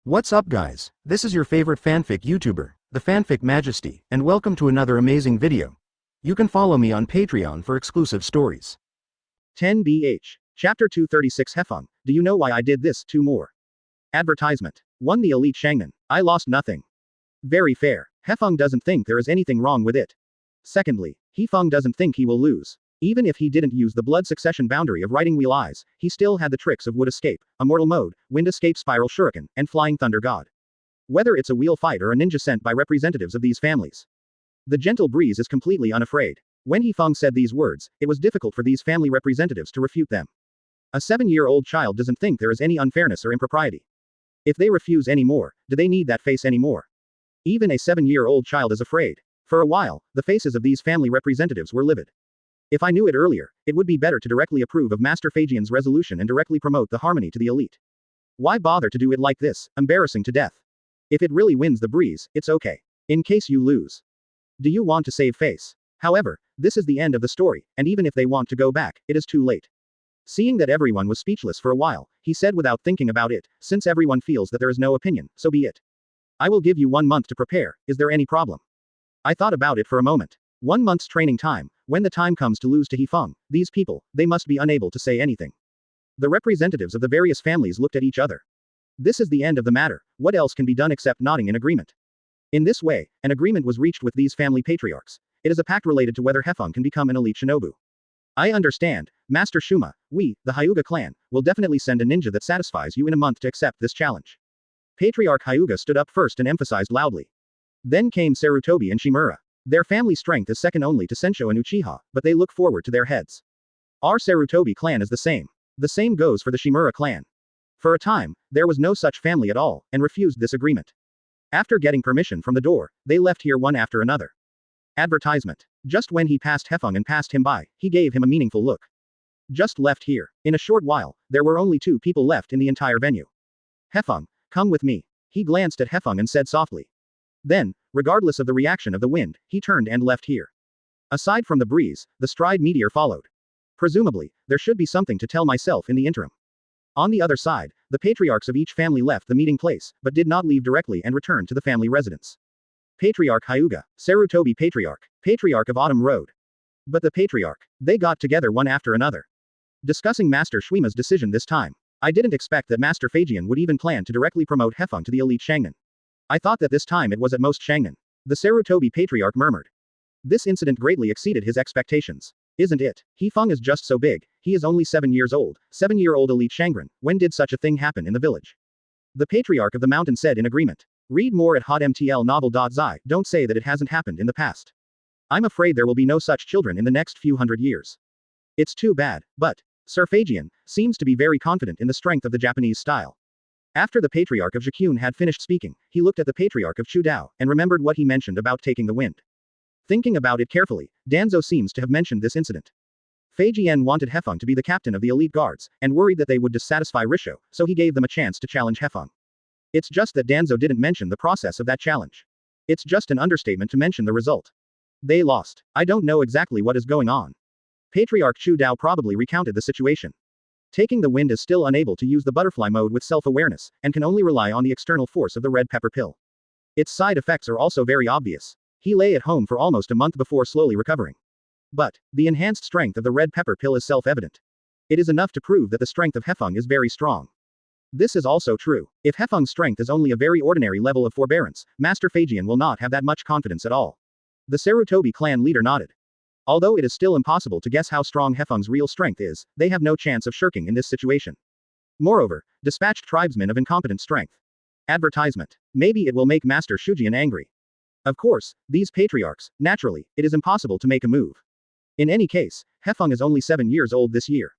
What's up guys, this is your favorite fanfic YouTuber, the Fanfic Majesty, and welcome to another amazing video. You can follow me on Patreon for exclusive stories. 10BH. Chapter 236 Hefeng, do you know why I did this? 2 more. Advertisement. 1. The elite Shangnan. I lost nothing. Very fair. Hefeng doesn't think there is anything wrong with it. Secondly, Hefeng doesn't think he will lose. Even if he didn't use the blood succession boundary of Riding Wheel Eyes, he still had the tricks of Wood Escape, Immortal Mode, Wind Escape Spiral Shuriken, and Flying Thunder God. Whether it's a wheel fight or a ninja sent by representatives of these families. The gentle breeze is completely unafraid. When Hefeng said these words, it was difficult for these family representatives to refute them. A 7-year-old child doesn't think there is any unfairness or impropriety. If they refuse any more, do they need that face anymore? Even a 7-year-old child is afraid. For a while, the faces of these family representatives were livid. If I knew it earlier, it would be better to directly approve of Master Phagian's resolution and directly promote the harmony to the elite. Why bother to do it like this, embarrassing to death? If it really wins the breeze, it's okay. In case you lose. Do you want to save face? However, this is the end of the story, and even if they want to go back, it is too late. Seeing that everyone was speechless for a while, he said without thinking about it, since everyone feels that there is no opinion, so be it. I will give you 1 month to prepare, is there any problem? I thought about it for a moment. 1 month's training time, when the time comes to lose to Hefeng, these people, they must be unable to say anything. The representatives of the various families looked at each other. This is the end of the matter, what else can be done except nodding in agreement? In this way, an agreement was reached with these family patriarchs. It is a pact related to whether Hefeng can become an elite shinobu. I understand, Master Shuma, we, the Hyuga clan, will definitely send a ninja that satisfies you in a month to accept this challenge. Patriarch Hyuga stood up first and emphasized loudly. Then came Sarutobi and Shimura. Their family strength is second only to Sensho and Uchiha, but they look forward to their heads. Our Sarutobi clan is the same. The same goes for the Shimura clan. For a time, there was no such family at all, and refused this agreement. After getting permission from the door, they left here one after another. Advertisement. Just when he passed Hefeng and passed him by, he gave him a meaningful look. Just left here. In a short while, there were only 2 people left in the entire venue. Hefeng, come with me. He glanced at Hefeng and said softly. Then, regardless of the reaction of the wind, he turned and left here. Aside from the breeze, the stride meteor followed. Presumably, there should be something to tell myself in the interim. On the other side, the patriarchs of each family left the meeting place, but did not leave directly and returned to the family residence. Patriarch Hyuga, Sarutobi Patriarch, Patriarch of Autumn Road. But the Patriarch, they got together one after another. Discussing Master Shuima's decision this time. I didn't expect that Master Phagian would even plan to directly promote Hefeng to the elite Shangnan. I thought that this time it was at most Shangnan. The Sarutobi Patriarch murmured. This incident greatly exceeded his expectations. Isn't it? Hefeng is just so big, he is only 7 years old, 7-year-old elite Shangran, when did such a thing happen in the village? The Patriarch of the Mountain said in agreement. Read more at hotmtlnovel.zi, don't say that it hasn't happened in the past. I'm afraid there will be no such children in the next few hundred years. It's too bad, but, Sir Phagian, seems to be very confident in the strength of the Japanese style. After the Patriarch of Zhikun had finished speaking, he looked at the Patriarch of Chudao, and remembered what he mentioned about taking the wind. Thinking about it carefully, Danzo seems to have mentioned this incident. Phagian wanted Hefeng to be the captain of the elite guards, and worried that they would dissatisfy Risho, so he gave them a chance to challenge Hefeng. It's just that Danzo didn't mention the process of that challenge. It's just an understatement to mention the result. They lost. I don't know exactly what is going on. Patriarch Chudao probably recounted the situation. Taking the wind is still unable to use the butterfly mode with self-awareness, and can only rely on the external force of the red pepper pill. Its side effects are also very obvious. He lay at home for almost a month before slowly recovering. But, the enhanced strength of the red pepper pill is self-evident. It is enough to prove that the strength of Hefeng is very strong. This is also true. If Hefeng's strength is only a very ordinary level of forbearance, Master Phagian will not have that much confidence at all. The Sarutobi clan leader nodded. Although it is still impossible to guess how strong Hefeng's real strength is, they have no chance of shirking in this situation. Moreover, dispatched tribesmen of incompetent strength. Advertisement. Maybe it will make Master Shujian angry. Of course, these patriarchs, naturally, it is impossible to make a move. In any case, Hefeng is only 7 years old this year.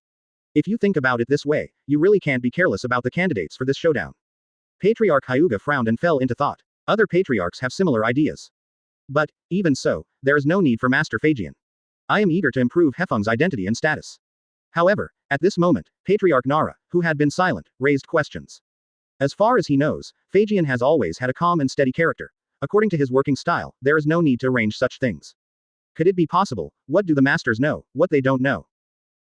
If you think about it this way, you really can't be careless about the candidates for this showdown. Patriarch Hyuga frowned and fell into thought. Other patriarchs have similar ideas. But, even so, there is no need for Master Phagian. I am eager to improve Hefeng's identity and status. However, at this moment, Patriarch Nara, who had been silent, raised questions. As far as he knows, Phagian has always had a calm and steady character. According to his working style, there is no need to arrange such things. Could it be possible? What do the masters know, what they don't know?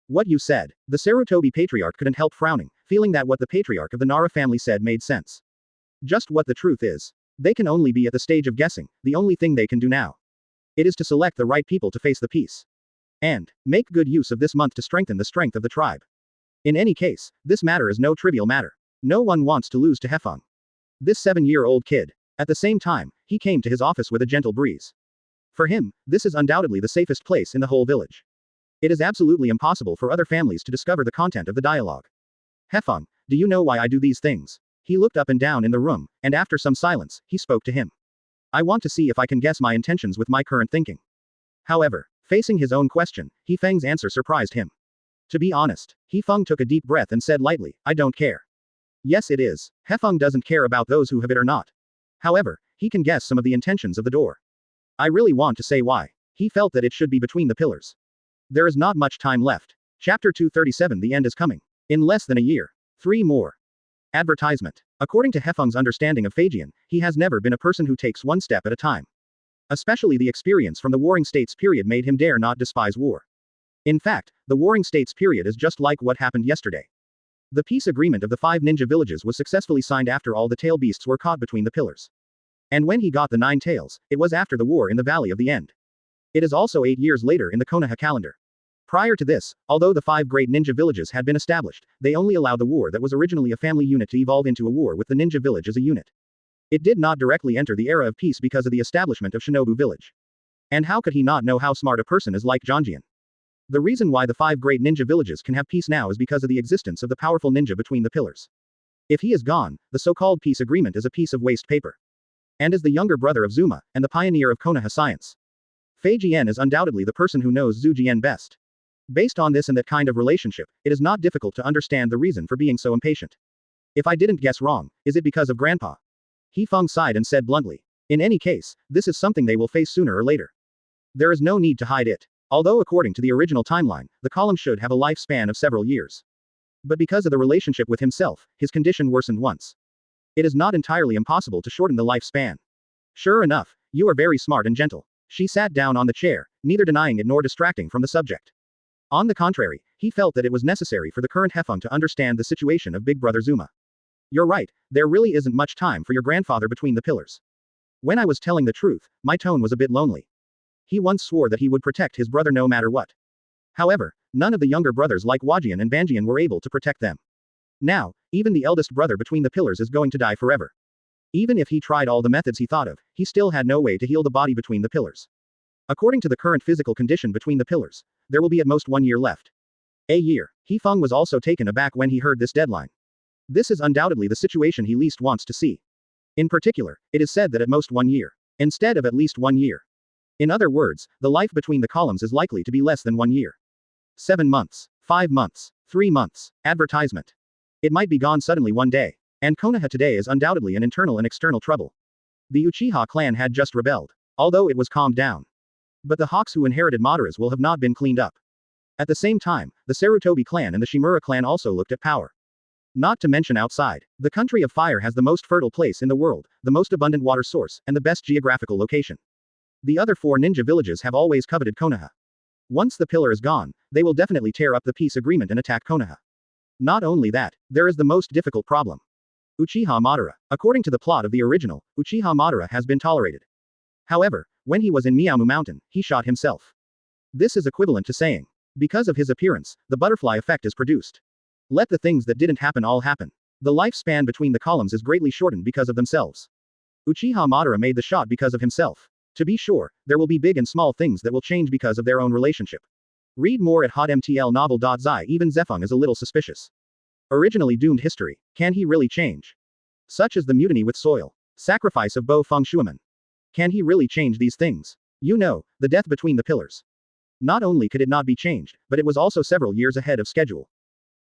What you said. The Sarutobi Patriarch couldn't help frowning, feeling that what the Patriarch of the Nara family said made sense. Just what the truth is. They can only be at the stage of guessing. The only thing they can do now. It is to select the right people to face the peace. And make good use of this month to strengthen the strength of the tribe. In any case, this matter is no trivial matter. No one wants to lose to Hefeng. This 7-year-old kid. At the same time, he came to his office with a gentle breeze. For him, this is undoubtedly the safest place in the whole village. It is absolutely impossible for other families to discover the content of the dialogue. Hefeng, do you know why I do these things? He looked up and down in the room, and after some silence, he spoke to him. I want to see if I can guess my intentions with my current thinking. However, facing his own question, Hefeng's answer surprised him. To be honest, Hefeng took a deep breath and said lightly, I don't care. Yes, it is. Hefeng doesn't care about those who have it or not. However, he can guess some of the intentions of the door. I really want to say why. He felt that it should be between the pillars. There is not much time left. Chapter 237. The end is coming. In less than a year. 3 more. Advertisement. According to Hefeng's understanding of Feijian, he has never been a person who takes one step at a time. Especially the experience from the Warring States period made him dare not despise war. In fact, the Warring States period is just like what happened yesterday. The peace agreement of the 5 ninja villages was successfully signed after all the tail beasts were caught between the pillars. And when he got the 9 tails, it was after the war in the Valley of the End. It is also 8 years later in the Konoha calendar. Prior to this, although the 5 great ninja villages had been established, they only allowed the war that was originally a family unit to evolve into a war with the ninja village as a unit. It did not directly enter the era of peace because of the establishment of Shinobu village. And how could he not know how smart a person is like Janjian? The reason why the 5 great ninja villages can have peace now is because of the existence of the powerful ninja between the pillars. If he is gone, the so-called peace agreement is a piece of waste paper. And as the younger brother of Zuma, and the pioneer of Konoha science, Feijian is undoubtedly the person who knows Zhu Jian best. Based on this and that kind of relationship, it is not difficult to understand the reason for being so impatient. If I didn't guess wrong, is it because of Grandpa? Hefeng sighed and said bluntly. In any case, this is something they will face sooner or later. There is no need to hide it. Although according to the original timeline, the column should have a lifespan of several years. But because of the relationship with himself, his condition worsened once. It is not entirely impossible to shorten the lifespan. Sure enough, you are very smart and gentle. She sat down on the chair, neither denying it nor distracting from the subject. On the contrary, he felt that it was necessary for the current Hefeng to understand the situation of Big Brother Zuma. You're right, there really isn't much time for your grandfather between the pillars. When I was telling the truth, my tone was a bit lonely. He once swore that he would protect his brother no matter what. However, none of the younger brothers like Wajian and Banjian were able to protect them. Now, even the eldest brother between the pillars is going to die forever. Even if he tried all the methods he thought of, he still had no way to heal the body between the pillars. According to the current physical condition between the pillars, there will be at most 1 year left. A year. Hefeng was also taken aback when he heard this deadline. This is undoubtedly the situation he least wants to see. In particular, it is said that at most 1 year. Instead of at least 1 year. In other words, the life between the columns is likely to be less than 1 year. 7 months. 5 months. 3 months. Advertisement. It might be gone suddenly one day. And Konoha today is undoubtedly an internal and external trouble. The Uchiha clan had just rebelled. Although it was calmed down. But the Hawks who inherited Madaras will have not been cleaned up. At the same time, the Sarutobi clan and the Shimura clan also looked at power. Not to mention outside, the country of fire has the most fertile place in the world, the most abundant water source, and the best geographical location. The other 4 ninja villages have always coveted Konoha. Once the pillar is gone, they will definitely tear up the peace agreement and attack Konoha. Not only that, there is the most difficult problem. Uchiha Madara. According to the plot of the original, Uchiha Madara has been tolerated. However, when he was in Miamu Mountain, he shot himself. This is equivalent to saying, because of his appearance, the butterfly effect is produced. Let the things that didn't happen all happen. The lifespan between the columns is greatly shortened because of themselves. Uchiha Madara made the shot because of himself. To be sure, there will be big and small things that will change because of their own relationship. Read more at hotmtlnovel.zi. Even Zefeng is a little suspicious. Originally doomed history. Can he really change? Such as the mutiny with soil. Sacrifice of Bo Feng Shuaman. Can he really change these things? You know, the death between the pillars. Not only could it not be changed, but it was also several years ahead of schedule.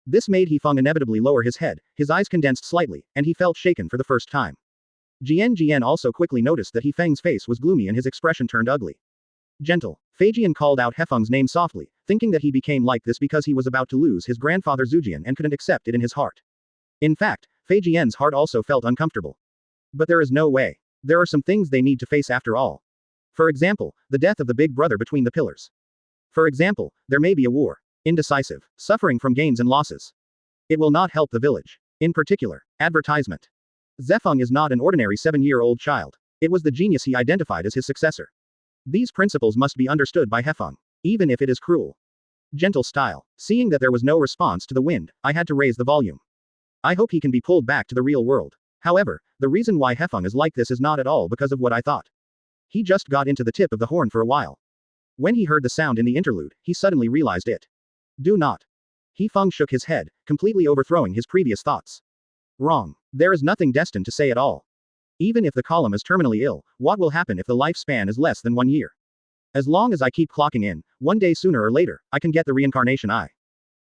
This made Hefeng inevitably lower his head, his eyes condensed slightly, and he felt shaken for the first time. Jian also quickly noticed that Hefeng's face was gloomy and his expression turned ugly. Gentle. Feijian called out Hefeng's name softly, thinking that he became like this because he was about to lose his grandfather Zhujian and couldn't accept it in his heart. In fact, Feijian's heart also felt uncomfortable. But there is no way. There are some things they need to face after all. For example, the death of the big brother between the pillars. For example, there may be a war. Indecisive. Suffering from gains and losses. It will not help the village. In particular, advertisement. Hefeng is not an ordinary 7-year-old child. It was the genius he identified as his successor. These principles must be understood by Hefeng, even if it is cruel. Gentle style. Seeing that there was no response to the wind, I had to raise the volume. I hope he can be pulled back to the real world. However, the reason why Hefeng is like this is not at all because of what I thought. He just got into the tip of the horn for a while. When he heard the sound in the interlude, he suddenly realized it. Do not. Hefeng shook his head, completely overthrowing his previous thoughts. Wrong. There is nothing destined to say at all. Even if the column is terminally ill, what will happen if the lifespan is less than 1 year? As long as I keep clocking in, one day sooner or later, I can get the reincarnation eye.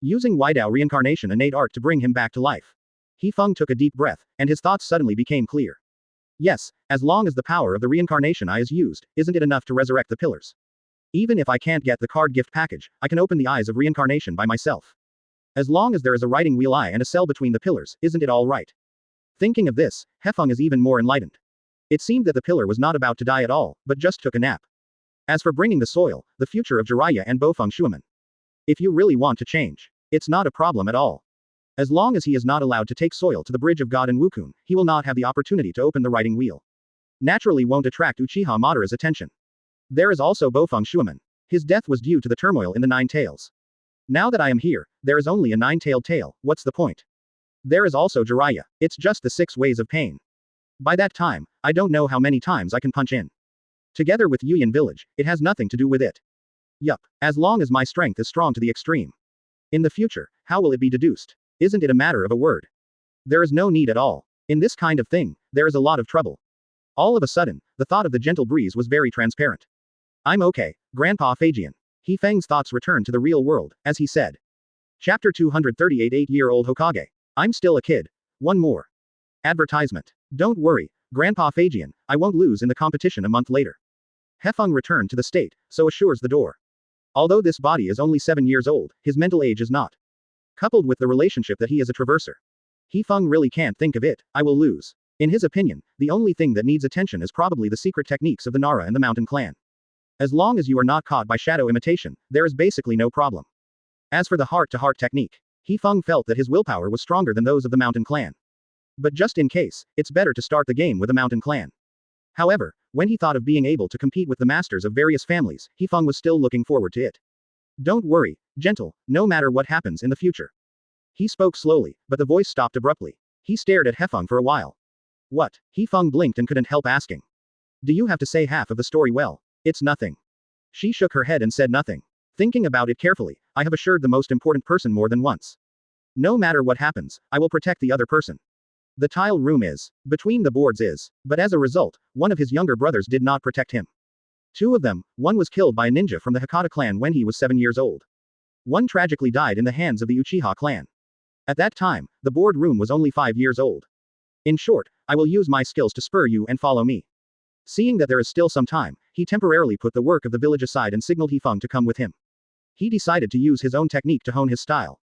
Using Weidao reincarnation innate art to bring him back to life. Hefeng took a deep breath, and his thoughts suddenly became clear. Yes, as long as the power of the reincarnation eye is used, isn't it enough to resurrect the pillars? Even if I can't get the card gift package, I can open the eyes of reincarnation by myself. As long as there is a writing wheel eye and a cell between the pillars, isn't it all right? Thinking of this, Hefeng is even more enlightened. It seemed that the pillar was not about to die at all, but just took a nap. As for bringing the soil, the future of Jiraiya and Bofeng Shuaman. If you really want to change, it's not a problem at all. As long as he is not allowed to take soil to the Bridge of God in Wukun, he will not have the opportunity to open the writing wheel. Naturally won't attract Uchiha Madara's attention. There is also Bofeng Shuaman. His death was due to the turmoil in the Nine Tails. Now that I am here, there is only a nine-tailed tail, what's the point? There is also Jiraiya. It's just the 6 ways of pain. By that time, I don't know how many times I can punch in. Together with Yuyan village, it has nothing to do with it. Yup, as long as my strength is strong to the extreme. In the future, how will it be deduced? Isn't it a matter of a word? There is no need at all. In this kind of thing, there is a lot of trouble. All of a sudden, the thought of the gentle breeze was very transparent. I'm okay, Grandpa Fagian. Hefeng's thoughts returned to the real world, as he said. Chapter 238 8-year-old Hokage. I'm still a kid. One more. Advertisement. Don't worry, Grandpa Fagian, I won't lose in the competition a month later. Hefeng returned to the state, so assures the door. Although this body is only 7 years old, his mental age is not. Coupled with the relationship that he is a traverser. Hefeng really can't think of it, I will lose. In his opinion, the only thing that needs attention is probably the secret techniques of the Nara and the Mountain Clan. As long as you are not caught by shadow imitation, there is basically no problem. As for the heart-to-heart technique, Hefeng felt that his willpower was stronger than those of the Mountain Clan. But just in case, it's better to start the game with the Mountain Clan. However, when he thought of being able to compete with the masters of various families, Hefeng was still looking forward to it. Don't worry, gentle, no matter what happens in the future. He spoke slowly, but the voice stopped abruptly. He stared at Hefeng for a while. What? Hefeng blinked and couldn't help asking. Do you have to say half of the story well? It's nothing. She shook her head and said nothing. Thinking about it carefully, I have assured the most important person more than once. No matter what happens, I will protect the other person. The tile room is. Between the boards is. But as a result, one of his younger brothers did not protect him. 2 of them, one was killed by a ninja from the Hokage clan when he was 7 years old. One tragically died in the hands of the Uchiha clan. At that time, the board room was only 5 years old. In short, I will use my skills to spur you and follow me. Seeing that there is still some time, he temporarily put the work of the village aside and signaled Hefeng to come with him. He decided to use his own technique to hone his style.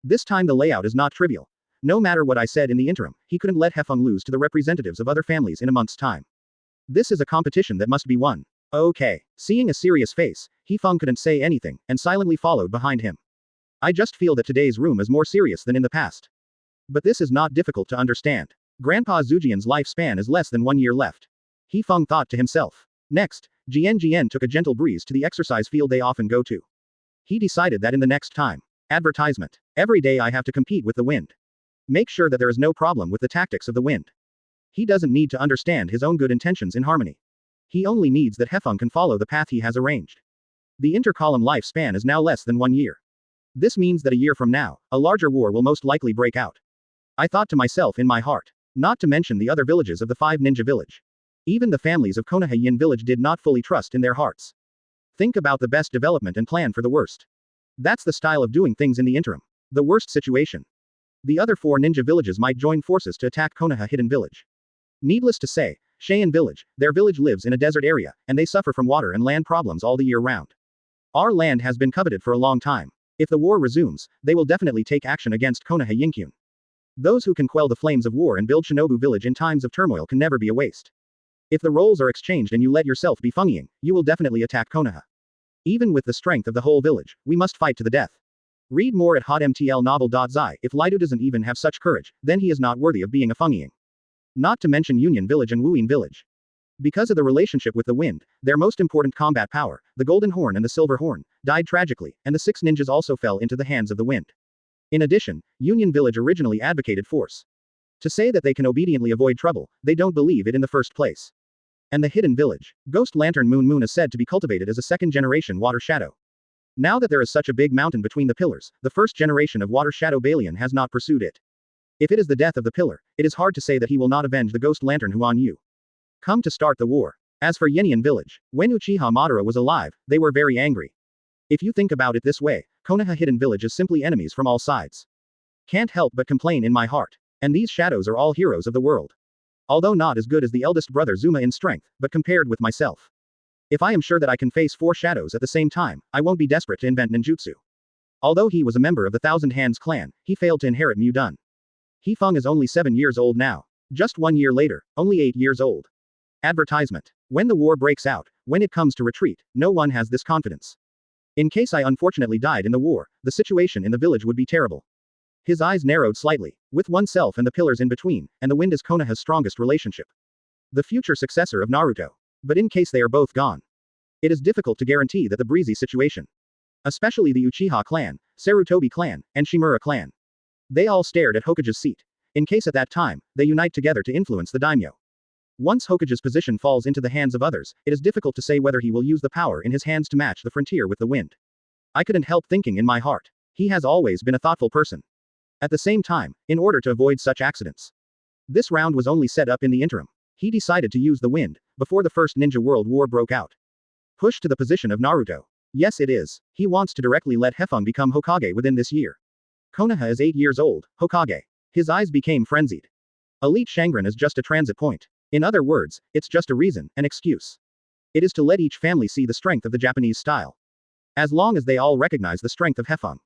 This time the layout is not trivial. No matter what I said in the interim, he couldn't let Hefeng lose to the representatives of other families in a month's time. This is a competition that must be won. Okay. Seeing a serious face, Hefeng couldn't say anything, and silently followed behind him. I just feel that today's room is more serious than in the past. But this is not difficult to understand. Grandpa Zujian's lifespan is less than 1 year left. Hefeng thought to himself. Next, Jian took a gentle breeze to the exercise field they often go to. He decided that in the next time. Advertisement. Every day I have to compete with the wind. Make sure that there is no problem with the tactics of the wind. He doesn't need to understand his own good intentions in harmony. He only needs that Hefeng can follow the path he has arranged. The intercolumn lifespan is now less than 1 year. This means that a year from now, a larger war will most likely break out. I thought to myself in my heart. Not to mention the other villages of the 5 ninja village. Even the families of Konoha Yin village did not fully trust in their hearts. Think about the best development and plan for the worst. That's the style of doing things in the interim. The worst situation. The other 4 ninja villages might join forces to attack Konoha Hidden village. Needless to say, Cheyenne village, their village lives in a desert area, and they suffer from water and land problems all the year round. Our land has been coveted for a long time. If the war resumes, they will definitely take action against Konoha Yinkyun. Those who can quell the flames of war and build Shinobu village in times of turmoil can never be a waste. If the roles are exchanged and you let yourself be Fenging, you will definitely attack Konoha. Even with the strength of the whole village, we must fight to the death. Read more at hotmtlnovel.zi. If Lido doesn't even have such courage, then he is not worthy of being a Fenging. Not to mention Union Village and Wuyin Village. Because of the relationship with the wind, their most important combat power, the Golden Horn and the Silver Horn, died tragically, and the 6 ninjas also fell into the hands of the wind. In addition, Union Village originally advocated force. To say that they can obediently avoid trouble, they don't believe it in the first place. And the Hidden Village. Ghost Lantern Moon is said to be cultivated as a second-generation water shadow. Now that there is such a big mountain between the pillars, the first generation of water shadow Balian has not pursued it. If it is the death of the pillar, it is hard to say that he will not avenge the Ghost Lantern Huan Yu. Come to start the war. As for Yenian Village, when Uchiha Madara was alive, they were very angry. If you think about it this way, Konoha Hidden Village is simply enemies from all sides. Can't help but complain in my heart. And these shadows are all heroes of the world. Although not as good as the eldest brother Zuma in strength, but compared with myself. If I am sure that I can face 4 shadows at the same time, I won't be desperate to invent ninjutsu. Although he was a member of the Thousand Hands clan, he failed to inherit Mudun. Feng is only 7 years old now. Just 1 year later, only 8 years old. Advertisement. When the war breaks out, when it comes to retreat, no one has this confidence. In case I unfortunately died in the war, the situation in the village would be terrible. His eyes narrowed slightly, with oneself and the pillars in between, and the wind is Konoha's strongest relationship. The future successor of Naruto. But in case they are both gone, it is difficult to guarantee that the breezy situation. Especially the Uchiha clan, Sarutobi clan, and Shimura clan. They all stared at Hokage's seat. In case at that time, they unite together to influence the daimyo. Once Hokage's position falls into the hands of others, it is difficult to say whether he will use the power in his hands to match the frontier with the wind. I couldn't help thinking in my heart. He has always been a thoughtful person. At the same time, in order to avoid such accidents. This round was only set up in the interim. He decided to use the wind, before the First Ninja World War broke out. Push to the position of Naruto. Yes it is. He wants to directly let Hefeng become Hokage within this year. Konoha is 8 years old, Hokage. His eyes became frenzied. Elite Shangren is just a transit point. In other words, it's just a reason, an excuse. It is to let each family see the strength of the Japanese style. As long as they all recognize the strength of Hefeng.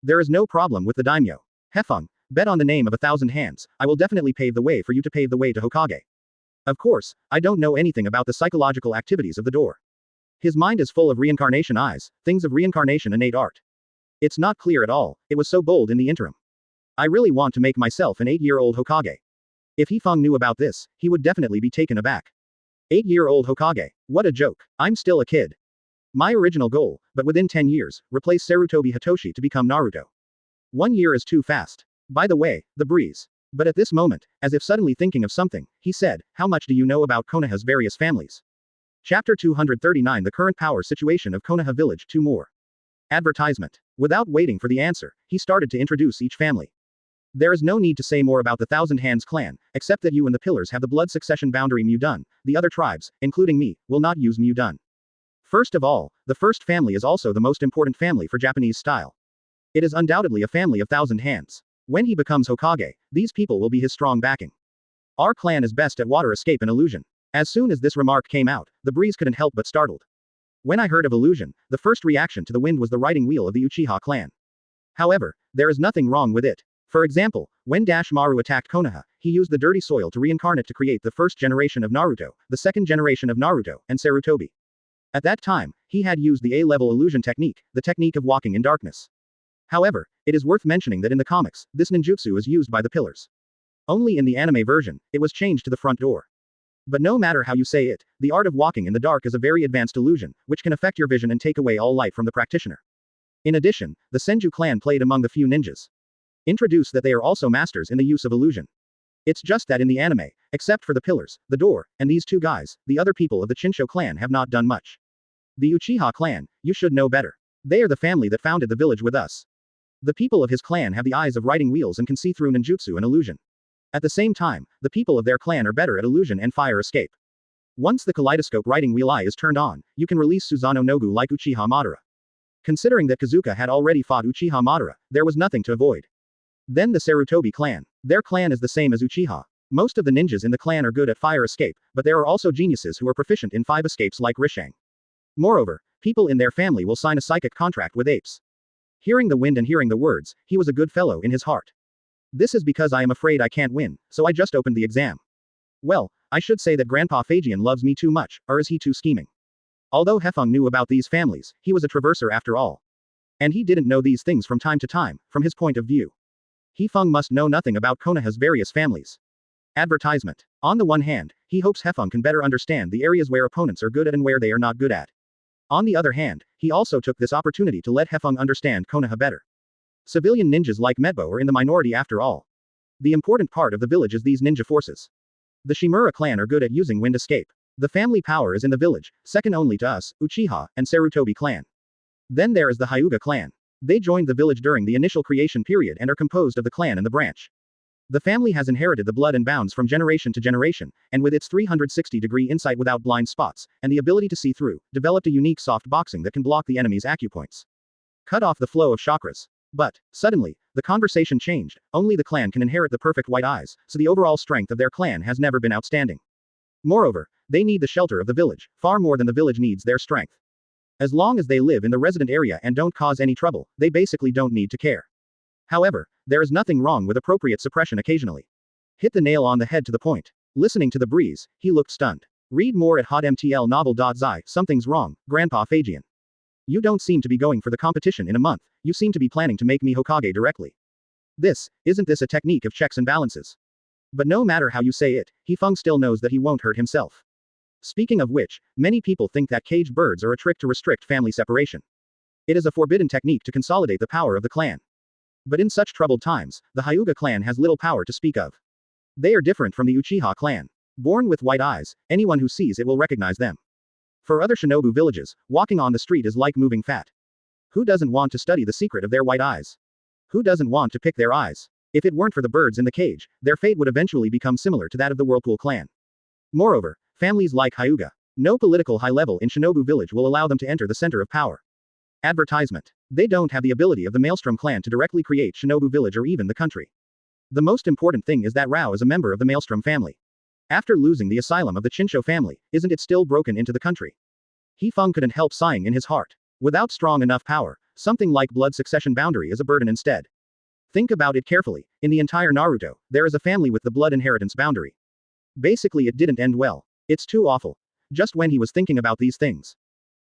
There is no problem with the daimyo. Hefeng, bet on the name of 1,000 hands, I will definitely pave the way for you to pave the way to Hokage. Of course, I don't know anything about the psychological activities of the door. His mind is full of reincarnation eyes, things of reincarnation innate art. It's not clear at all, it was so bold in the interim. I really want to make myself an 8-year-old Hokage. If Hefeng knew about this, he would definitely be taken aback. 8-year-old Hokage, what a joke, I'm still a kid. My original goal, but within 10 years, replace Sarutobi Hitoshi to become Naruto. 1 year is too fast. By the way, the breeze. But at this moment, as if suddenly thinking of something, he said, how much do you know about Konoha's various families? Chapter 239 The current power situation of Konoha Village 2 more. Advertisement. Without waiting for the answer, he started to introduce each family. There is no need to say more about the Thousand Hands clan, except that you and the pillars have the blood succession boundary Mudun. The other tribes, including me, will not use Mudun. First of all, the first family is also the most important family for Japanese style. It is undoubtedly a family of 1,000 hands. When he becomes Hokage, these people will be his strong backing. Our clan is best at water escape and illusion. As soon as this remark came out, the breeze couldn't help but startled. When I heard of illusion, the first reaction to the wind was the riding wheel of the Uchiha clan. However, there is nothing wrong with it. For example, when Maru attacked Konoha, he used the dirty soil to reincarnate to create the first generation of Naruto, the second generation of Naruto, and Sarutobi. At that time, he had used the A-level illusion technique, the technique of walking in darkness. However, it is worth mentioning that in the comics, this ninjutsu is used by the pillars. Only in the anime version, it was changed to the front door. But no matter how you say it, the art of walking in the dark is a very advanced illusion, which can affect your vision and take away all light from the practitioner. In addition, the Senju clan played among the few ninjas. Introduce that they are also masters in the use of illusion. It's just that in the anime, except for the pillars, the door, and these 2 guys, the other people of the Chinsho clan have not done much. The Uchiha clan, you should know better. They are the family that founded the village with us. The people of his clan have the eyes of riding wheels and can see through ninjutsu and illusion. At the same time, the people of their clan are better at illusion and fire escape. Once the kaleidoscope riding wheel eye is turned on, you can release Susanoo Nogu like Uchiha Madara. Considering that Kazuka had already fought Uchiha Madara, there was nothing to avoid. Then the Sarutobi clan. Their clan is the same as Uchiha. Most of the ninjas in the clan are good at fire escape, but there are also geniuses who are proficient in 5 escapes like Rishang. Moreover, people in their family will sign a psychic contract with apes. Hearing the wind and hearing the words, he was a good fellow in his heart. This is because I am afraid I can't win, so I just opened the exam. Well, I should say that Grandpa Fagian loves me too much, or is he too scheming? Although Hefeng knew about these families, he was a traverser after all. And he didn't know these things from time to time, from his point of view. Hefeng must know nothing about Konoha's various families. Advertisement. On the one hand, he hopes Hefeng can better understand the areas where opponents are good at and where they are not good at. On the other hand, he also took this opportunity to let Hefeng understand Konoha better. Civilian ninjas like Medbo are in the minority after all. The important part of the village is these ninja forces. The Shimura clan are good at using wind escape. The family power is in the village, second only to us, Uchiha, and Sarutobi clan. Then there is the Hyuga clan. They joined the village during the initial creation period and are composed of the clan and the branch. The family has inherited the blood and bounds from generation to generation, and with its 360-degree insight without blind spots, and the ability to see through, developed a unique soft boxing that can block the enemy's acupoints. Cut off the flow of chakras. But, suddenly, the conversation changed. Only the clan can inherit the perfect white eyes, so the overall strength of their clan has never been outstanding. Moreover, they need the shelter of the village, far more than the village needs their strength. As long as they live in the resident area and don't cause any trouble, they basically don't need to care. However, there is nothing wrong with appropriate suppression occasionally. Hit the nail on the head to the point. Listening to the breeze, he looked stunned. Read more at hotmtlnovel.zi. Something's wrong, Grandpa Fagian. You don't seem to be going for the competition in a month, you seem to be planning to make me Hokage directly. Isn't this a technique of checks and balances? But no matter how you say it, Hefeng still knows that he won't hurt himself. Speaking of which, many people think that caged birds are a trick to restrict family separation. It is a forbidden technique to consolidate the power of the clan. But in such troubled times, the Hyuga clan has little power to speak of. They are different from the Uchiha clan. Born with white eyes, anyone who sees it will recognize them. For other shinobu villages, walking on the street is like moving fat. Who doesn't want to study the secret of their white eyes? Who doesn't want to pick their eyes? If it weren't for the birds in the cage, their fate would eventually become similar to that of the Whirlpool clan. Moreover, families like Hyuga, no political high level in Shinobu village will allow them to enter the center of power. Advertisement. They don't have the ability of the Maelstrom clan to directly create Shinobu village or even the country. The most important thing is that Rao is a member of the Maelstrom family. After losing the asylum of the Chinsho family, isn't it still broken into the country? Hefeng couldn't help sighing in his heart. Without strong enough power, something like blood succession boundary is a burden instead. Think about it carefully. In the entire Naruto, there is a family with the blood inheritance boundary. Basically, it didn't end well. It's too awful. Just when he was thinking about these things,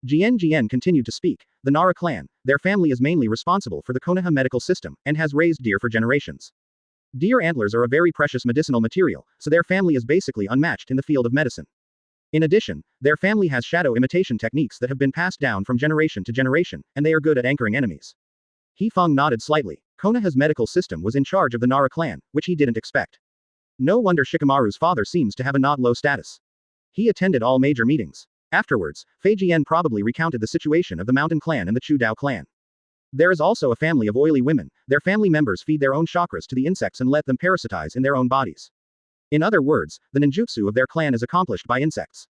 Jien continued to speak. The Nara clan, their family is mainly responsible for the Konoha medical system, and has raised deer for generations. Deer antlers are a very precious medicinal material, so their family is basically unmatched in the field of medicine. In addition, their family has shadow imitation techniques that have been passed down from generation to generation, and they are good at anchoring enemies. Hefeng nodded slightly. Konoha's medical system was in charge of the Nara clan, which he didn't expect. No wonder Shikamaru's father seems to have a not low status. He attended all major meetings. Afterwards, Feijian probably recounted the situation of the Mountain clan and the Chu Dao clan. There is also a family of oily women. Their family members feed their own chakras to the insects and let them parasitize in their own bodies. In other words, the ninjutsu of their clan is accomplished by insects.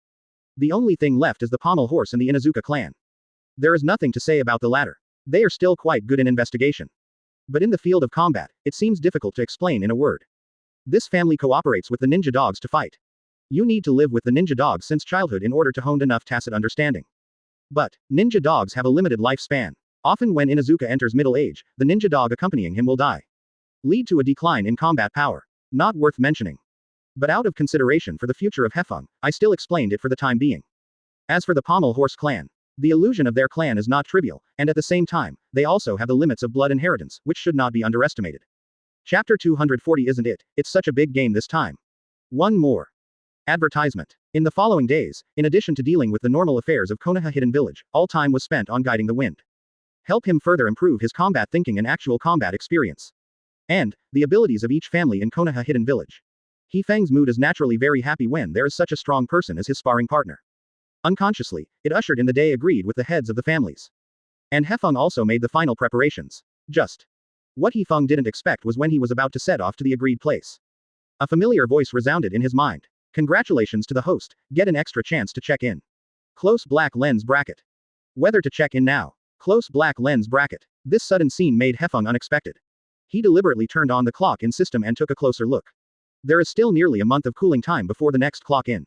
The only thing left is the pommel horse and the Inuzuka clan. There is nothing to say about the latter. They are still quite good in investigation. But in the field of combat, it seems difficult to explain in a word. This family cooperates with the ninja dogs to fight. You need to live with the ninja dogs since childhood in order to hone enough tacit understanding. But, ninja dogs have a limited lifespan. Often when Inuzuka enters middle age, the ninja dog accompanying him will die. Lead to a decline in combat power. Not worth mentioning. But out of consideration for the future of Hefeng, I still explained it for the time being. As for the pommel horse clan, the illusion of their clan is not trivial, and at the same time, they also have the limits of blood inheritance, which should not be underestimated. Chapter 240. Isn't it? It's such a big game this time. One more. Advertisement. In the following days, in addition to dealing with the normal affairs of Konoha Hidden Village, all time was spent on guiding the wind. Help him further improve his combat thinking and actual combat experience. And, the abilities of each family in Konoha Hidden Village. Hefeng's mood is naturally very happy when there is such a strong person as his sparring partner. Unconsciously, it ushered in the day agreed with the heads of the families. And Hefeng also made the final preparations. Just. What Hefeng didn't expect was when he was about to set off to the agreed place. A familiar voice resounded in his mind. Congratulations to the host, get an extra chance to check in. Close black lens bracket. Whether to check in now. Close black lens bracket. This sudden scene made Hefeng unexpected. He deliberately turned on the clock in system and took a closer look. There is still nearly a month of cooling time before the next clock in.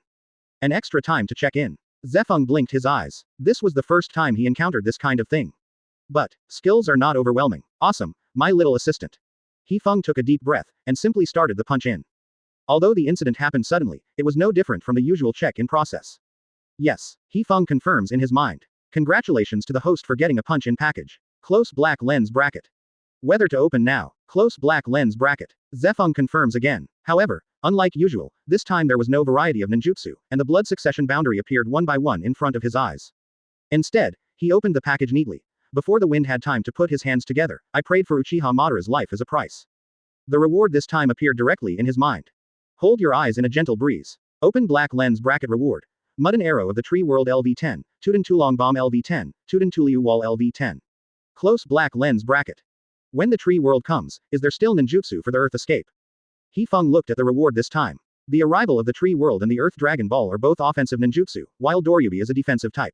An extra time to check in. Zefeng blinked his eyes. This was the first time he encountered this kind of thing. But, skills are not overwhelming. Awesome, my little assistant. Hefeng took a deep breath, and simply started the punch-in. Although the incident happened suddenly, it was no different from the usual check-in process. Yes, Hefeng confirms in his mind. Congratulations to the host for getting a punch-in package. Close black lens bracket. Whether to open now. Close black lens bracket. Zefeng confirms again. However, Unlike usual, this time there was no variety of ninjutsu, and the blood succession boundary appeared one by one in front of his eyes. Instead, he opened the package neatly. Before the wind had time to put his hands together, I prayed for Uchiha Madara's life as a price. The reward this time appeared directly in his mind. Hold your eyes in a gentle breeze. Open black lens bracket reward. Mudden arrow of the tree world LV10, Tuden Tulong bomb LV10, Tuden Tuliu wall LV10. Close black lens bracket. When the tree world comes, is there still ninjutsu for the earth escape? Hefeng looked at the reward this time. The arrival of the tree world and the earth dragon ball are both offensive ninjutsu, while Doryubi is a defensive type.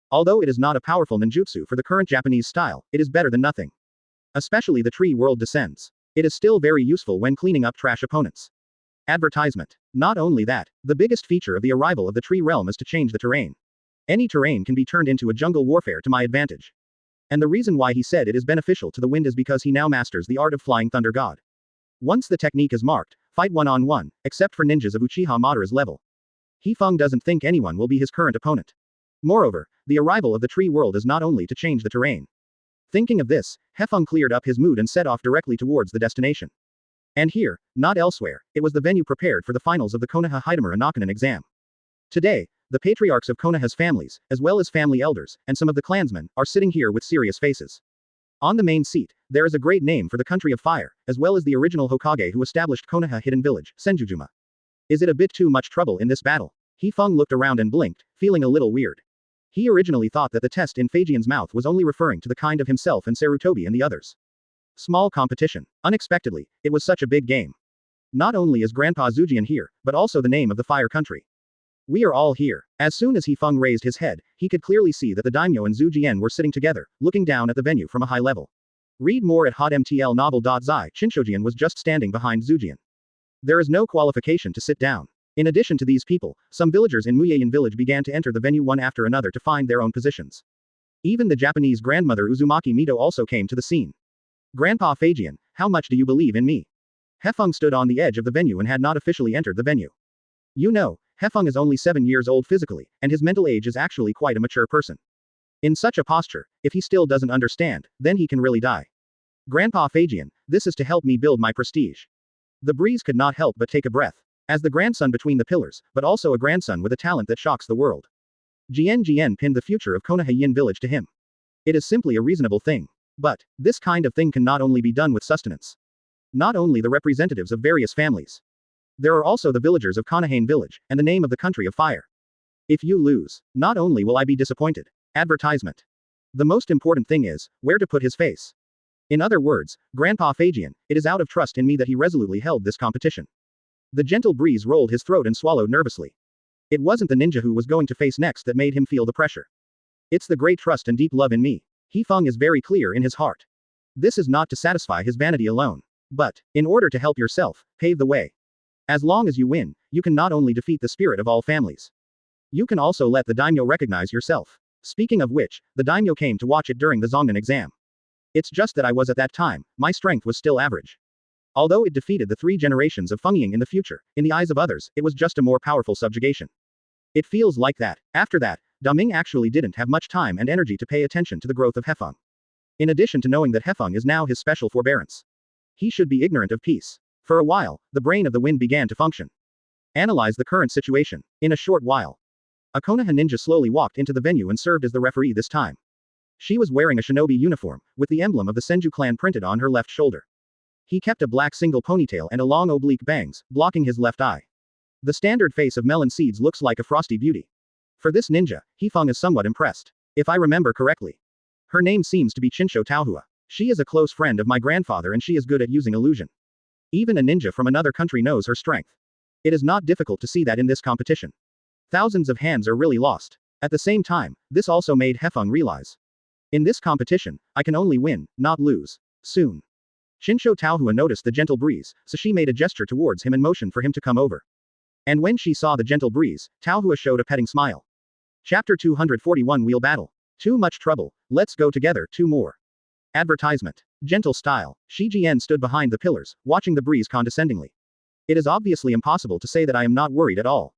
Although it is not a powerful ninjutsu for the current Japanese style, it is better than nothing. Especially the tree world descends. It is still very useful when cleaning up trash opponents. Advertisement. Not only that, the biggest feature of the arrival of the tree realm is to change the terrain. Any terrain can be turned into a jungle warfare to my advantage. And the reason why he said it is beneficial to the wind is because he now masters the art of flying thunder god. Once the technique is marked, fight one-on-one, except for ninjas of Uchiha Madara's level. Hefeng doesn't think anyone will be his current opponent. Moreover, the arrival of the tree world is not only to change the terrain. Thinking of this, Hefeng cleared up his mood and set off directly towards the destination. And here, not elsewhere, it was the venue prepared for the finals of the Konoha Hidamura Nakanen exam. Today, the patriarchs of Konoha's families, as well as family elders, and some of the clansmen, are sitting here with serious faces. On the main seat, there is a great name for the country of fire, as well as the original Hokage who established Konoha Hidden Village, Senjujuma. Is it a bit too much trouble in this battle? Hefeng looked around and blinked, feeling a little weird. He originally thought that the test in Feijian's mouth was only referring to the kind of himself and Sarutobi and the others. Small competition. Unexpectedly, it was such a big game. Not only is Grandpa Zujian here, but also the name of the fire country. We are all here. As soon as Hefeng raised his head, he could clearly see that the daimyo and Zujian were sitting together, looking down at the venue from a high level. Read more at hotmtl novel.zi. Chinshojian was just standing behind Zujian. There is no qualification to sit down. In addition to these people, some villagers in Muyeyan village began to enter the venue one after another to find their own positions. Even the Japanese grandmother Uzumaki Mito also came to the scene. Grandpa Feijian, how much do you believe in me? Hefeng stood on the edge of the venue and had not officially entered the venue. You know, Hefeng is only 7 years old physically, and his mental age is actually quite a mature person. In such a posture, if he still doesn't understand, then he can really die. Grandpa Feijian, this is to help me build my prestige. The breeze could not help but take a breath. As the grandson between the pillars, but also a grandson with a talent that shocks the world. Jian pinned the future of Konoha Yin village to him. It is simply a reasonable thing. But, this kind of thing can not only be done with sustenance. Not only the representatives of various families. There are also the villagers of Konohane village, and the name of the country of fire. If you lose, not only will I be disappointed. Advertisement. The most important thing is, where to put his face. In other words, Grandpa Feijian, it is out of trust in me that he resolutely held this competition. The gentle breeze rolled his throat and swallowed nervously. It wasn't the ninja who was going to face next that made him feel the pressure. It's the great trust and deep love in me. Hefeng is very clear in his heart. This is not to satisfy his vanity alone. But, in order to help yourself, pave the way. As long as you win, you can not only defeat the spirit of all families. You can also let the daimyo recognize yourself. Speaking of which, the daimyo came to watch it during the Zongnan exam. It's just that I was at that time, my strength was still average. Although it defeated the 3 generations of Fengying in the future, in the eyes of others, it was just a more powerful subjugation. It feels like that. After that, Daming actually didn't have much time and energy to pay attention to the growth of Hefeng. In addition to knowing that Hefeng is now his special forbearance. He should be ignorant of peace. For a while, the brain of the wind began to function. Analyze the current situation. In a short while, a Konoha ninja slowly walked into the venue and served as the referee this time. She was wearing a shinobi uniform, with the emblem of the Senju clan printed on her left shoulder. He kept a black single ponytail and a long oblique bangs, blocking his left eye. The standard face of melon seeds looks like a frosty beauty. For this ninja, Hefeng is somewhat impressed. If I remember correctly. Her name seems to be Chinsho Taohua. She is a close friend of my grandfather and she is good at using illusion. Even a ninja from another country knows her strength. It is not difficult to see that in this competition. Thousands of hands are really lost. At the same time, this also made Hefeng realize. In this competition, I can only win, not lose. Soon. Chinsho Taohua noticed the gentle breeze, so she made a gesture towards him and motioned for him to come over. And when she saw the gentle breeze, Taohua showed a petting smile. Chapter 241 Wheel Battle. Too much trouble, let's go together, 2 more. Advertisement. Gentle style. Shi Jian stood behind the pillars, watching the breeze condescendingly. It is obviously impossible to say that I am not worried at all.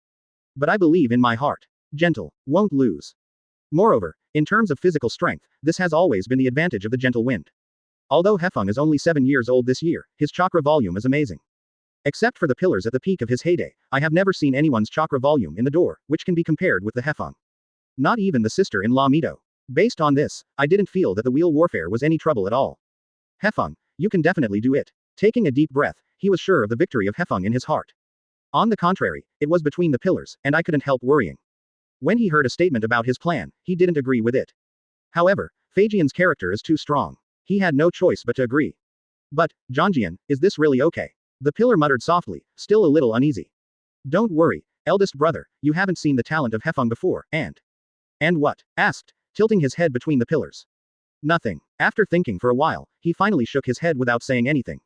But I believe in my heart. Gentle, won't lose. Moreover, in terms of physical strength, this has always been the advantage of the gentle wind. Although Hefeng is only 7 years old this year, his chakra volume is amazing. Except for the pillars at the peak of his heyday, I have never seen anyone's chakra volume in the door, which can be compared with the Hefeng. Not even the sister-in-law Mito. Based on this, I didn't feel that the wheel warfare was any trouble at all. Hefeng, you can definitely do it. Taking a deep breath, he was sure of the victory of Hefeng in his heart. On the contrary, it was between the pillars, and I couldn't help worrying. When he heard a statement about his plan, he didn't agree with it. However, Feijian's character is too strong. He had no choice but to agree. But, Zhangjian, is this really okay? The pillar muttered softly, still a little uneasy. Don't worry, eldest brother, you haven't seen the talent of Hefeng before, and what? Asked, tilting his head between the pillars. Nothing. After thinking for a while, he finally shook his head without saying anything.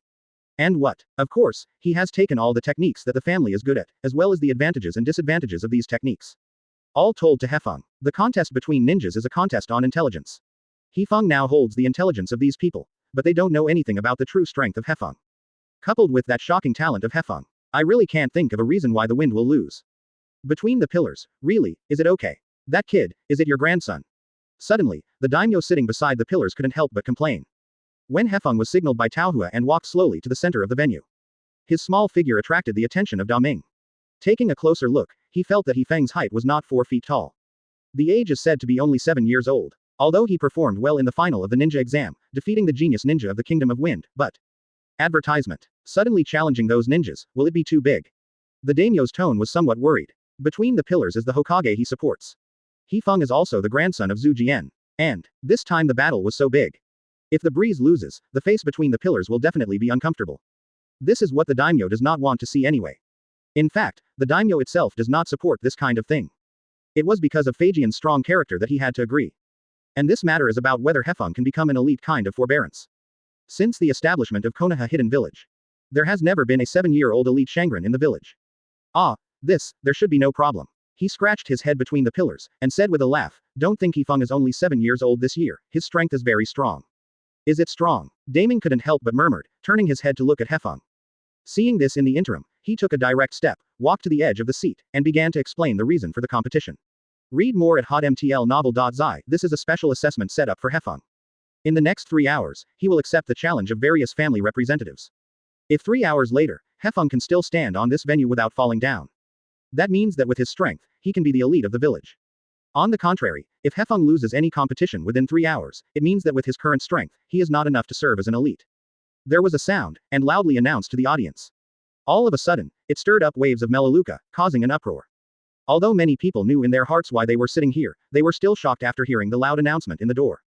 And what? Of course, he has taken all the techniques that the family is good at, as well as the advantages and disadvantages of these techniques. All told to Hefeng. The contest between ninjas is a contest on intelligence. Hefeng now holds the intelligence of these people, but they don't know anything about the true strength of Hefeng. Coupled with that shocking talent of Hefeng, I really can't think of a reason why the wind will lose. Between the pillars, really, is it okay? That kid, is it your grandson? Suddenly, the daimyo sitting beside the pillars couldn't help but complain. When Hefeng was signaled by Taohua and walked slowly to the center of the venue. His small figure attracted the attention of Daming. Taking a closer look, he felt that Hefeng's height was not 4 feet tall. The age is said to be only 7 years old. Although he performed well in the final of the ninja exam, defeating the genius ninja of the Kingdom of Wind, but advertisement. Suddenly challenging those ninjas, will it be too big? The daimyo's tone was somewhat worried. Between the pillars is the Hokage he supports. Hefeng is also the grandson of Zhu Jian. And, this time the battle was so big. If the breeze loses, the face between the pillars will definitely be uncomfortable. This is what the daimyo does not want to see anyway. In fact, the daimyo itself does not support this kind of thing. It was because of Feijian's strong character that he had to agree. And this matter is about whether Hefeng can become an elite kind of forbearance. Since the establishment of Konoha Hidden Village, there has never been a 7-year-old elite Shangren in the village. There should be no problem. He scratched his head between the pillars, and said with a laugh, don't think Hefeng is only 7 years old this year, his strength is very strong. Is it strong? Daming couldn't help but murmured, turning his head to look at Hefeng. Seeing this in the interim, he took a direct step, walked to the edge of the seat, and began to explain the reason for the competition. Read more at hotmtlnovel.zi. This is a special assessment set up for Hefeng. In the next 3 hours, he will accept the challenge of various family representatives. If 3 hours later, Hefeng can still stand on this venue without falling down, that means that with his strength, he can be the elite of the village. On the contrary, if Hefeng loses any competition within 3 hours, it means that with his current strength, he is not enough to serve as an elite. There was a sound, and loudly announced to the audience. All of a sudden, it stirred up waves of Melaleuca, causing an uproar. Although many people knew in their hearts why they were sitting here, they were still shocked after hearing the loud announcement in the door.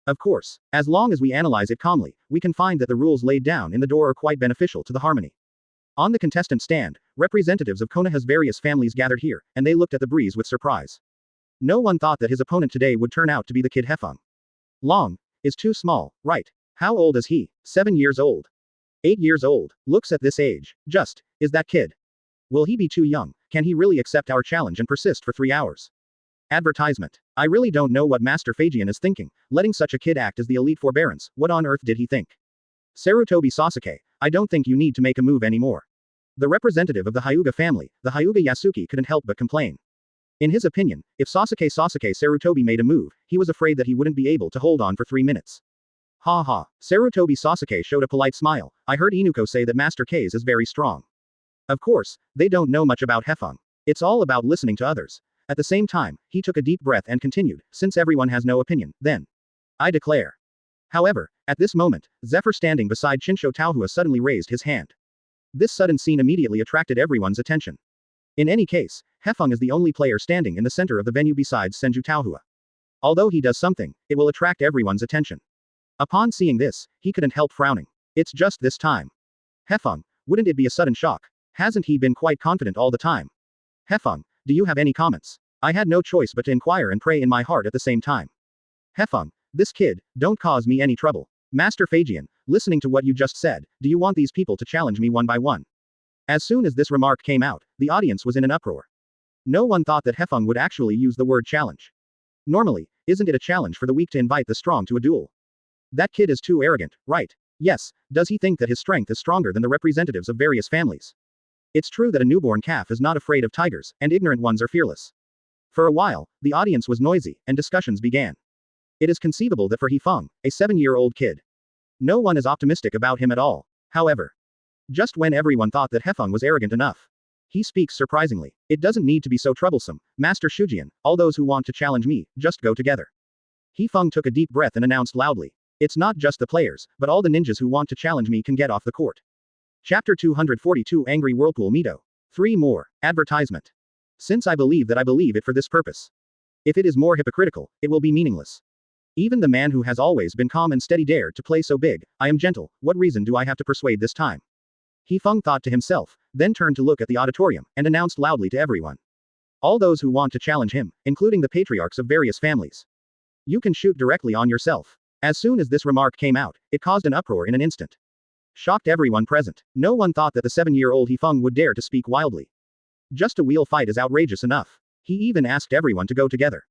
Of course, as long as we analyze it calmly, we can find that the rules laid down in the door are quite beneficial to the harmony. On the contestant stand, representatives of Konoha's various families gathered here, and they looked at the breeze with surprise. No one thought that his opponent today would turn out to be the kid Hefeng. Long is too small, right? How old is he? 7 years old. 8 years old. Looks at this age. Is that kid? Will he be too young? Can he really accept our challenge and persist for 3 hours? Advertisement. I really don't know what Master Feijian is thinking, letting such a kid act as the elite forbearance. What on earth did he think? Sarutobi Sasuke, I don't think you need to make a move anymore. The representative of the Hyuga family, the Hyuga Yasuki, couldn't help but complain. In his opinion, if Sasuke Sarutobi made a move, he was afraid that he wouldn't be able to hold on for 3 minutes. Ha ha. Sarutobi Sasuke showed a polite smile. I heard Inuko say that Master K's is very strong. Of course, they don't know much about Hefeng. It's all about listening to others. At the same time, he took a deep breath and continued, since everyone has no opinion, then I declare. However, at this moment, Zephyr standing beside Shinsho Taohua suddenly raised his hand. This sudden scene immediately attracted everyone's attention. In any case, Hefeng is the only player standing in the center of the venue besides Senju Taohua. Although he does something, it will attract everyone's attention. Upon seeing this, he couldn't help frowning. It's just this time. Hefeng, wouldn't it be a sudden shock? Hasn't he been quite confident all the time? Hefeng, do you have any comments? I had no choice but to inquire and pray in my heart at the same time. Hefeng, this kid, don't cause me any trouble. Master Feijian, listening to what you just said, do you want these people to challenge me one by one? As soon as this remark came out, the audience was in an uproar. No one thought that Hefeng would actually use the word challenge. Normally, isn't it a challenge for the weak to invite the strong to a duel? That kid is too arrogant, right? Yes, does he think that his strength is stronger than the representatives of various families? It's true that a newborn calf is not afraid of tigers, and ignorant ones are fearless. For a while, the audience was noisy, and discussions began. It is conceivable that for Hefeng, a 7-year-old kid, no one is optimistic about him at all. However, Just when everyone thought that Hefeng was arrogant enough. He speaks surprisingly. It doesn't need to be so troublesome, Master Shujian, all those who want to challenge me, just go together. Hefeng took a deep breath and announced loudly. It's not just the players, but all the ninjas who want to challenge me can get off the court. Chapter 242 Angry Whirlpool Mito. 3 more. Advertisement. Since I believe that I believe it for this purpose. If it is more hypocritical, it will be meaningless. Even the man who has always been calm and steady dared to play so big. I am gentle, what reason do I have to persuade this time? Hefeng thought to himself, then turned to look at the auditorium, and announced loudly to everyone. All those who want to challenge him, including the patriarchs of various families. You can shoot directly on yourself. As soon as this remark came out, it caused an uproar in an instant. Shocked everyone present. No one thought that the 7-year-old Hefeng would dare to speak wildly. Just a wheel fight is outrageous enough. He even asked everyone to go together.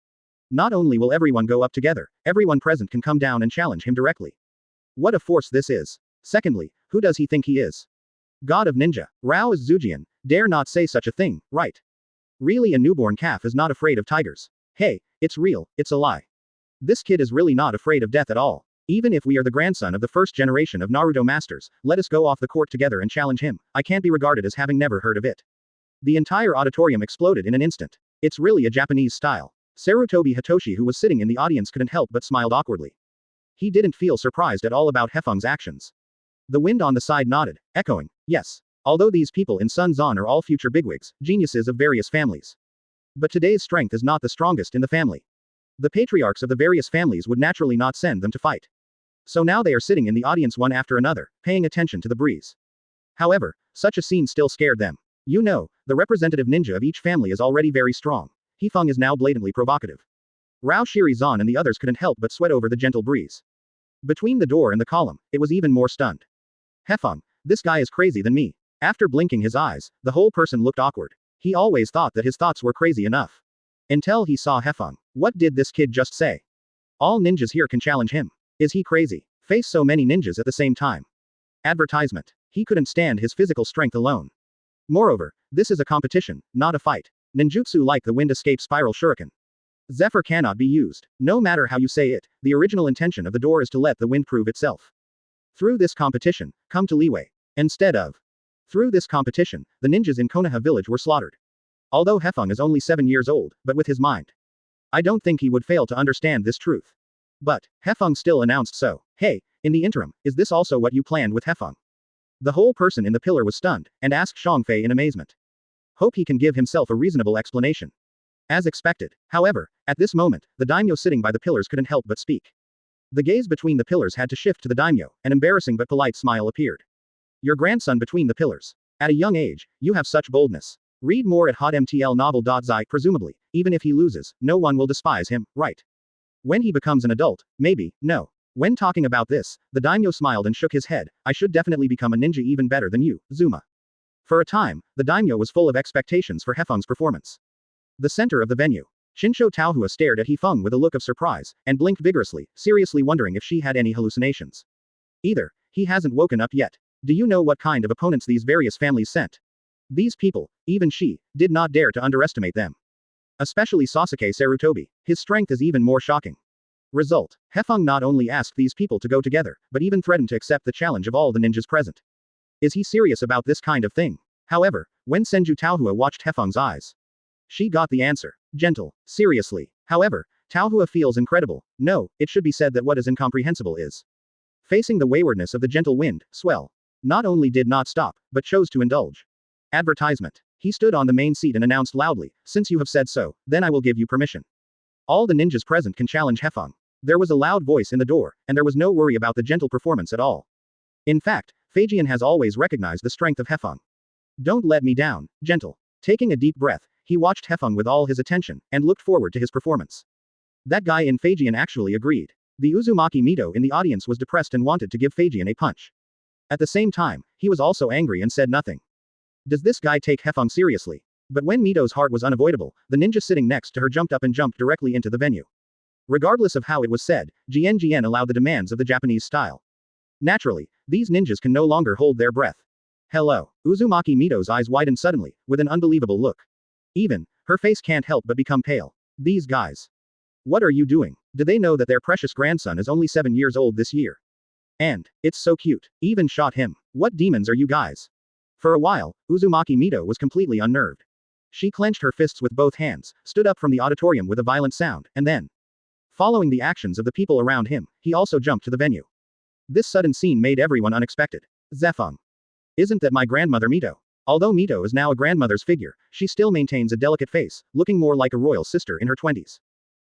Not only will everyone go up together, everyone present can come down and challenge him directly. What a force this is. Secondly, who does he think he is? God of Ninja. Rao is Zujian. Dare not say such a thing, right? Really, a newborn calf is not afraid of tigers. Hey, it's real, it's a lie. This kid is really not afraid of death at all. Even if we are the grandson of the first generation of Naruto masters, let us go off the court together and challenge him. I can't be regarded as having never heard of it. The entire auditorium exploded in an instant. It's really a Japanese style. Sarutobi Hitoshi, who was sitting in the audience, couldn't help but smiled awkwardly. He didn't feel surprised at all about Hefeng's actions. The wind on the side nodded, echoing, yes. Although these people in Sun Zan are all future bigwigs, geniuses of various families. But today's strength is not the strongest in the family. The patriarchs of the various families would naturally not send them to fight. So now they are sitting in the audience one after another, paying attention to the breeze. However, such a scene still scared them. You know, the representative ninja of each family is already very strong. Hefeng is now blatantly provocative. Rao Shirizan and the others couldn't help but sweat over the gentle breeze. Between the door and the column, it was even more stunned. Hefeng, this guy is crazy than me. After blinking his eyes, the whole person looked awkward. He always thought that his thoughts were crazy enough. Until he saw Hefeng. What did this kid just say? All ninjas here can challenge him. Is he crazy? Face so many ninjas at the same time. Advertisement. He couldn't stand his physical strength alone. Moreover, this is a competition, not a fight. Ninjutsu like the wind escape spiral shuriken. Zephyr cannot be used. No matter how you say it, the original intention of the door is to let the wind prove itself. Through this competition, come to leeway. Instead of. Through this competition, the ninjas in Konoha village were slaughtered. Although Hefeng is only 7 years old, but with his mind. I don't think he would fail to understand this truth. But, Hefeng still announced so. Hey, in the interim, is this also what you planned with Hefeng? The whole person in the pillar was stunned, and asked Xiangfei in amazement. Hope he can give himself a reasonable explanation. As expected. However, at this moment, the daimyo sitting by the pillars couldn't help but speak. The gaze between the pillars had to shift to the daimyo, an embarrassing but polite smile appeared. Your grandson between the pillars. At a young age, you have such boldness. Read more at hotmtlnovel.zi. Presumably, even if he loses, no one will despise him, right? When he becomes an adult, maybe, no. When talking about this, the daimyo smiled and shook his head. I should definitely become a ninja even better than you, Zuma. For a time, the daimyo was full of expectations for Hefeng's performance. The center of the venue. Shinsho Taohua stared at Hefeng with a look of surprise, and blinked vigorously, seriously wondering if she had any hallucinations. Either, he hasn't woken up yet. Do you know what kind of opponents these various families sent? These people, even she, did not dare to underestimate them. Especially Sasuke Sarutobi. His strength is even more shocking. Result. Hefeng not only asked these people to go together, but even threatened to accept the challenge of all the ninjas present. Is he serious about this kind of thing? However, when Senju Taohua watched Hefeng's eyes, she got the answer. Gentle. Seriously. However, Taohua feels incredible. No, it should be said that what is incomprehensible is. Facing the waywardness of the gentle wind, swell. Not only did not stop, but chose to indulge. Advertisement. He stood on the main seat and announced loudly, since you have said so, then I will give you permission. All the ninjas present can challenge Hefeng. There was a loud voice in the door, and there was no worry about the gentle performance at all. In fact, Feijian has always recognized the strength of Hefeng. Don't let me down, gentle. Taking a deep breath, he watched Hefeng with all his attention, and looked forward to his performance. That guy in Feijian actually agreed. The Uzumaki Mito in the audience was depressed and wanted to give Feijian a punch. At the same time, he was also angry and said nothing. Does this guy take Hefeng seriously? But when Mito's heart was unavoidable, the ninja sitting next to her jumped up and jumped directly into the venue. Regardless of how it was said, Jian allowed the demands of the Japanese style. Naturally, these ninjas can no longer hold their breath. Hello. Uzumaki Mito's eyes widened suddenly, with an unbelievable look. Even, her face can't help but become pale. These guys. What are you doing? Do they know that their precious grandson is only 7 years old this year? And, it's so cute. Even shot him. What demons are you guys? For a while, Uzumaki Mito was completely unnerved. She clenched her fists with both hands, stood up from the auditorium with a violent sound, and then, following the actions of the people around him, he also jumped to the venue. This sudden scene made everyone unexpected. Zefeng. Isn't that my grandmother Mito? Although Mito is now a grandmother's figure, she still maintains a delicate face, looking more like a royal sister in her 20s.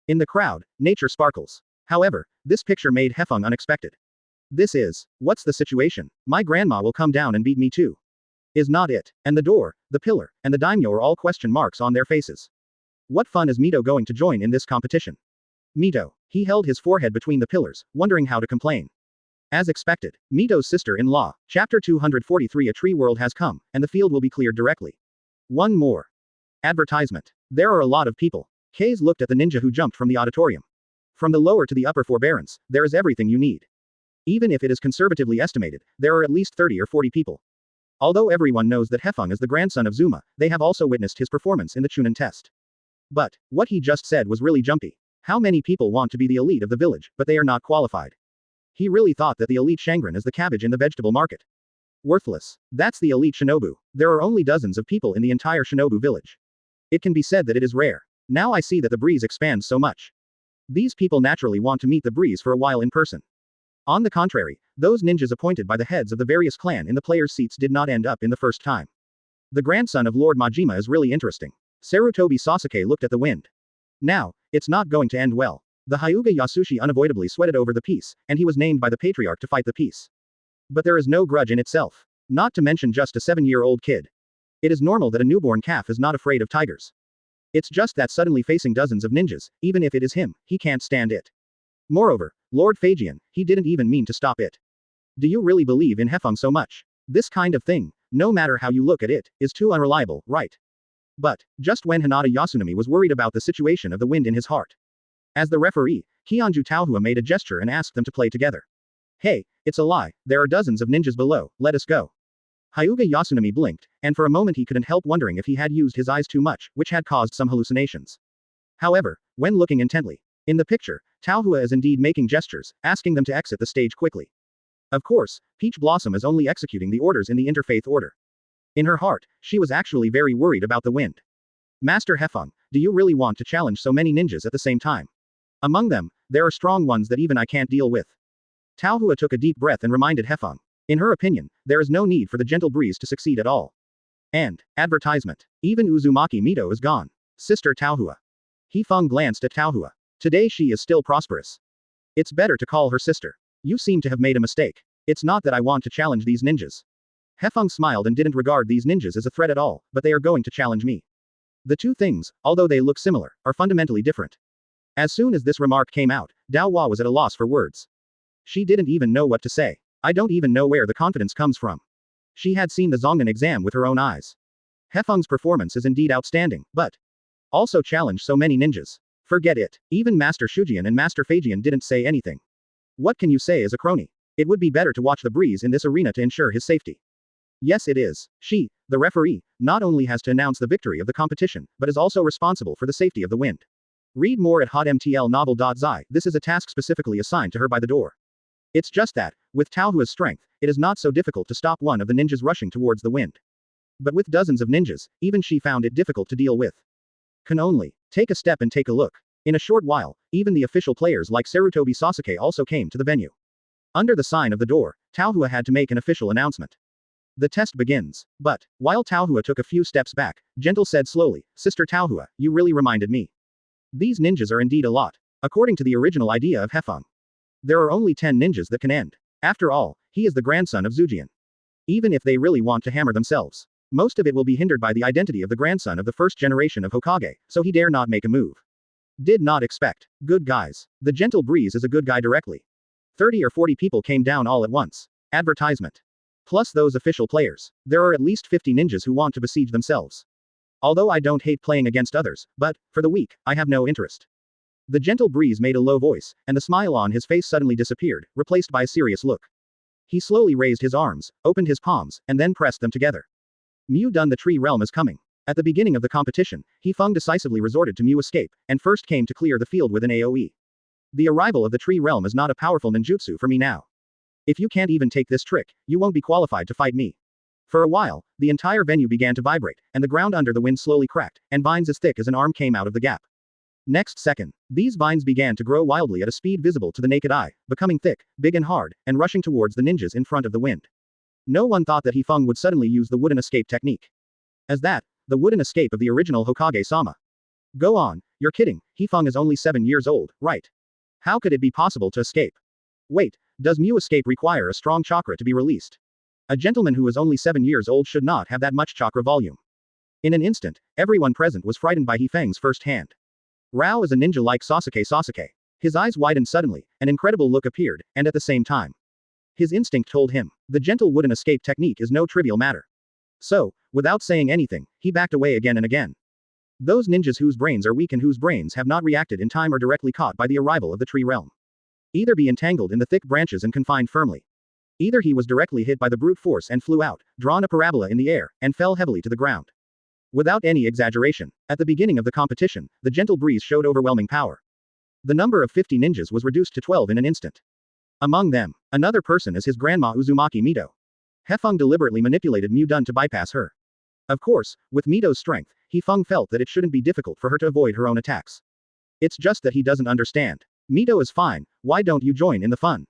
In the crowd, nature sparkles. However, this picture made Hefeng unexpected. What's the situation? My grandma will come down and beat me too. Is not it? And the door, the pillar, and the daimyo are all question marks on their faces. What fun is Mito going to join in this competition? Mito. He held his forehead between the pillars, wondering how to complain. As expected, Mito's sister-in-law. Chapter 243. A tree world has come, and the field will be cleared directly. One more. Advertisement. There are a lot of people. Kaze looked at the ninja who jumped from the auditorium. From the lower to the upper forbearance, there is everything you need. Even if it is conservatively estimated, there are at least 30 or 40 people. Although everyone knows that Hefeng is the grandson of Zuma, they have also witnessed his performance in the Chunin test. But, what he just said was really jumpy. How many people want to be the elite of the village, but they are not qualified? He really thought that the elite Shangren is the cabbage in the vegetable market. Worthless. That's the elite shinobu. There are only dozens of people in the entire shinobu village. It can be said that it is rare. Now I see that the breeze expands so much. These people naturally want to meet the breeze for a while in person. On the contrary, those ninjas appointed by the heads of the various clan in the players' seats did not end up in the first time. The grandson of Lord Majima is really interesting. Sarutobi Sasuke looked at the wind. Now, it's not going to end well. The Hyuga Yasushi unavoidably sweated over the peace, and he was named by the patriarch to fight the peace. But there is no grudge in itself. Not to mention just a 7-year-old kid. It is normal that a newborn calf is not afraid of tigers. It's just that suddenly facing dozens of ninjas, even if it is him, he can't stand it. Moreover, Lord Fagian, he didn't even mean to stop it. Do you really believe in Hefeng so much? This kind of thing, no matter how you look at it, is too unreliable, right? But, just when Hinata Yasunami was worried about the situation of the wind in his heart. As the referee, Kionju Taohua made a gesture and asked them to play together. Hey, it's a lie, there are dozens of ninjas below, let us go. Hyuga Yasunami blinked, and for a moment he couldn't help wondering if he had used his eyes too much, which had caused some hallucinations. However, when looking intently, in the picture, Taohua is indeed making gestures, asking them to exit the stage quickly. Of course, Peach Blossom is only executing the orders in the interfaith order. In her heart, she was actually very worried about the wind. Master Hefeng, do you really want to challenge so many ninjas at the same time? Among them, there are strong ones that even I can't deal with. Taohua took a deep breath and reminded Hefeng. In her opinion, there is no need for the gentle breeze to succeed at all. And, advertisement. Even Uzumaki Mito is gone. Sister Taohua. Hefeng glanced at Taohua. Today she is still prosperous. It's better to call her sister. You seem to have made a mistake. It's not that I want to challenge these ninjas. Hefeng smiled and didn't regard these ninjas as a threat at all, but they are going to challenge me. The two things, although they look similar, are fundamentally different. As soon as this remark came out, Dao Hua was at a loss for words. She didn't even know what to say. I don't even know where the confidence comes from. She had seen the Zongan exam with her own eyes. Hefeng's performance is indeed outstanding, but also challenge so many ninjas. Forget it. Even Master Shujian and Master Fagian didn't say anything. What can you say as a crony? It would be better to watch the breeze in this arena to ensure his safety. Yes, it is. She, the referee, not only has to announce the victory of the competition, but is also responsible for the safety of the wind. Read more at hotmtlnovel.zi. This is a task specifically assigned to her by the door. It's just that, with Taohua's strength, it is not so difficult to stop one of the ninjas rushing towards the wind. But with dozens of ninjas, even she found it difficult to deal with. Can only take a step and take a look. In a short while, even the official players like Sarutobi Sasuke also came to the venue. Under the sign of the door, Taohua had to make an official announcement. The test begins. But, while Taohua took a few steps back, Gentle said slowly, Sister Taohua, you really reminded me. These ninjas are indeed a lot. According to the original idea of Hefeng. There are only 10 ninjas that can end. After all, he is the grandson of Zujian. Even if they really want to hammer themselves, most of it will be hindered by the identity of the grandson of the first generation of Hokage, so he dare not make a move. Did not expect. Good guys. The gentle breeze is a good guy directly. 30 or 40 people came down all at once. Advertisement. Plus those official players. There are at least 50 ninjas who want to besiege themselves. Although I don't hate playing against others, but, for the weak, I have no interest. The gentle breeze made a low voice, and the smile on his face suddenly disappeared, replaced by a serious look. He slowly raised his arms, opened his palms, and then pressed them together. Mu Dun, the tree realm is coming. At the beginning of the competition, Hefeng decisively resorted to Mu escape, and first came to clear the field with an AoE. The arrival of the tree realm is not a powerful ninjutsu for me now. If you can't even take this trick, you won't be qualified to fight me. For a while, the entire venue began to vibrate, and the ground under the wind slowly cracked, and vines as thick as an arm came out of the gap. Next second, these vines began to grow wildly at a speed visible to the naked eye, becoming thick, big and hard, and rushing towards the ninjas in front of the wind. No one thought that Hefeng would suddenly use the wooden escape technique. As that, the wooden escape of the original Hokage-sama. Go on, you're kidding, Hefeng is only 7 years old, right? How could it be possible to escape? Wait, does Mu escape require a strong chakra to be released? A gentleman who is only 7 years old should not have that much chakra volume. In an instant, everyone present was frightened by Hefeng's first hand. Rao is a ninja like Sasuke. His eyes widened suddenly, an incredible look appeared, and at the same time. His instinct told him, the gentle wooden escape technique is no trivial matter. So, without saying anything, he backed away again and again. Those ninjas whose brains are weak and whose brains have not reacted in time are directly caught by the arrival of the tree realm. Either be entangled in the thick branches and confined firmly. Either he was directly hit by the brute force and flew out, drawn a parabola in the air, and fell heavily to the ground. Without any exaggeration, at the beginning of the competition, the gentle breeze showed overwhelming power. The number of 50 ninjas was reduced to 12 in an instant. Among them, another person is his grandma Uzumaki Mito. Hefeng deliberately manipulated Mu Dun to bypass her. Of course, with Mito's strength, Hefeng felt that it shouldn't be difficult for her to avoid her own attacks. It's just that he doesn't understand. Mito is fine, why don't you join in the fun?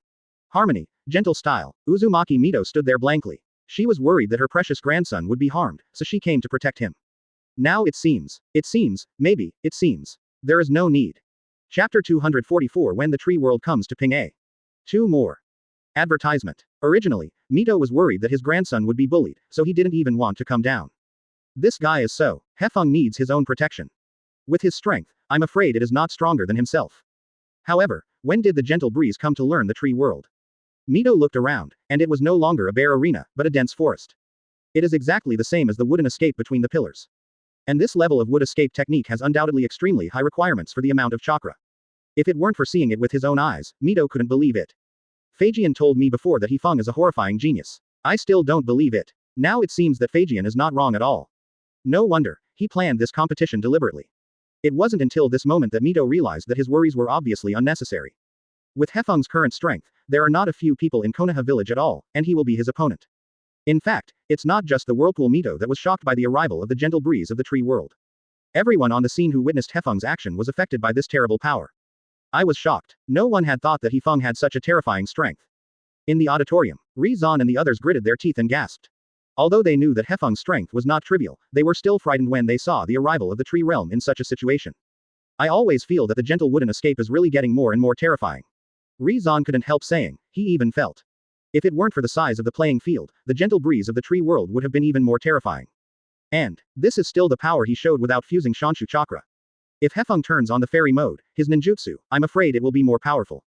Harmony, gentle style, Uzumaki Mito stood there blankly. She was worried that her precious grandson would be harmed, so she came to protect him. Now it seems, maybe, it seems. There is no need. Chapter 244 When the Tree World Comes to Ping A. 2 more. Advertisement. Originally, Mito was worried that his grandson would be bullied, so he didn't even want to come down. This guy is so. Hefeng needs his own protection. With his strength, I'm afraid it is not stronger than himself. However, when did the gentle breeze come to learn the tree world? Mito looked around, and it was no longer a bare arena, but a dense forest. It is exactly the same as the wooden escape between the pillars. And this level of wood escape technique has undoubtedly extremely high requirements for the amount of chakra. If it weren't for seeing it with his own eyes, Mito couldn't believe it. Feijian told me before that Hefeng is a horrifying genius. I still don't believe it. Now it seems that Feijian is not wrong at all. No wonder, he planned this competition deliberately. It wasn't until this moment that Mito realized that his worries were obviously unnecessary. With Hefeng's current strength, there are not a few people in Konoha village at all, and he will be his opponent. In fact, it's not just the whirlpool Mito that was shocked by the arrival of the gentle breeze of the tree world. Everyone on the scene who witnessed Hefeng's action was affected by this terrible power. I was shocked. No one had thought that Hefeng had such a terrifying strength. In the auditorium, Rizan and the others gritted their teeth and gasped. Although they knew that Hefeng's strength was not trivial, they were still frightened when they saw the arrival of the tree realm in such a situation. I always feel that the gentle wooden escape is really getting more and more terrifying. Rizan couldn't help saying, he even felt. If it weren't for the size of the playing field, the gentle breeze of the tree world would have been even more terrifying. And, this is still the power he showed without fusing Shanshu chakra. If Hefeng turns on the fairy mode, his ninjutsu, I'm afraid it will be more powerful.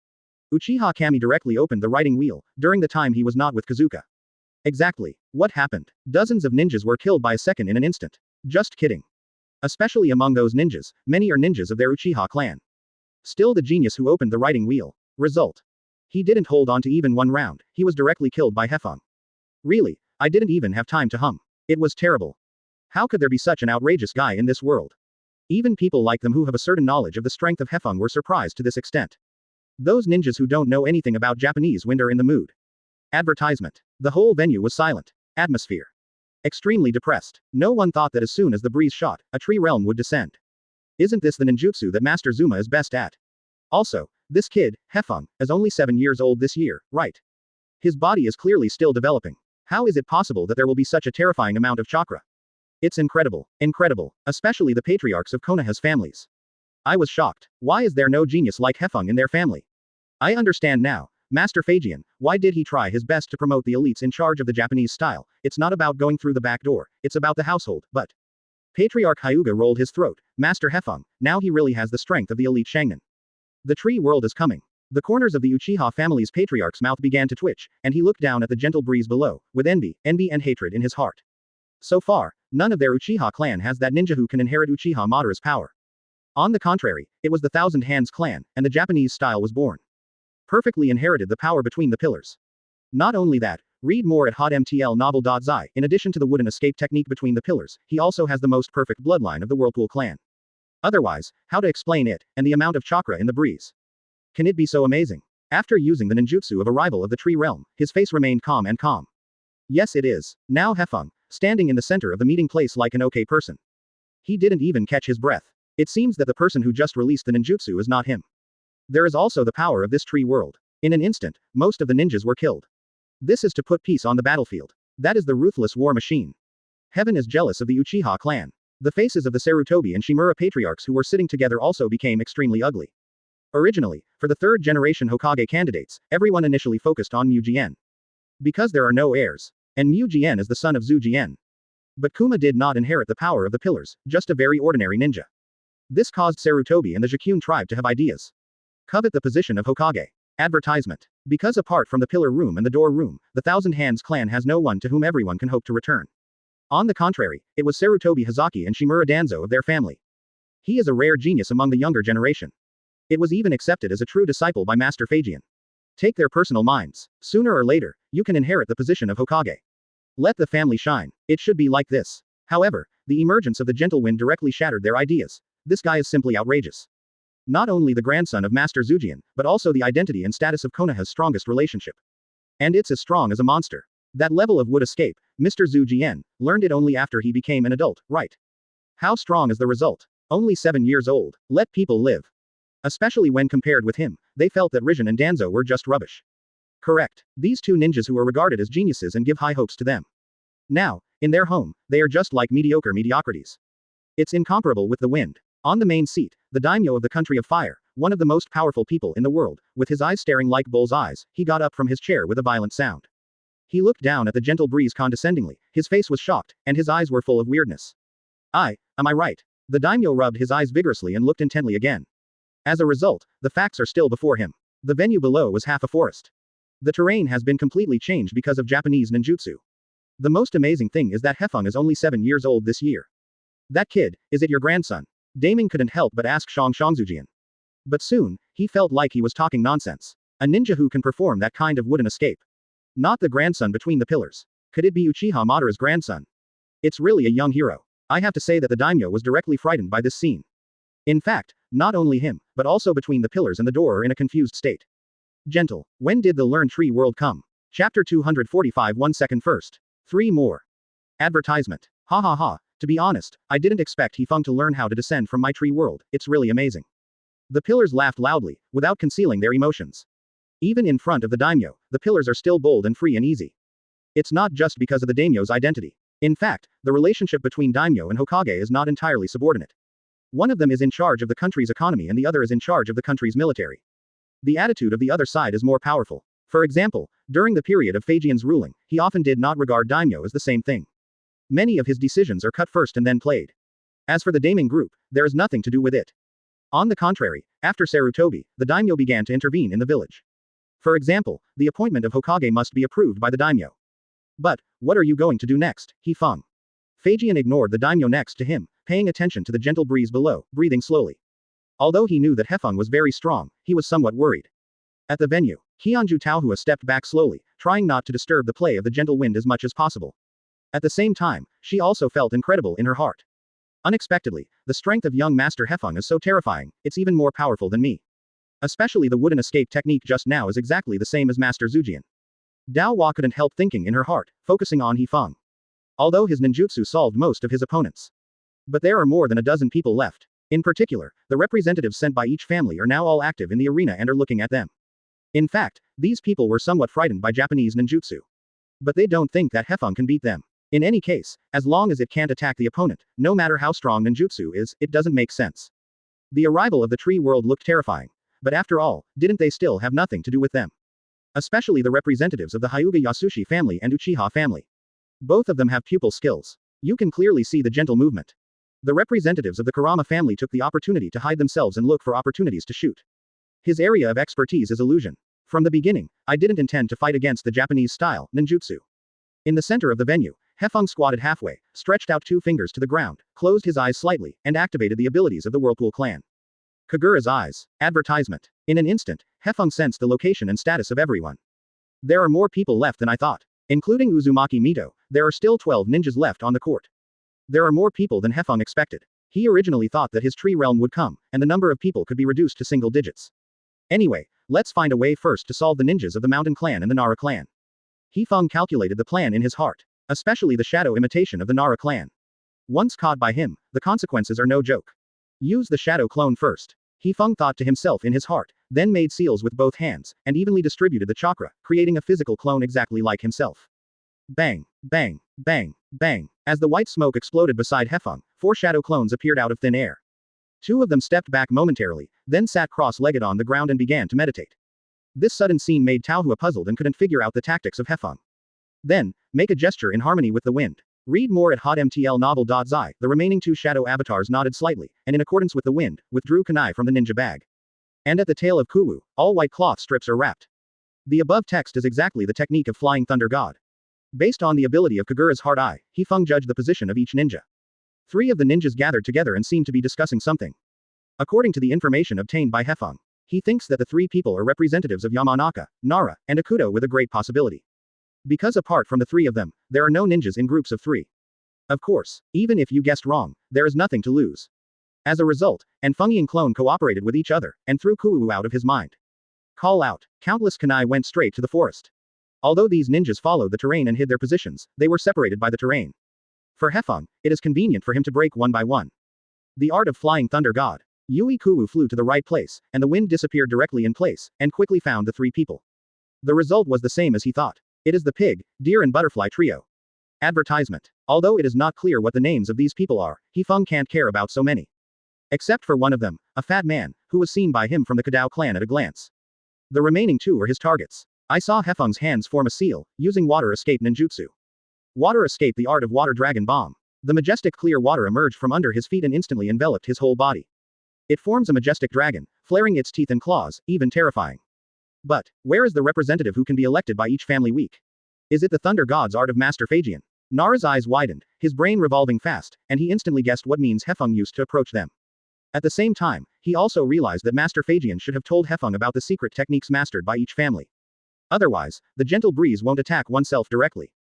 Uchiha Kami directly opened the writing wheel, during the time he was not with Kazuka. Exactly. What happened? Dozens of ninjas were killed by a second in an instant. Just kidding. Especially among those ninjas, many are ninjas of their Uchiha clan. Still the genius who opened the writing wheel. Result. He didn't hold on to even one round, he was directly killed by Hefeng. Really, I didn't even have time to hum. It was terrible. How could there be such an outrageous guy in this world? Even people like them who have a certain knowledge of the strength of Hefeng were surprised to this extent. Those ninjas who don't know anything about Japanese wind are in the mood. Advertisement. The whole venue was silent. Atmosphere. Extremely depressed. No one thought that as soon as the breeze shot, a tree realm would descend. Isn't this the ninjutsu that Master Zuma is best at? Also, this kid, Hefeng, is only 7 years old this year, right? His body is clearly still developing. How is it possible that there will be such a terrifying amount of chakra? It's incredible, especially the patriarchs of Konoha's families. I was shocked. Why is there no genius like Hefeng in their family? I understand now. Master Feijian, why did he try his best to promote the elites in charge of the Japanese style? It's not about going through the back door, it's about the household, but. Patriarch Hyuga rolled his throat. Master Hefeng, now he really has the strength of the elite Shangnan. The tree world is coming. The corners of the Uchiha family's patriarch's mouth began to twitch, and he looked down at the gentle breeze below, with envy and hatred in his heart. So far, none of their Uchiha clan has that ninja who can inherit Uchiha Madara's power. On the contrary, it was the Thousand Hands clan, and the Japanese style was born. Perfectly inherited the power between the pillars. Not only that, read more at hotmtl novel.zi, in addition to the wooden escape technique between the pillars, he also has the most perfect bloodline of the Whirlpool clan. Otherwise, how to explain it, and the amount of chakra in the breeze? Can it be so amazing? After using the ninjutsu of arrival of the tree realm, his face remained calm and calm. Yes, it is. Now Hefeng, standing in the center of the meeting place like an okay person. He didn't even catch his breath. It seems that the person who just released the ninjutsu is not him. There is also the power of this tree world. In an instant, most of the ninjas were killed. This is to put peace on the battlefield. That is the ruthless war machine. Heaven is jealous of the Uchiha clan. The faces of the Sarutobi and Shimura patriarchs who were sitting together also became extremely ugly. Originally, for the third generation Hokage candidates, everyone initially focused on Mujian. Because there are no heirs. And Mujian is the son of Zhu Jian. But Kuma did not inherit the power of the pillars, just a very ordinary ninja. This caused Sarutobi and the Jakun tribe to have ideas. Covet the position of Hokage. Advertisement. Because apart from the pillar room and the door room, the Thousand Hands clan has no one to whom everyone can hope to return. On the contrary, it was Sarutobi Hazaki and Shimura Danzo of their family. He is a rare genius among the younger generation. It was even accepted as a true disciple by Master Phaegian. Take their personal minds. Sooner or later, you can inherit the position of Hokage. Let the family shine. It should be like this. However, the emergence of the gentle wind directly shattered their ideas. This guy is simply outrageous. Not only the grandson of Master Zujian, but also the identity and status of Konoha's strongest relationship. And it's as strong as a monster. That level of would escape, Mr. Zhu Jian, learned it only after he became an adult, right? How strong is the result? Only 7 years old. Let people live. Especially when compared with him, they felt that Rizhin and Danzo were just rubbish. Correct. These two ninjas who are regarded as geniuses and give high hopes to them. Now, in their home, they are just like mediocre mediocrities. It's incomparable with the wind. On the main seat, the daimyo of the country of fire, one of the most powerful people in the world, with his eyes staring like bull's eyes, he got up from his chair with a violent sound. He looked down at the gentle breeze condescendingly, his face was shocked, and his eyes were full of weirdness. Am I right? The daimyo rubbed his eyes vigorously and looked intently again. As a result, the facts are still before him. The venue below was half a forest. The terrain has been completely changed because of Japanese ninjutsu. The most amazing thing is that Hefeng is only 7 years old this year. That kid, is it your grandson? Daming couldn't help but ask Shangzujian. But soon, he felt like he was talking nonsense. A ninja who can perform that kind of wooden escape. Not the grandson between the pillars. Could it be Uchiha Madara's grandson? It's really a young hero. I have to say that the daimyo was directly frightened by this scene. In fact, not only him, but also between the pillars and the door are in a confused state. Gentle. When did the Learn Tree world come? Chapter 245 1 second first. 3 more. Advertisement. Ha ha ha. To be honest, I didn't expect Hefeng to learn how to descend from my tree world, it's really amazing. The pillars laughed loudly, without concealing their emotions. Even in front of the daimyo, the pillars are still bold and free and easy. It's not just because of the daimyo's identity. In fact, the relationship between daimyo and Hokage is not entirely subordinate. One of them is in charge of the country's economy and the other is in charge of the country's military. The attitude of the other side is more powerful. For example, during the period of Phaegian's ruling, he often did not regard daimyo as the same thing. Many of his decisions are cut first and then played. As for the daiming group, there is nothing to do with it. On the contrary, after Sarutobi, the daimyo began to intervene in the village. For example, the appointment of Hokage must be approved by the daimyo. But, what are you going to do next, Hefeng? Phaegian ignored the daimyo next to him, paying attention to the gentle breeze below, breathing slowly. Although he knew that Hefeng was very strong, he was somewhat worried. At the venue, Hyunju Taohua stepped back slowly, trying not to disturb the play of the gentle wind as much as possible. At the same time, she also felt incredible in her heart. Unexpectedly, the strength of young Master Hefeng is so terrifying, it's even more powerful than me. Especially the wooden escape technique just now is exactly the same as Master Zujian. Dao Hua couldn't help thinking in her heart, focusing on Hefeng. Although his ninjutsu solved most of his opponents. But there are more than a dozen people left. In particular, the representatives sent by each family are now all active in the arena and are looking at them. In fact, these people were somewhat frightened by Japanese ninjutsu. But they don't think that Hefeng can beat them. In any case, as long as it can't attack the opponent, no matter how strong ninjutsu is, it doesn't make sense. The arrival of the tree world looked terrifying. But after all, didn't they still have nothing to do with them? Especially the representatives of the Hyuga Yasushi family and Uchiha family. Both of them have pupil skills. You can clearly see the gentle movement. The representatives of the Kurama family took the opportunity to hide themselves and look for opportunities to shoot. His area of expertise is illusion. From the beginning, I didn't intend to fight against the Japanese style, ninjutsu. In the center of the venue, Hefeng squatted halfway, stretched out 2 fingers to the ground, closed his eyes slightly, and activated the abilities of the Whirlpool clan. Kagura's eyes. Advertisement. In an instant, Hefeng sensed the location and status of everyone. There are more people left than I thought. Including Uzumaki Mito, there are still 12 ninjas left on the court. There are more people than Hefeng expected. He originally thought that his tree realm would come, and the number of people could be reduced to single digits. Anyway, Let's find a way first to solve the ninjas of the Mountain Clan and the Nara clan. Hefeng calculated the plan in his heart. Especially the shadow imitation of the Nara clan. Once caught by him, the consequences are no joke. Use the shadow clone first. Hefeng thought to himself in his heart, then made seals with both hands, and evenly distributed the chakra, creating a physical clone exactly like himself. Bang, bang, bang, bang. As the white smoke exploded beside Hefeng, 4 shadow clones appeared out of thin air. 2 of them stepped back momentarily, then sat cross-legged on the ground and began to meditate. This sudden scene made Taohua puzzled and couldn't figure out the tactics of Hefeng. Then, make a gesture in harmony with the wind. Read more at hotmtlnovel.zi. The remaining 2 shadow avatars nodded slightly, and in accordance with the wind, withdrew kunai from the ninja bag. And at the tail of Kuwu, all white cloth strips are wrapped. The above text is exactly the technique of Flying Thunder God. Based on the ability of Kagura's Heart Eye, Hefeng judged the position of each ninja. 3 of the ninjas gathered together and seemed to be discussing something. According to the information obtained by Hefeng, he thinks that the 3 people are representatives of Yamanaka, Nara, and Akuto with a great possibility. Because apart from the 3 of them, there are no ninjas in groups of 3. Of course, even if you guessed wrong, there is nothing to lose. As a result, and Feng and clone cooperated with each other, and threw Kuwu out of his mind. Call out. Countless kunai went straight to the forest. Although these ninjas followed the terrain and hid their positions, they were separated by the terrain. For Hefeng, it is convenient for him to break one by one. The art of Flying Thunder God. Yui Kuwu flew to the right place, and the wind disappeared directly in place, and quickly found the 3 people. The result was the same as he thought. It is the pig, deer and butterfly trio. Advertisement. Although it is not clear what the names of these people are, Hefeng can't care about so many. Except for one of them, a fat man, who was seen by him from the Kadao clan at a glance. The remaining 2 are his targets. I saw Hefeng's hands form a seal, using water escape ninjutsu. Water escape, the art of water dragon bomb. The majestic clear water emerged from under his feet and instantly enveloped his whole body. It forms a majestic dragon, flaring its teeth and claws, even terrifying. But, where is the representative who can be elected by each family week? Is it the Thunder God's art of Master Phagian? Nara's eyes widened, his brain revolving fast, and he instantly guessed what means Hefeng used to approach them. At the same time, he also realized that Master Phagian should have told Hefeng about the secret techniques mastered by each family. Otherwise, the gentle breeze won't attack oneself directly.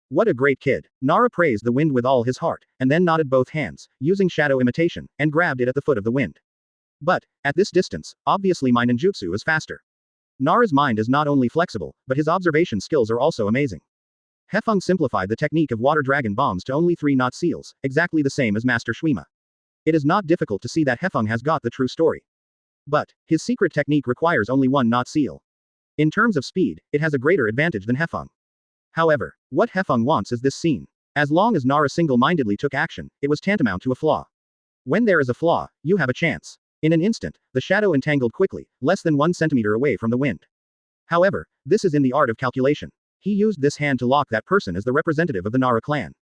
What a great kid. Nara praised the wind with all his heart, and then nodded both hands, using shadow imitation, and grabbed it at the foot of the wind. But, at this distance, obviously my ninjutsu is faster. Nara's mind is not only flexible, but his observation skills are also amazing. Hefeng simplified the technique of water dragon bombs to only 3 knot seals, exactly the same as Master Shwema. It is not difficult to see that Hefeng has got the true story. But, his secret technique requires only 1 knot seal. In terms of speed, it has a greater advantage than Hefeng. However, what Hefeng wants is this scene. As long as Nara single-mindedly took action, it was tantamount to a flaw. When there is a flaw, you have a chance. In an instant, the shadow entangled quickly, less than 1 centimeter away from the wind. However, this is in the art of calculation. He used this hand to lock that person as the representative of the Nara clan.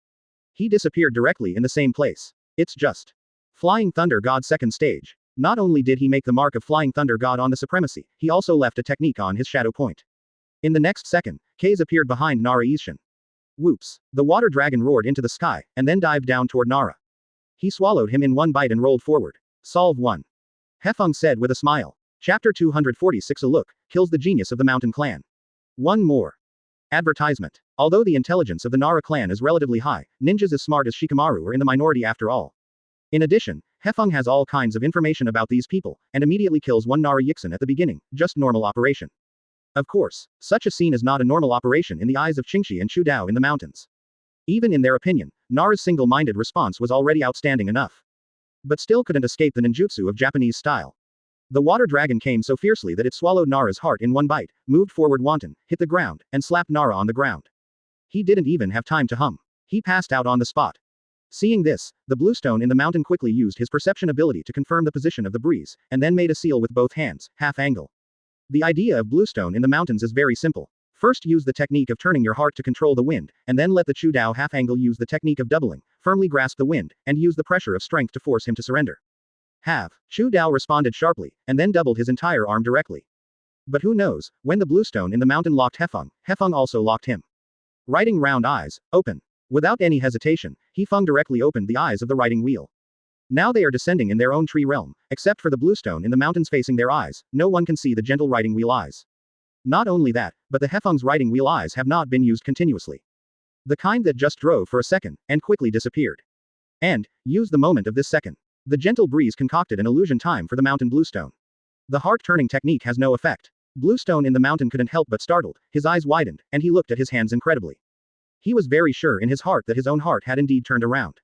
He disappeared directly in the same place. It's just Flying Thunder God second stage. Not only did he make the mark of Flying Thunder God on the supremacy, he also left a technique on his shadow point. In the next second, Kaze appeared behind Nara Ishin. Whoops! The water dragon roared into the sky, and then dived down toward Nara. He swallowed him in one bite and rolled forward. Solve 1. Hefeng said with a smile. Chapter 246. A look kills the genius of the Mountain Clan. 1 more. Advertisement. Although the intelligence of the Nara clan is relatively high, ninjas as smart as Shikamaru are in the minority after all. In addition, Hefeng has all kinds of information about these people, and immediately kills 1 Nara Yixin at the beginning, just normal operation. Of course, such a scene is not a normal operation in the eyes of Qingxi and Chu Dao in the mountains. Even in their opinion, Nara's single-minded response was already outstanding enough. But still couldn't escape the ninjutsu of Japanese style. The water dragon came so fiercely that it swallowed Nara's heart in one bite, moved forward wanton, hit the ground, and slapped Nara on the ground. He didn't even have time to hum. He passed out on the spot. Seeing this, the bluestone in the mountain quickly used his perception ability to confirm the position of the breeze, and then made a seal with both hands, half angle. The idea of bluestone in the mountains is very simple. First use the technique of turning your heart to control the wind, and then let the Chu Dao half angle use the technique of doubling, firmly grasp the wind, and use the pressure of strength to force him to surrender. Have. Chu Dao responded sharply, and then doubled his entire arm directly. But who knows, when the bluestone in the mountain locked Hefeng, Hefeng also locked him. Writing round eyes, open. Without any hesitation, Hefeng directly opened the eyes of the writing wheel. Now they are descending in their own tree realm, except for the bluestone in the mountains facing their eyes, no one can see the gentle writing wheel eyes. Not only that, but the Hefeng's writing wheel eyes have not been used continuously. The kind that just drove for a second, and quickly disappeared. And, use the moment of this second. The gentle breeze concocted an illusion time for the mountain bluestone. The heart-turning technique has no effect. Bluestone in the mountain couldn't help but startled, his eyes widened, and he looked at his hands incredibly. He was very sure in his heart that his own heart had indeed turned around.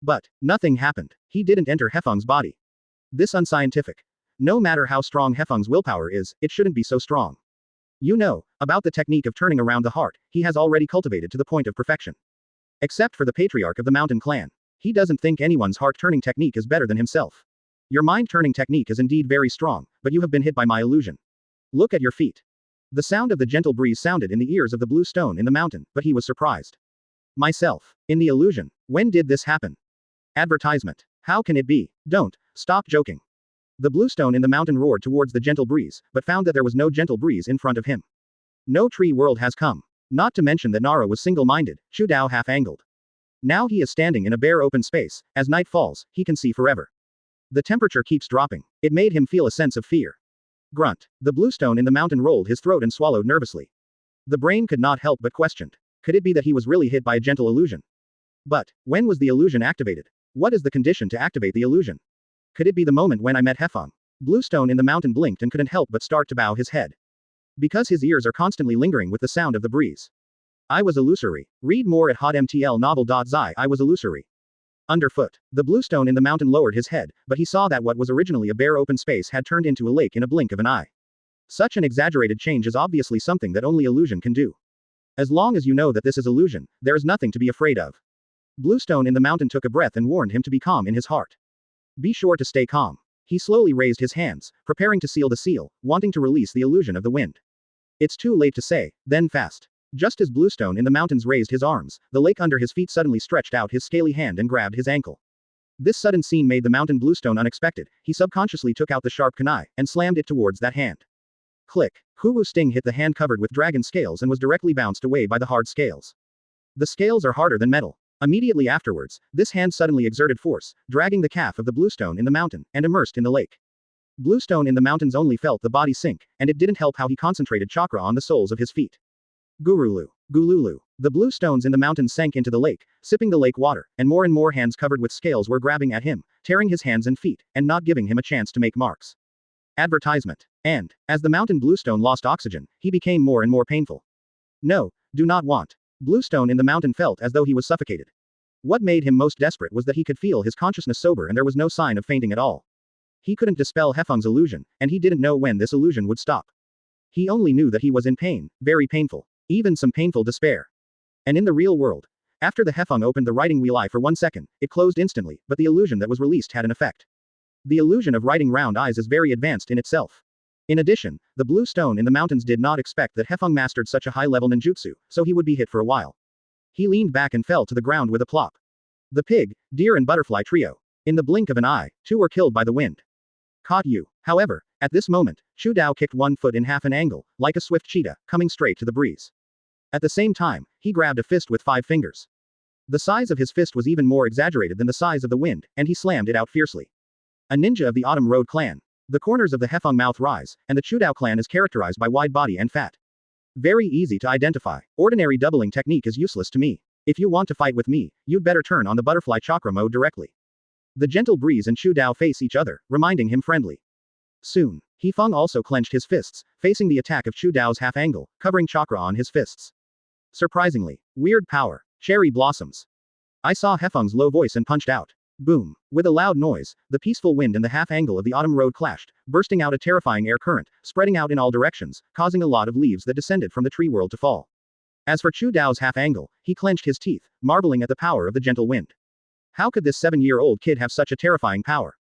But, nothing happened. He didn't enter Hefeng's body. This unscientific. No matter how strong Hefeng's willpower is, it shouldn't be so strong. You know, about the technique of turning around the heart, he has already cultivated to the point of perfection. Except for the patriarch of the mountain clan. He doesn't think anyone's heart-turning technique is better than himself. Your mind-turning technique is indeed very strong, but you have been hit by my illusion. Look at your feet. The sound of the gentle breeze sounded in the ears of the blue stone in the mountain, but he was surprised. Myself. In the illusion. When did this happen? Advertisement. How can it be? Don't. Stop joking. The blue stone in the mountain roared towards the gentle breeze, but found that there was no gentle breeze in front of him. No tree world has come. Not to mention that Nara was single-minded, Shu Dao half-angled. Now he is standing in a bare open space. As night falls, he can see forever. The temperature keeps dropping. It made him feel a sense of fear. Grunt. The blue stone in the mountain rolled his throat and swallowed nervously. The brain could not help but questioned. Could it be that he was really hit by a gentle illusion? But, when was the illusion activated? What is the condition to activate the illusion? Could it be the moment when I met Hefeng? Bluestone in the mountain blinked and couldn't help but start to bow his head. Because his ears are constantly lingering with the sound of the breeze. I was illusory. Read more at hotmtlnovel.zi. I was illusory. Underfoot. The bluestone in the mountain lowered his head, but he saw that what was originally a bare open space had turned into a lake in a blink of an eye. Such an exaggerated change is obviously something that only illusion can do. As long as you know that this is illusion, there is nothing to be afraid of. Bluestone in the mountain took a breath and warned him to be calm in his heart. Be sure to stay calm. He slowly raised his hands, preparing to seal the seal, wanting to release the illusion of the wind. It's too late to say, then fast. Just as Bluestone in the mountains raised his arms, the lake under his feet suddenly stretched out his scaly hand and grabbed his ankle. This sudden scene made the mountain Bluestone unexpected. He subconsciously took out the sharp kunai, and slammed it towards that hand. Click. Huwu's sting hit the hand covered with dragon scales and was directly bounced away by the hard scales. The scales are harder than metal. Immediately afterwards, this hand suddenly exerted force, dragging the calf of the bluestone in the mountain, and immersed in the lake. Bluestone in the mountains only felt the body sink, and it didn't help how he concentrated chakra on the soles of his feet. Gurulu. Gululu. The blue stones in the mountains sank into the lake, sipping the lake water, and more hands covered with scales were grabbing at him, tearing his hands and feet, and not giving him a chance to make marks. Advertisement. And, as the mountain bluestone lost oxygen, he became more and more painful. No, do not want. Bluestone in the mountain felt as though he was suffocated. What made him most desperate was that he could feel his consciousness sober and there was no sign of fainting at all. He couldn't dispel Hefeng's illusion, and he didn't know when this illusion would stop. He only knew that he was in pain, very painful. Even some painful despair. And in the real world, after the Hefeng opened the writing wheel eye for 1 second, it closed instantly, but the illusion that was released had an effect. The illusion of writing round eyes is very advanced in itself. In addition, the blue stone in the mountains did not expect that Hefeng mastered such a high-level ninjutsu, so he would be hit for a while. He leaned back and fell to the ground with a plop. The pig, deer and butterfly trio. In the blink of an eye, 2 were killed by the wind. Caught you. However, at this moment, Shu Dao kicked 1 foot in half an angle, like a swift cheetah, coming straight to the breeze. At the same time, he grabbed a fist with 5 fingers. The size of his fist was even more exaggerated than the size of the wind, and he slammed it out fiercely. A ninja of the Autumn Road clan. The corners of the Hefeng mouth rise, and the Chudao clan is characterized by wide body and fat. Very easy to identify. Ordinary doubling technique is useless to me. If you want to fight with me, you'd better turn on the butterfly chakra mode directly. The gentle breeze and Shu Dao face each other, reminding him friendly. Soon, Hefeng also clenched his fists, facing the attack of Shu Dao's half angle, covering chakra on his fists. Surprisingly, weird power. Cherry blossoms. I saw Hefeng's low voice and punched out. Boom. With a loud noise, the peaceful wind and the half angle of the autumn road clashed, bursting out a terrifying air current, spreading out in all directions, causing a lot of leaves that descended from the tree world to fall. As for Chu Dao's half angle, he clenched his teeth, marveling at the power of the gentle wind. How could this 7-year-old kid have such a terrifying power?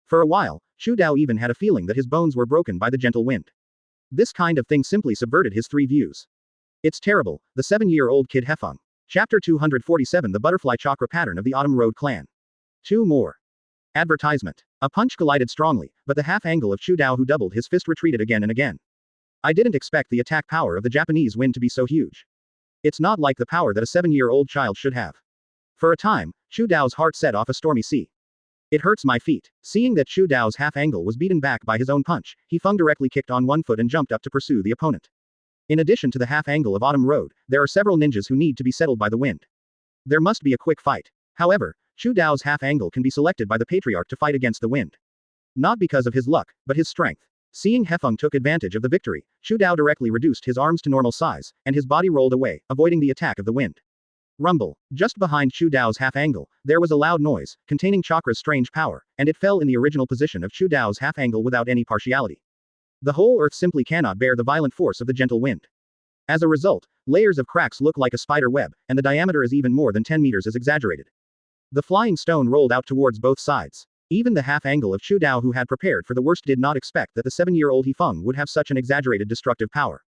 For a while, Chu Dao even had a feeling that his bones were broken by the gentle wind. This kind of thing simply subverted his 3 views. It's terrible, the 7-year-old kid Hefeng. Chapter 247 The Butterfly Chakra Pattern of the Autumn Road Clan. 2 more. Advertisement. A punch collided strongly, but the half angle of Chu Dao who doubled his fist retreated again and again. I didn't expect the attack power of the Japanese wind to be so huge. It's not like the power that a 7-year-old child should have. For a time, Chu Dao's heart set off a stormy sea. It hurts my feet. Seeing that Chu Dao's half angle was beaten back by his own punch, Hefeng directly kicked on 1 foot and jumped up to pursue the opponent. In addition to the half angle of Autumn Road, there are several ninjas who need to be settled by the wind. There must be a quick fight. However, Chu Dao's half angle can be selected by the patriarch to fight against the wind. Not because of his luck, but his strength. Seeing Hefeng took advantage of the victory, Shu Dao directly reduced his arms to normal size, and his body rolled away, avoiding the attack of the wind. Rumble. Just behind Shu Dao's half-angle, there was a loud noise, containing Chakra's strange power, and it fell in the original position of Shu Dao's half-angle without any partiality. The whole earth simply cannot bear the violent force of the gentle wind. As a result, layers of cracks look like a spider web, and the diameter is even more than 10 meters as exaggerated. The flying stone rolled out towards both sides. Even the half-angle of Shu Dao who had prepared for the worst did not expect that the 7-year-old Hefeng would have such an exaggerated destructive power.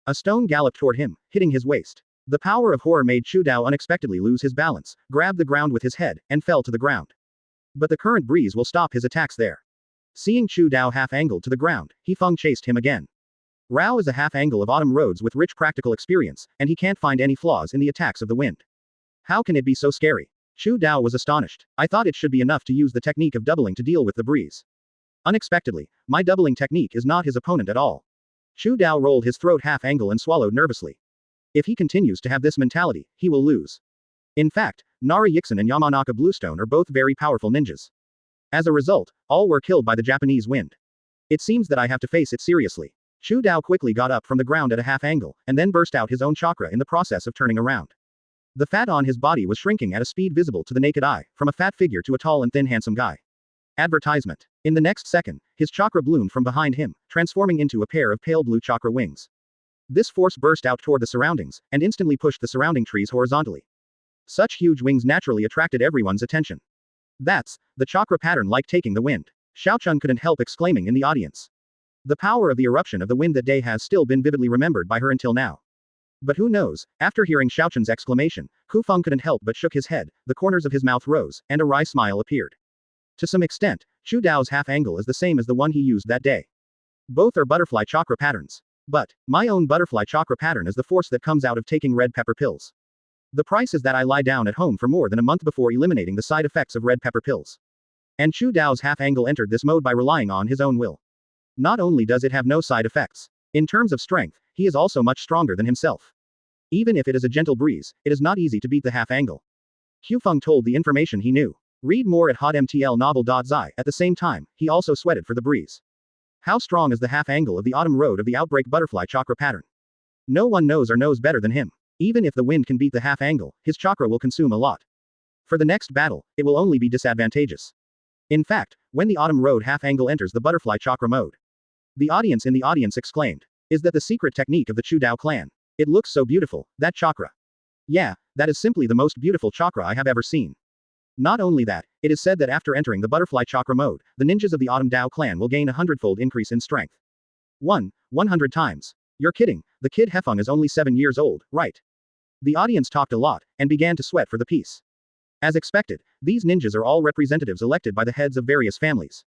A stone galloped toward him, hitting his waist. The power of horror made Shu Dao unexpectedly lose his balance, grabbed the ground with his head, and fell to the ground. But the current breeze will stop his attacks there. Seeing Shu Dao half-angled to the ground, Hefeng chased him again. Rao is a half-angle of autumn roads with rich practical experience, and he can't find any flaws in the attacks of the wind. How can it be so scary? Shu Dao was astonished. I thought it should be enough to use the technique of doubling to deal with the breeze. Unexpectedly, my doubling technique is not his opponent at all. Shu Dao rolled his throat half-angle and swallowed nervously. If he continues to have this mentality, he will lose. In fact, Nara Yixin and Yamanaka Bluestone are both very powerful ninjas. As a result, all were killed by the Japanese wind. It seems that I have to face it seriously. Shu Dao quickly got up from the ground at a half-angle, and then burst out his own chakra in the process of turning around. The fat on his body was shrinking at a speed visible to the naked eye, from a fat figure to a tall and thin handsome guy. Advertisement. In the next second, his chakra bloomed from behind him, transforming into a pair of pale blue chakra wings. This force burst out toward the surroundings, and instantly pushed the surrounding trees horizontally. Such huge wings naturally attracted everyone's attention. That's the chakra pattern like taking the wind. Xiaochun couldn't help exclaiming in the audience. The power of the eruption of the wind that day has still been vividly remembered by her until now. But who knows, after hearing Xiaochun's exclamation, Feng couldn't help but shook his head, the corners of his mouth rose, and a wry smile appeared. To some extent, Shu Dao's half-angle is the same as the one he used that day. Both are butterfly chakra patterns. But my own butterfly chakra pattern is the force that comes out of taking red pepper pills. The price is that I lie down at home for more than a month before eliminating the side effects of red pepper pills. And Shu Dao's half-angle entered this mode by relying on his own will. Not only does it have no side effects, in terms of strength, he is also much stronger than himself. Even if it is a gentle breeze, it is not easy to beat the half-angle. Feng told the information he knew. Read more at hotmtlnovel.zi. At the same time, he also sweated for the breeze. How strong is the half-angle of the autumn road of the outbreak butterfly chakra pattern? No one knows or knows better than him. Even if the wind can beat the half-angle, his chakra will consume a lot. For the next battle, it will only be disadvantageous. In fact, when the autumn road half-angle enters the butterfly chakra mode, the audience in the audience exclaimed, "Is that the secret technique of the Chu Dao clan? It looks so beautiful, that chakra. Yeah, that is simply the most beautiful chakra I have ever seen." Not only that, it is said that after entering the butterfly chakra mode, the ninjas of the Autumn Dao clan will gain a 100-fold increase in strength. 100 times. You're kidding, the kid Hefeng is only 7 years old, right? The audience talked a lot, and began to sweat for the piece. As expected, these ninjas are all representatives elected by the heads of various families.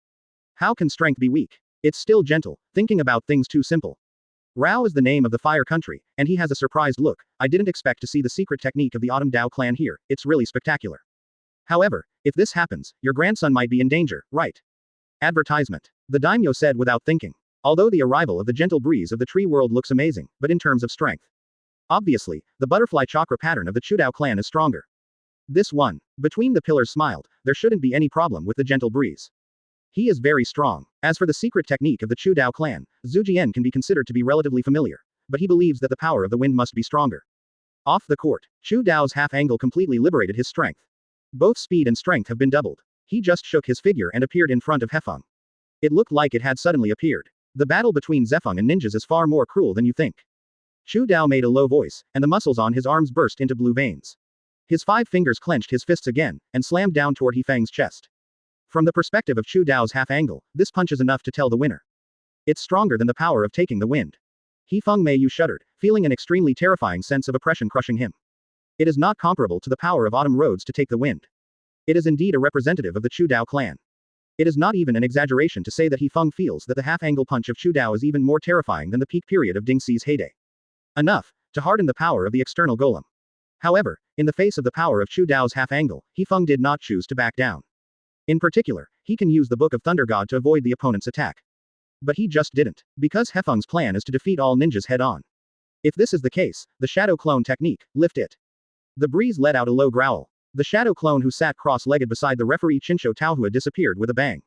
How can strength be weak? It's still gentle, thinking about things too simple. Rao is the name of the fire country, and he has a surprised look. I didn't expect to see the secret technique of the Autumn Dao clan here, it's really spectacular. However, if this happens, your grandson might be in danger, right? Advertisement. The daimyo said without thinking. Although the arrival of the gentle breeze of the tree world looks amazing, but in terms of strength. Obviously, the butterfly chakra pattern of the Chu Dao clan is stronger. This one. Between the pillars smiled, there shouldn't be any problem with the gentle breeze. He is very strong. As for the secret technique of the Chu Dao clan, Zhu Jian can be considered to be relatively familiar, but he believes that the power of the wind must be stronger. Off the court, Chu Dao's half-angle completely liberated his strength. Both speed and strength have been doubled. He just shook his figure and appeared in front of Hefeng. It looked like it had suddenly appeared. The battle between Zefeng and ninjas is far more cruel than you think. Chu Dao made a low voice, and the muscles on his arms burst into blue veins. His 5 fingers clenched his fists again, and slammed down toward Hefeng's chest. From the perspective of Chu Dao's half-angle, this punch is enough to tell the winner. It's stronger than the power of taking the wind. Hefeng Meiyu shuddered, feeling an extremely terrifying sense of oppression crushing him. It is not comparable to the power of autumn roads to take the wind. It is indeed a representative of the Chu Dao clan. It is not even an exaggeration to say that Hefeng feels that the half-angle punch of Chu Dao is even more terrifying than the peak period of Ding Xi's heyday. Enough to harden the power of the external golem. However, in the face of the power of Chu Dao's half-angle, Hefeng did not choose to back down. In particular, he can use the Book of Thunder God to avoid the opponent's attack. But he just didn't, because Hefeng's plan is to defeat all ninjas head-on. If this is the case, the shadow clone technique, lift it. The breeze let out a low growl. The shadow clone who sat cross-legged beside the referee Chinsho Taohua disappeared with a bang.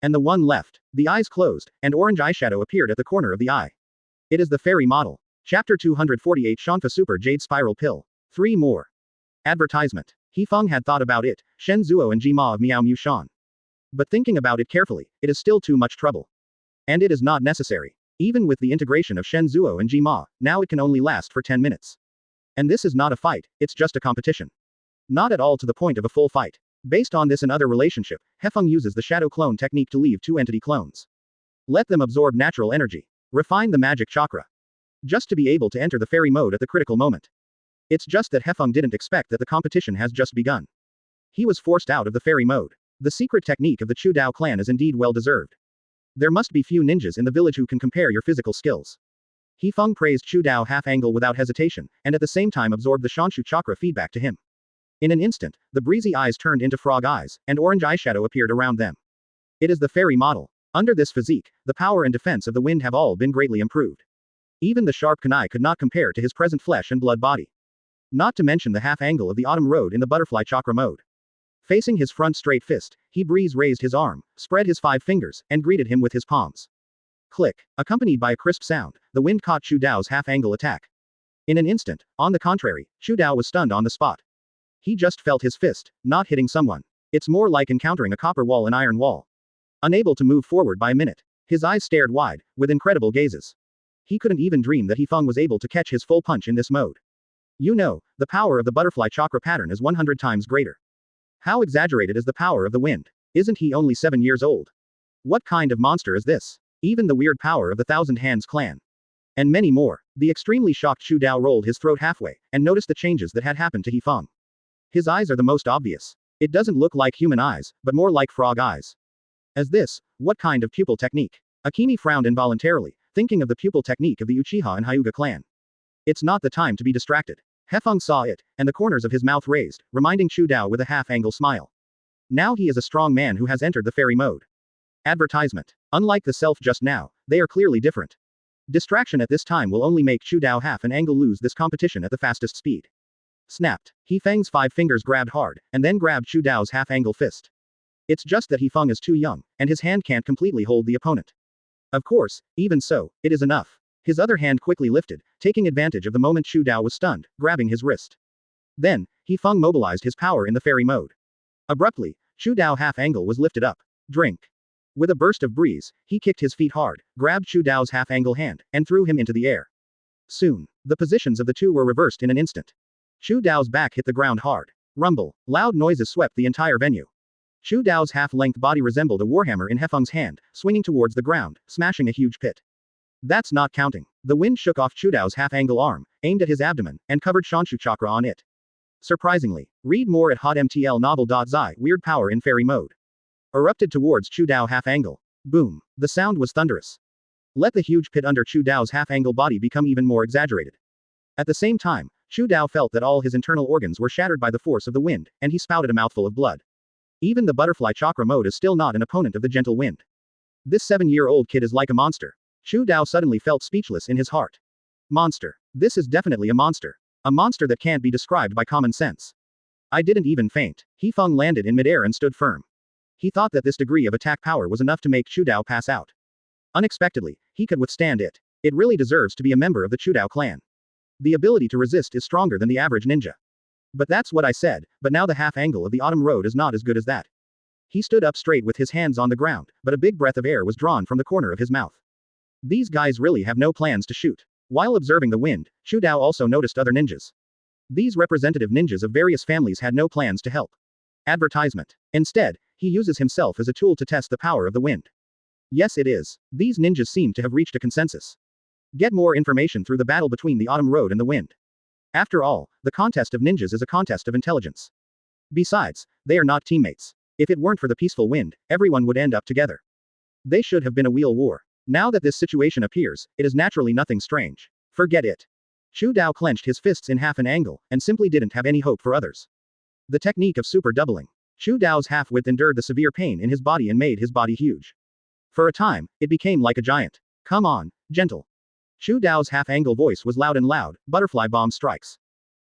And the one left. The eyes closed, and orange eyeshadow appeared at the corner of the eye. It is the fairy model. Chapter 248 Shanfa Super Jade Spiral Pill. 3 more. Advertisement. Hefeng had thought about it, Shen Zuo and Jima of Miao Mu Shan. But thinking about it carefully, it is still too much trouble. And it is not necessary. Even with the integration of Shen Zuo and Jima, now it can only last for 10 minutes. And this is not a fight, it's just a competition. Not at all to the point of a full fight. Based on this and other relationship, Hefeng uses the shadow clone technique to leave 2 entity clones. Let them absorb natural energy. Refine the magic chakra. Just to be able to enter the fairy mode at the critical moment. It's just that Hefeng didn't expect that the competition has just begun. He was forced out of the fairy mode. The secret technique of the Chu Dao clan is indeed well deserved. There must be few ninjas in the village who can compare your physical skills. Hefeng praised Chu Dao half-angle without hesitation, and at the same time absorbed the Shanshu chakra feedback to him. In an instant, the breezy eyes turned into frog eyes, and orange eyeshadow appeared around them. It is the fairy model. Under this physique, the power and defense of the wind have all been greatly improved. Even the sharp kunai could not compare to his present flesh and blood body. Not to mention the half-angle of the autumn road in the butterfly chakra mode. Facing his front straight fist, he raised his arm, spread his 5 fingers, and greeted him with his palms. Click. Accompanied by a crisp sound, the wind caught Chu Dao's half-angle attack. In an instant, on the contrary, Chu Dao was stunned on the spot. He just felt his fist, not hitting someone. It's more like encountering a copper wall and iron wall. Unable to move forward by a minute. His eyes stared wide, with incredible gazes. He couldn't even dream that Hefeng was able to catch his full punch in this mode. You know, the power of the butterfly chakra pattern is 100 times greater. How exaggerated is the power of the wind? Isn't he only 7 years old? What kind of monster is this? Even the weird power of the Thousand Hands clan. And many more. The extremely shocked Chu Dao rolled his throat halfway, and noticed the changes that had happened to Hefeng. His eyes are the most obvious. It doesn't look like human eyes, but more like frog eyes. As this, what kind of pupil technique? Akemi frowned involuntarily, thinking of the pupil technique of the Uchiha and Hyuga clan. It's not the time to be distracted. Hefeng saw it, and the corners of his mouth raised, reminding Chu Dao with a half-angle smile. Now he is a strong man who has entered the fairy mode. Advertisement. Unlike the self just now, they are clearly different. Distraction at this time will only make Chu Dao half an angle lose this competition at the fastest speed. Snapped. Hefeng's 5 fingers grabbed hard, and then grabbed Chu Dao's half-angle fist. It's just that Hefeng is too young, and his hand can't completely hold the opponent. Of course, even so, it is enough. His other hand quickly lifted, taking advantage of the moment Chu Dao was stunned, grabbing his wrist. Then, Hefeng mobilized his power in the fairy mode. Abruptly, Chu Dao half-angle was lifted up. Drink. With a burst of breeze, he kicked his feet hard, grabbed Chu Dao's half-angle hand, and threw him into the air. Soon, the positions of the two were reversed in an instant. Chu Dao's back hit the ground hard. Rumble. Loud noises swept the entire venue. Chu Dao's half-length body resembled a warhammer in Hefeng's hand, swinging towards the ground, smashing a huge pit. That's not counting. The wind shook off Chu Dao's half-angle arm, aimed at his abdomen, and covered Shanshu chakra on it. Surprisingly, read more at hotmtl novel.zi Weird Power in Fairy Mode. Erupted towards Chu Dao half-angle. Boom. The sound was thunderous. Let the huge pit under Chu Dao's half-angle body become even more exaggerated. At the same time, Chu Dao felt that all his internal organs were shattered by the force of the wind, and he spouted a mouthful of blood. Even the butterfly chakra mode is still not an opponent of the gentle wind. This 7-year-old kid is like a monster. Chu Dao suddenly felt speechless in his heart. Monster. This is definitely a monster. A monster that can't be described by common sense. I didn't even faint. Hefeng landed in midair and stood firm. He thought that this degree of attack power was enough to make Chu Dao pass out. Unexpectedly, he could withstand it. It really deserves to be a member of the Chu Dao clan. The ability to resist is stronger than the average ninja. But that's what I said, but now the half-angle of the autumn road is not as good as that. He stood up straight with his hands on the ground, but a big breath of air was drawn from the corner of his mouth. These guys really have no plans to shoot. While observing the wind, Chu Dao also noticed other ninjas. These representative ninjas of various families had no plans to help. Advertisement. Instead, he uses himself as a tool to test the power of the wind. Yes, it is. These ninjas seem to have reached a consensus. Get more information through the battle between the autumn road and the wind. After all, the contest of ninjas is a contest of intelligence. Besides, they are not teammates. If it weren't for the peaceful wind, everyone would end up together. They should have been a wheel war. Now that this situation appears, it is naturally nothing strange. Forget it. Chu Dao clenched his fists in half an angle, and simply didn't have any hope for others. The technique of super doubling. Chu Dao's half-width endured the severe pain in his body and made his body huge. For a time, it became like a giant. Come on, gentle. Chu Dao's half-angle voice was loud and loud, butterfly bomb strikes.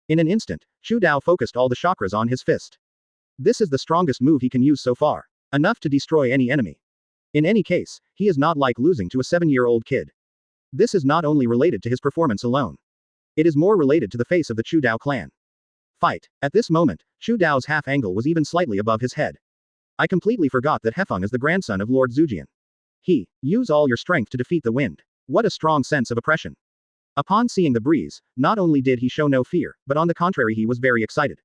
In an instant, Chu Dao focused all the chakras on his fist. This is the strongest move he can use so far. Enough to destroy any enemy. In any case, he is not like losing to a 7-year-old kid. This is not only related to his performance alone. It is more related to the face of the Chu Dao clan. Fight. At this moment, Chu Dao's half-angle was even slightly above his head. I completely forgot that Hefeng is the grandson of Lord Zujian. Use all your strength to defeat the wind. What a strong sense of oppression. Upon seeing the breeze, not only did he show no fear, but on the contrary he was very excited.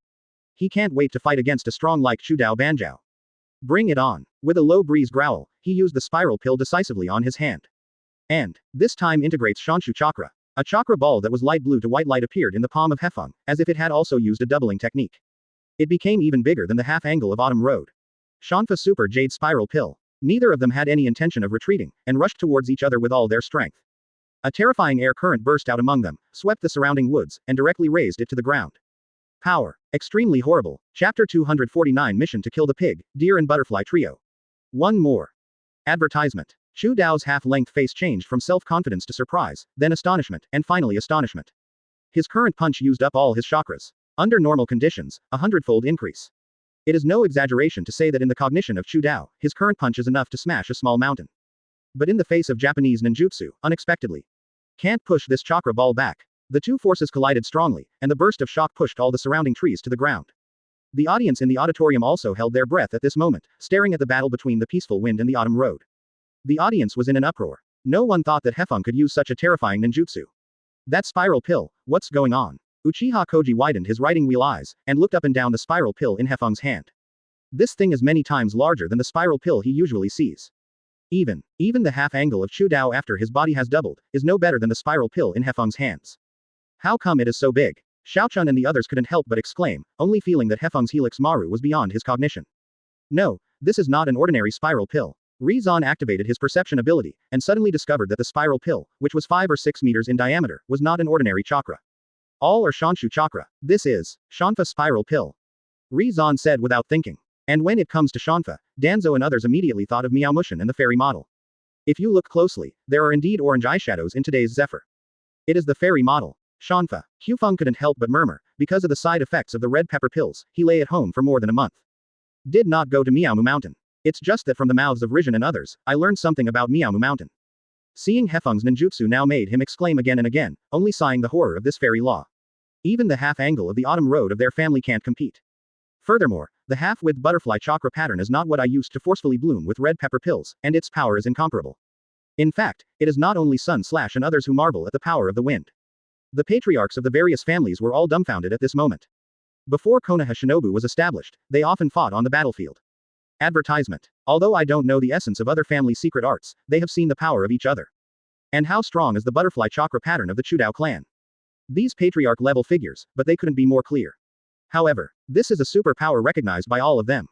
He can't wait to fight against a strong like Chu Dao Banjiao. Bring it on. With a low breeze growl, he used the spiral pill decisively on his hand. And, this time integrates Shanshu chakra. A chakra ball that was light blue to white light appeared in the palm of Hefeng, as if it had also used a doubling technique. It became even bigger than the half-angle of Autumn Road. Shanfa Super Jade Spiral Pill. Neither of them had any intention of retreating, and rushed towards each other with all their strength. A terrifying air current burst out among them, swept the surrounding woods, and directly razed it to the ground. Power. Extremely horrible. Chapter 249 Mission to Kill the Pig, Deer and Butterfly Trio. One more. Advertisement. Chu Dao's half-length face changed from self-confidence to surprise, then astonishment, and finally astonishment. His current punch used up all his chakras. Under normal conditions, a 100-fold increase. It is no exaggeration to say that in the cognition of Chu Dao, his current punch is enough to smash a small mountain. But in the face of Japanese ninjutsu, unexpectedly. Can't push this chakra ball back. The two forces collided strongly, and the burst of shock pushed all the surrounding trees to the ground. The audience in the auditorium also held their breath at this moment, staring at the battle between the peaceful wind and the autumn road. The audience was in an uproar. No one thought that Hefeng could use such a terrifying ninjutsu. That spiral pill, what's going on? Uchiha Koji widened his riding wheel eyes, and looked up and down the spiral pill in Hefeng's hand. This thing is many times larger than the spiral pill he usually sees. Even the half-angle of Chu Dao after his body has doubled, is no better than the spiral pill in Hefeng's hands. How come it is so big? Xiaochun and the others couldn't help but exclaim, only feeling that Hefeng's Helix Maru was beyond his cognition. No, this is not an ordinary spiral pill. Rizan activated his perception ability, and suddenly discovered that the spiral pill, which was 5 or 6 meters in diameter, was not an ordinary chakra. All are Shanshu chakra. This is Shanfa spiral pill. Rizan said without thinking. And when it comes to Shanfa, Danzo and others immediately thought of Miaomushin and the fairy model. If you look closely, there are indeed orange eyeshadows in today's Zephyr. It is the fairy model. Shanfa. Hufeng couldn't help but murmur, because of the side effects of the red pepper pills, he lay at home for more than a month. Did not go to Miaomu Mountain. It's just that from the mouths of Rizan and others, I learned something about Miaomu Mountain. Seeing Hefeng's ninjutsu now made him exclaim again and again, only sighing the horror of this fairy law. Even the half-angle of the autumn road of their family can't compete. Furthermore, the half-width butterfly chakra pattern is not what I used to forcefully bloom with red pepper pills, and its power is incomparable. In fact, it is not only Sun Slash and others who marvel at the power of the wind. The patriarchs of the various families were all dumbfounded at this moment. Before Konoha Shinobu was established, they often fought on the battlefield. Advertisement. Although I don't know the essence of other family secret arts, they have seen the power of each other. And how strong is the butterfly chakra pattern of the Chu Dao clan? These patriarch-level figures, but they couldn't be more clear. However, this is a superpower recognized by all of them.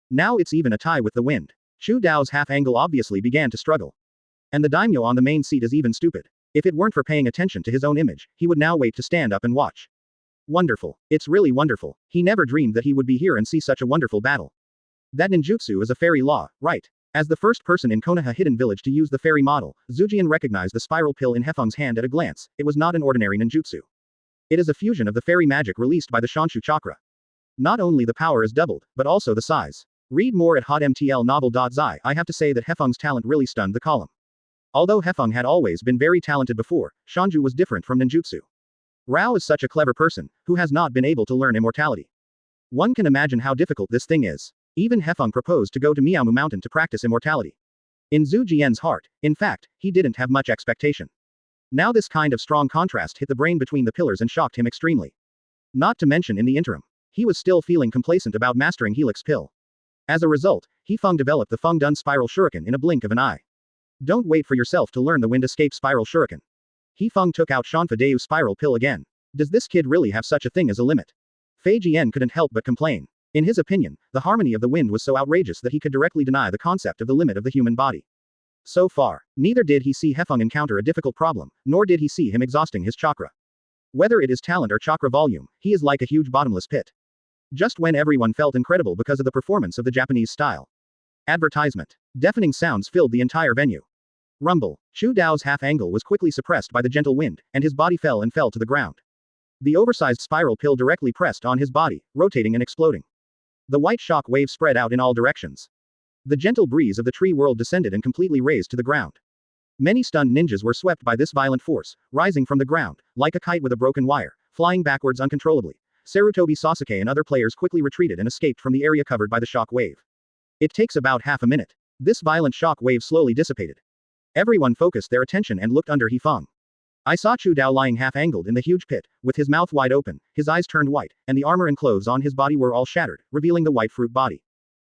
Now it's even a tie with the wind. Chu Dao's half-angle obviously began to struggle. And the daimyo on the main seat is even stupid. If it weren't for paying attention to his own image, he would now wait to stand up and watch. Wonderful. It's really wonderful. He never dreamed that he would be here and see such a wonderful battle. That ninjutsu is a fairy law, right? As the first person in Konoha Hidden Village to use the fairy model, Zujian recognized the spiral pill in Hefeng's hand at a glance. It was not an ordinary ninjutsu. It is a fusion of the fairy magic released by the Shanshu chakra. Not only the power is doubled, but also the size. Read more at hotmtlnovel.zi. I have to say that Hefeng's talent really stunned the column. Although Hefeng had always been very talented before, Shanju was different from ninjutsu. Rao is such a clever person, who has not been able to learn immortality. One can imagine how difficult this thing is. Even Hefeng proposed to go to Miaomu Mountain to practice immortality. In Zhu Jian's heart, in fact, he didn't have much expectation. Now this kind of strong contrast hit the brain between the pillars and shocked him extremely. Not to mention in the interim, he was still feeling complacent about mastering Helix Pill. As a result, Hefeng developed the Feng Dun Spiral Shuriken in a blink of an eye. Don't wait for yourself to learn the Wind Escape Spiral Shuriken. Hefeng took out Shanfa Deu Spiral Pill again. Does this kid really have such a thing as a limit? Fei Jian couldn't help but complain. In his opinion, the harmony of the wind was so outrageous that he could directly deny the concept of the limit of the human body. So far, neither did he see Hefeng encounter a difficult problem, nor did he see him exhausting his chakra. Whether it is talent or chakra volume, he is like a huge bottomless pit. Just when everyone felt incredible because of the performance of the Japanese style. Advertisement. Deafening sounds filled the entire venue. Rumble. Chu Dao's half-angle was quickly suppressed by the gentle wind, and his body fell to the ground. The oversized spiral pill directly pressed on his body, rotating and exploding. The white shock wave spread out in all directions. The gentle breeze of the tree world descended and completely razed to the ground. Many stunned ninjas were swept by this violent force, rising from the ground, like a kite with a broken wire, flying backwards uncontrollably. Sarutobi Sasuke and other players quickly retreated and escaped from the area covered by the shock wave. It takes about half a minute. This violent shock wave slowly dissipated. Everyone focused their attention and looked under Hefeng. I saw Chu Dao lying half-angled in the huge pit, with his mouth wide open, his eyes turned white, and the armor and clothes on his body were all shattered, revealing the white fruit body.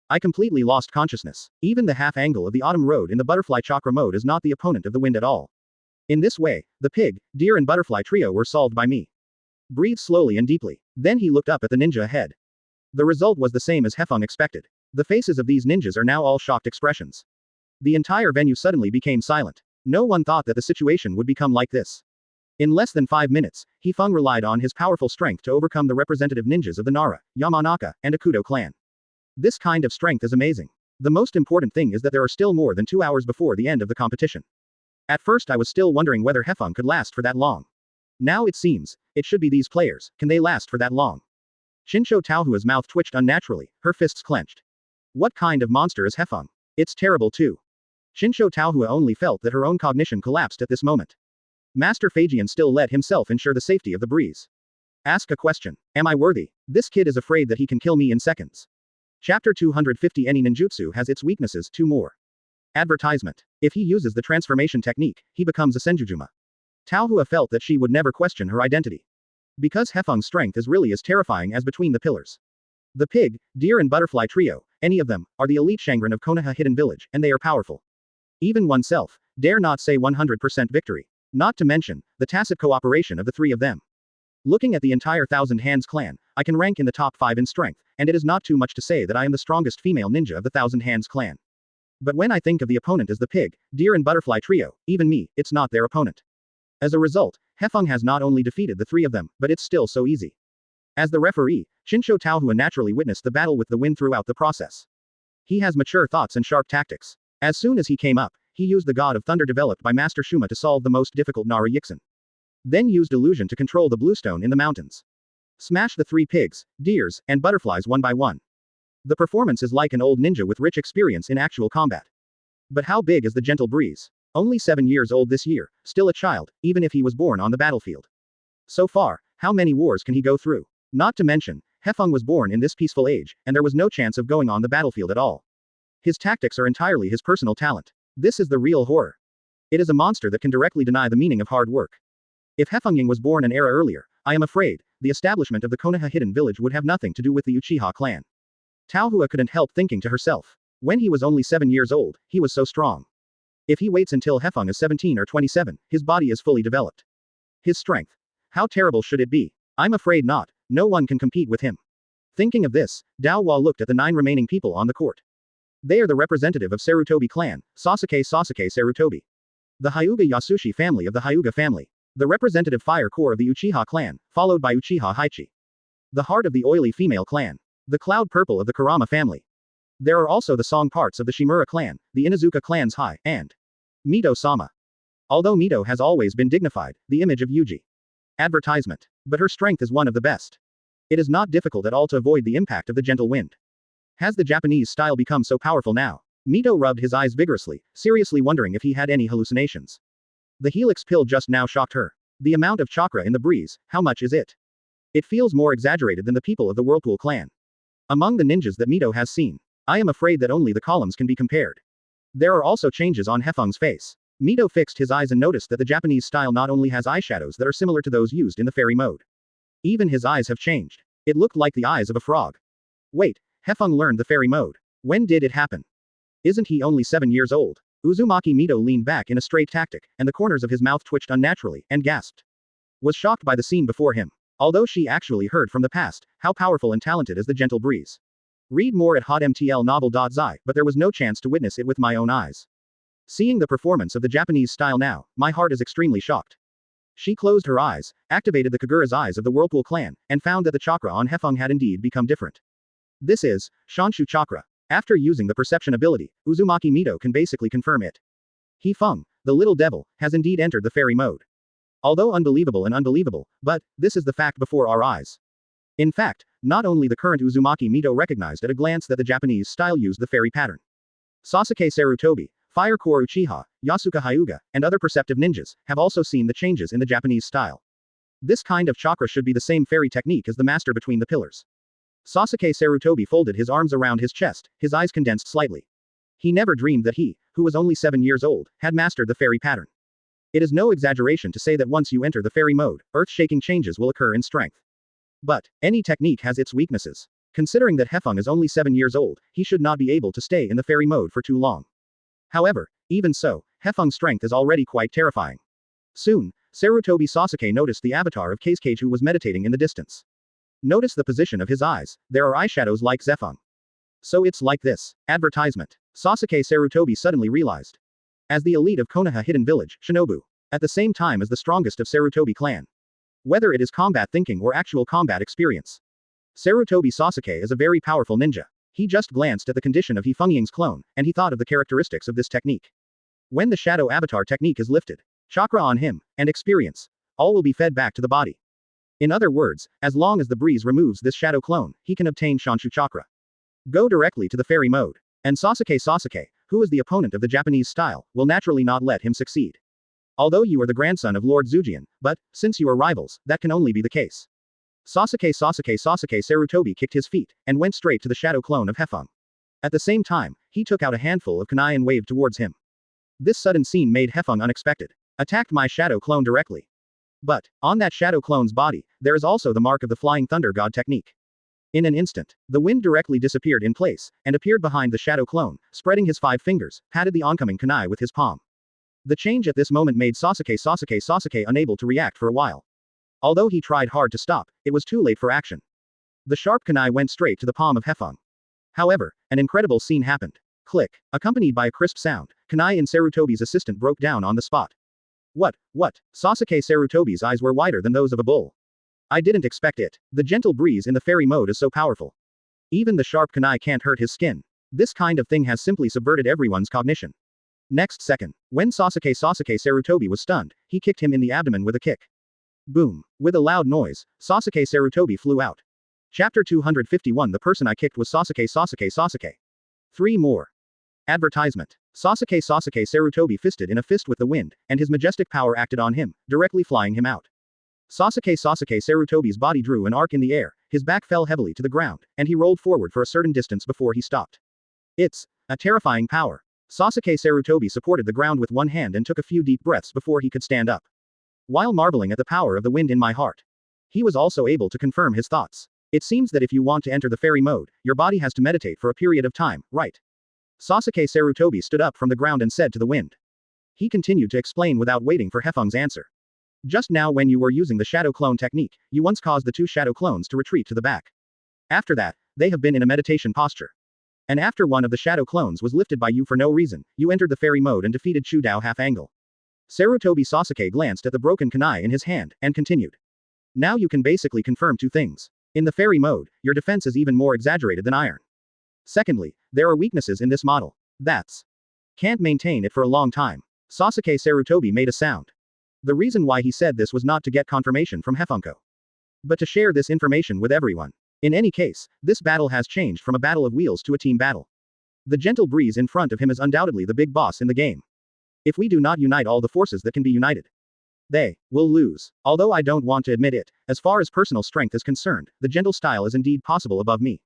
I completely lost consciousness. Even the half-angle of the autumn road in the butterfly chakra mode is not the opponent of the wind at all. In this way, the pig, deer and butterfly trio were solved by me. Breathe slowly and deeply. Then he looked up at the ninja ahead. The result was the same as Hefeng expected. The faces of these ninjas are now all shocked expressions. The entire venue suddenly became silent. No one thought that the situation would become like this. In less than 5 minutes, Hefeng relied on his powerful strength to overcome the representative ninjas of the Nara, Yamanaka, and Akudo clan. This kind of strength is amazing. The most important thing is that there are still more than 2 hours before the end of the competition. At first I was still wondering whether Hefeng could last for that long. Now it seems, it should be these players, can they last for that long? Shinsho Taohua's mouth twitched unnaturally, her fists clenched. What kind of monster is Hefeng? It's terrible too. Shinsho Taohua only felt that her own cognition collapsed at this moment. Master Fagian still let himself ensure the safety of the breeze. Ask a question. Am I worthy? This kid is afraid that he can kill me in seconds. Chapter 250 Any ninjutsu has its weaknesses, 2 more. Advertisement. If he uses the transformation technique, he becomes a senjujuma. Taohua felt that she would never question her identity. Because Hefeng's strength is really as terrifying as between the pillars. The pig, deer and butterfly trio, any of them, are the elite Shangren of Konoha Hidden Village, and they are powerful. Even oneself, dare not say 100% victory. Not to mention, the tacit cooperation of the 3 of them. Looking at the entire Thousand Hands clan, I can rank in the top 5 in strength, and it is not too much to say that I am the strongest female ninja of the Thousand Hands clan. But when I think of the opponent as the pig, deer and butterfly trio, even me, it's not their opponent. As a result, Hefeng has not only defeated the 3 of them, but it's still so easy. As the referee, Shinsho Taohua naturally witnessed the battle with the wind throughout the process. He has mature thoughts and sharp tactics. As soon as he came up, he used the God of Thunder developed by Master Shuma to solve the most difficult Nara Yixin. Then used illusion to control the bluestone in the mountains. Smash the 3 pigs, deers, and butterflies one by one. The performance is like an old ninja with rich experience in actual combat. But how big is the gentle breeze? Only 7 years old this year, still a child, even if he was born on the battlefield. So far, how many wars can he go through? Not to mention, Hefeng was born in this peaceful age, and there was no chance of going on the battlefield at all. His tactics are entirely his personal talent. This is the real horror. It is a monster that can directly deny the meaning of hard work. If Hefeng was born an era earlier, I am afraid, the establishment of the Konoha Hidden Village would have nothing to do with the Uchiha clan. Taohua couldn't help thinking to herself. When he was only 7 years old, he was so strong. If he waits until Hefeng is 17 or 27, his body is fully developed. His strength. How terrible should it be? I'm afraid not, no one can compete with him. Thinking of this, Dao Hua looked at the 9 remaining people on the court. They are the representative of Sarutobi clan, Sasuke Sarutobi. The Hyuga Yasushi family of the Hyuga family. The representative fire core of the Uchiha clan, followed by Uchiha Haichi. The heart of the oily female clan. The cloud purple of the Kurama family. There are also the song parts of the Shimura clan, the Inuzuka clans Hai, and Mito-sama. Although Mito has always been dignified, the image of Yuji. Advertisement. But her strength is one of the best. It is not difficult at all to avoid the impact of the gentle wind. Has the Japanese style become so powerful now? Mito rubbed his eyes vigorously, seriously wondering if he had any hallucinations. The helix pill just now shocked her. The amount of chakra in the breeze, how much is it? It feels more exaggerated than the people of the Whirlpool clan. Among the ninjas that Mito has seen, I am afraid that only the columns can be compared. There are also changes on Hefeng's face. Mito fixed his eyes and noticed that the Japanese style not only has eyeshadows that are similar to those used in the fairy mode. Even his eyes have changed. It looked like the eyes of a frog. Wait, Hefeng learned the fairy mode. When did it happen? Isn't he only 7 years old? Uzumaki Mito leaned back in a straight tactic, and the corners of his mouth twitched unnaturally, and gasped. Was shocked by the scene before him. Although she actually heard from the past, how powerful and talented is the gentle breeze. Read more at hotmtlnovel.zi, but there was no chance to witness it with my own eyes. Seeing the performance of the Japanese style now, my heart is extremely shocked. She closed her eyes, activated the Kagura's eyes of the Whirlpool clan, and found that the chakra on Hefeng had indeed become different. This is Shanshu chakra. After using the perception ability, Uzumaki Mito can basically confirm it. Hefeng, the little devil, has indeed entered the fairy mode. Although unbelievable, but this is the fact before our eyes. In fact, not only the current Uzumaki Mito recognized at a glance that the Japanese style used the fairy pattern. Sasuke Sarutobi, Fire Core Uchiha, Yasuka Hyuga, and other perceptive ninjas, have also seen the changes in the Japanese style. This kind of chakra should be the same fairy technique as the master between the pillars. Sasuke Sarutobi folded his arms around his chest, his eyes condensed slightly. He never dreamed that he, who was only 7 years old, had mastered the fairy pattern. It is no exaggeration to say that once you enter the fairy mode, earth-shaking changes will occur in strength. But, any technique has its weaknesses. Considering that Hefeng is only 7 years old, he should not be able to stay in the fairy mode for too long. However, even so, Hefeng's strength is already quite terrifying. Soon, Sarutobi Sasuke noticed the avatar of Kazekage who was meditating in the distance. Notice the position of his eyes, there are eyeshadows like Zefeng. So it's like this. Advertisement. Sasuke Sarutobi suddenly realized. As the elite of Konoha Hidden Village, Shinobu. At the same time as the strongest of Sarutobi clan. Whether it is combat thinking or actual combat experience. Sarutobi Sasuke is a very powerful ninja. He just glanced at the condition of Hefeng's clone, and he thought of the characteristics of this technique. When the shadow avatar technique is lifted, chakra on him, and experience, all will be fed back to the body. In other words, as long as the breeze removes this shadow clone, he can obtain Shanshu chakra. Go directly to the fairy mode. And Sasuke, who is the opponent of the Japanese style, will naturally not let him succeed. Although you are the grandson of Lord Zujian, but, since you are rivals, that can only be the case. Sasuke Sarutobi kicked his feet, and went straight to the shadow clone of Hefeng. At the same time, he took out a handful of kunai and waved towards him. This sudden scene made Hefeng unexpected. Attacked my shadow clone directly. But, on that shadow clone's body, there is also the mark of the Flying Thunder God technique. In an instant, the wind directly disappeared in place, and appeared behind the shadow clone, spreading his 5 fingers, patted the oncoming kunai with his palm. The change at this moment made Sasuke unable to react for a while. Although he tried hard to stop, it was too late for action. The sharp kunai went straight to the palm of Hefeng. However, an incredible scene happened. Click. Accompanied by a crisp sound, kunai in Sarutobi's assistant broke down on the spot. What? Sasuke Sarutobi's eyes were wider than those of a bull. I didn't expect it. The gentle breeze in the fairy mode is so powerful. Even the sharp kunai can't hurt his skin. This kind of thing has simply subverted everyone's cognition. Next second, when Sasuke Sarutobi was stunned, he kicked him in the abdomen with a kick. Boom. With a loud noise, Sasuke Sarutobi flew out. Chapter 251 The person I kicked was Sasuke. 3 more. Advertisement. Sasuke Sarutobi fisted in a fist with the wind, and his majestic power acted on him, directly flying him out. Sasuke Sarutobi's body drew an arc in the air, his back fell heavily to the ground, and he rolled forward for a certain distance before he stopped. It's a terrifying power. Sasuke Sarutobi supported the ground with one hand and took a few deep breaths before he could stand up. While marveling at the power of the wind in my heart, he was also able to confirm his thoughts. It seems that if you want to enter the fairy mode, your body has to meditate for a period of time, right? Sasuke Sarutobi stood up from the ground and said to the wind. He continued to explain without waiting for Hefeng's answer. Just now when you were using the shadow clone technique, you once caused the 2 shadow clones to retreat to the back. After that, they have been in a meditation posture. And after one of the shadow clones was lifted by you for no reason, you entered the fairy mode and defeated Chudao half-angle. Sarutobi Sasuke glanced at the broken kunai in his hand, and continued. Now you can basically confirm 2 things. In the fairy mode, your defense is even more exaggerated than iron. Secondly, there are weaknesses in this model. That's can't maintain it for a long time. Sasuke Sarutobi made a sound. The reason why he said this was not to get confirmation from Hefengko, but to share this information with everyone. In any case, this battle has changed from a battle of wheels to a team battle. The gentle breeze in front of him is undoubtedly the big boss in the game. If we do not unite all the forces that can be united, they will lose. Although I don't want to admit it, as far as personal strength is concerned, the gentle style is indeed possible above me.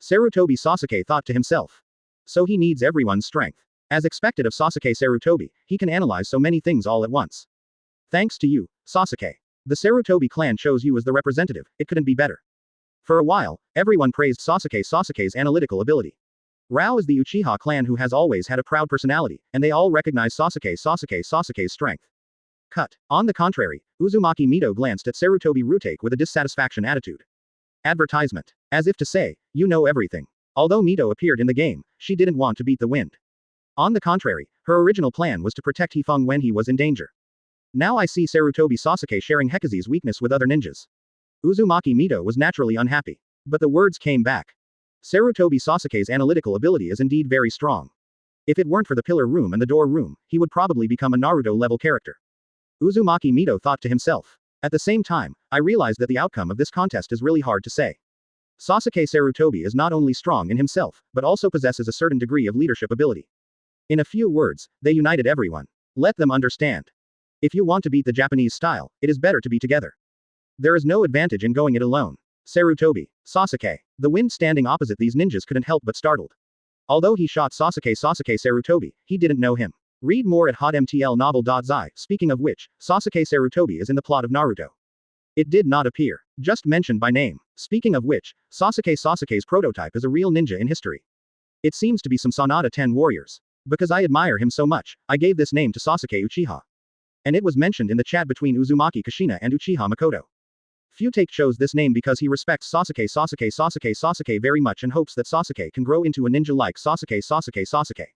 Sarutobi Sasuke thought to himself. So he needs everyone's strength. As expected of Sasuke Sarutobi, he can analyze so many things all at once. Thanks to you, Sasuke. The Sarutobi clan chose you as the representative, it couldn't be better. For a while, everyone praised Sasuke's analytical ability. Rao is the Uchiha clan who has always had a proud personality, and they all recognize Sasuke's strength. Cut. On the contrary, Uzumaki Mito glanced at Sarutobi Rutake with a dissatisfaction attitude. Advertisement. As if to say, you know everything. Although Mito appeared in the game, she didn't want to beat the wind. On the contrary, her original plan was to protect Hefeng when he was in danger. Now I see Sarutobi Sasuke sharing Hekaze's weakness with other ninjas. Uzumaki Mito was naturally unhappy. But the words came back. Sarutobi Sasuke's analytical ability is indeed very strong. If it weren't for the pillar room and the door room, he would probably become a Naruto-level character. Uzumaki Mito thought to himself. At the same time, I realized that the outcome of this contest is really hard to say. Sasuke Sarutobi is not only strong in himself, but also possesses a certain degree of leadership ability. In a few words, they united everyone. Let them understand. If you want to beat the Japanese style, it is better to be together. There is no advantage in going it alone. Sarutobi, Sasuke. The wind standing opposite these ninjas couldn't help but startled. Although he shot Sasuke Sarutobi, he didn't know him. Read more at hotmtl novel.zi. Speaking of which, Sasuke Sarutobi is in the plot of Naruto. It did not appear. Just mentioned by name. Speaking of which, Sasuke's prototype is a real ninja in history. It seems to be some Tsunade 10 warriors. Because I admire him so much, I gave this name to Sasuke Uchiha. And it was mentioned in the chat between Uzumaki Kushina and Uchiha Makoto. Futake chose this name because he respects Sasuke very much and hopes that Sasuke can grow into a ninja like Sasuke.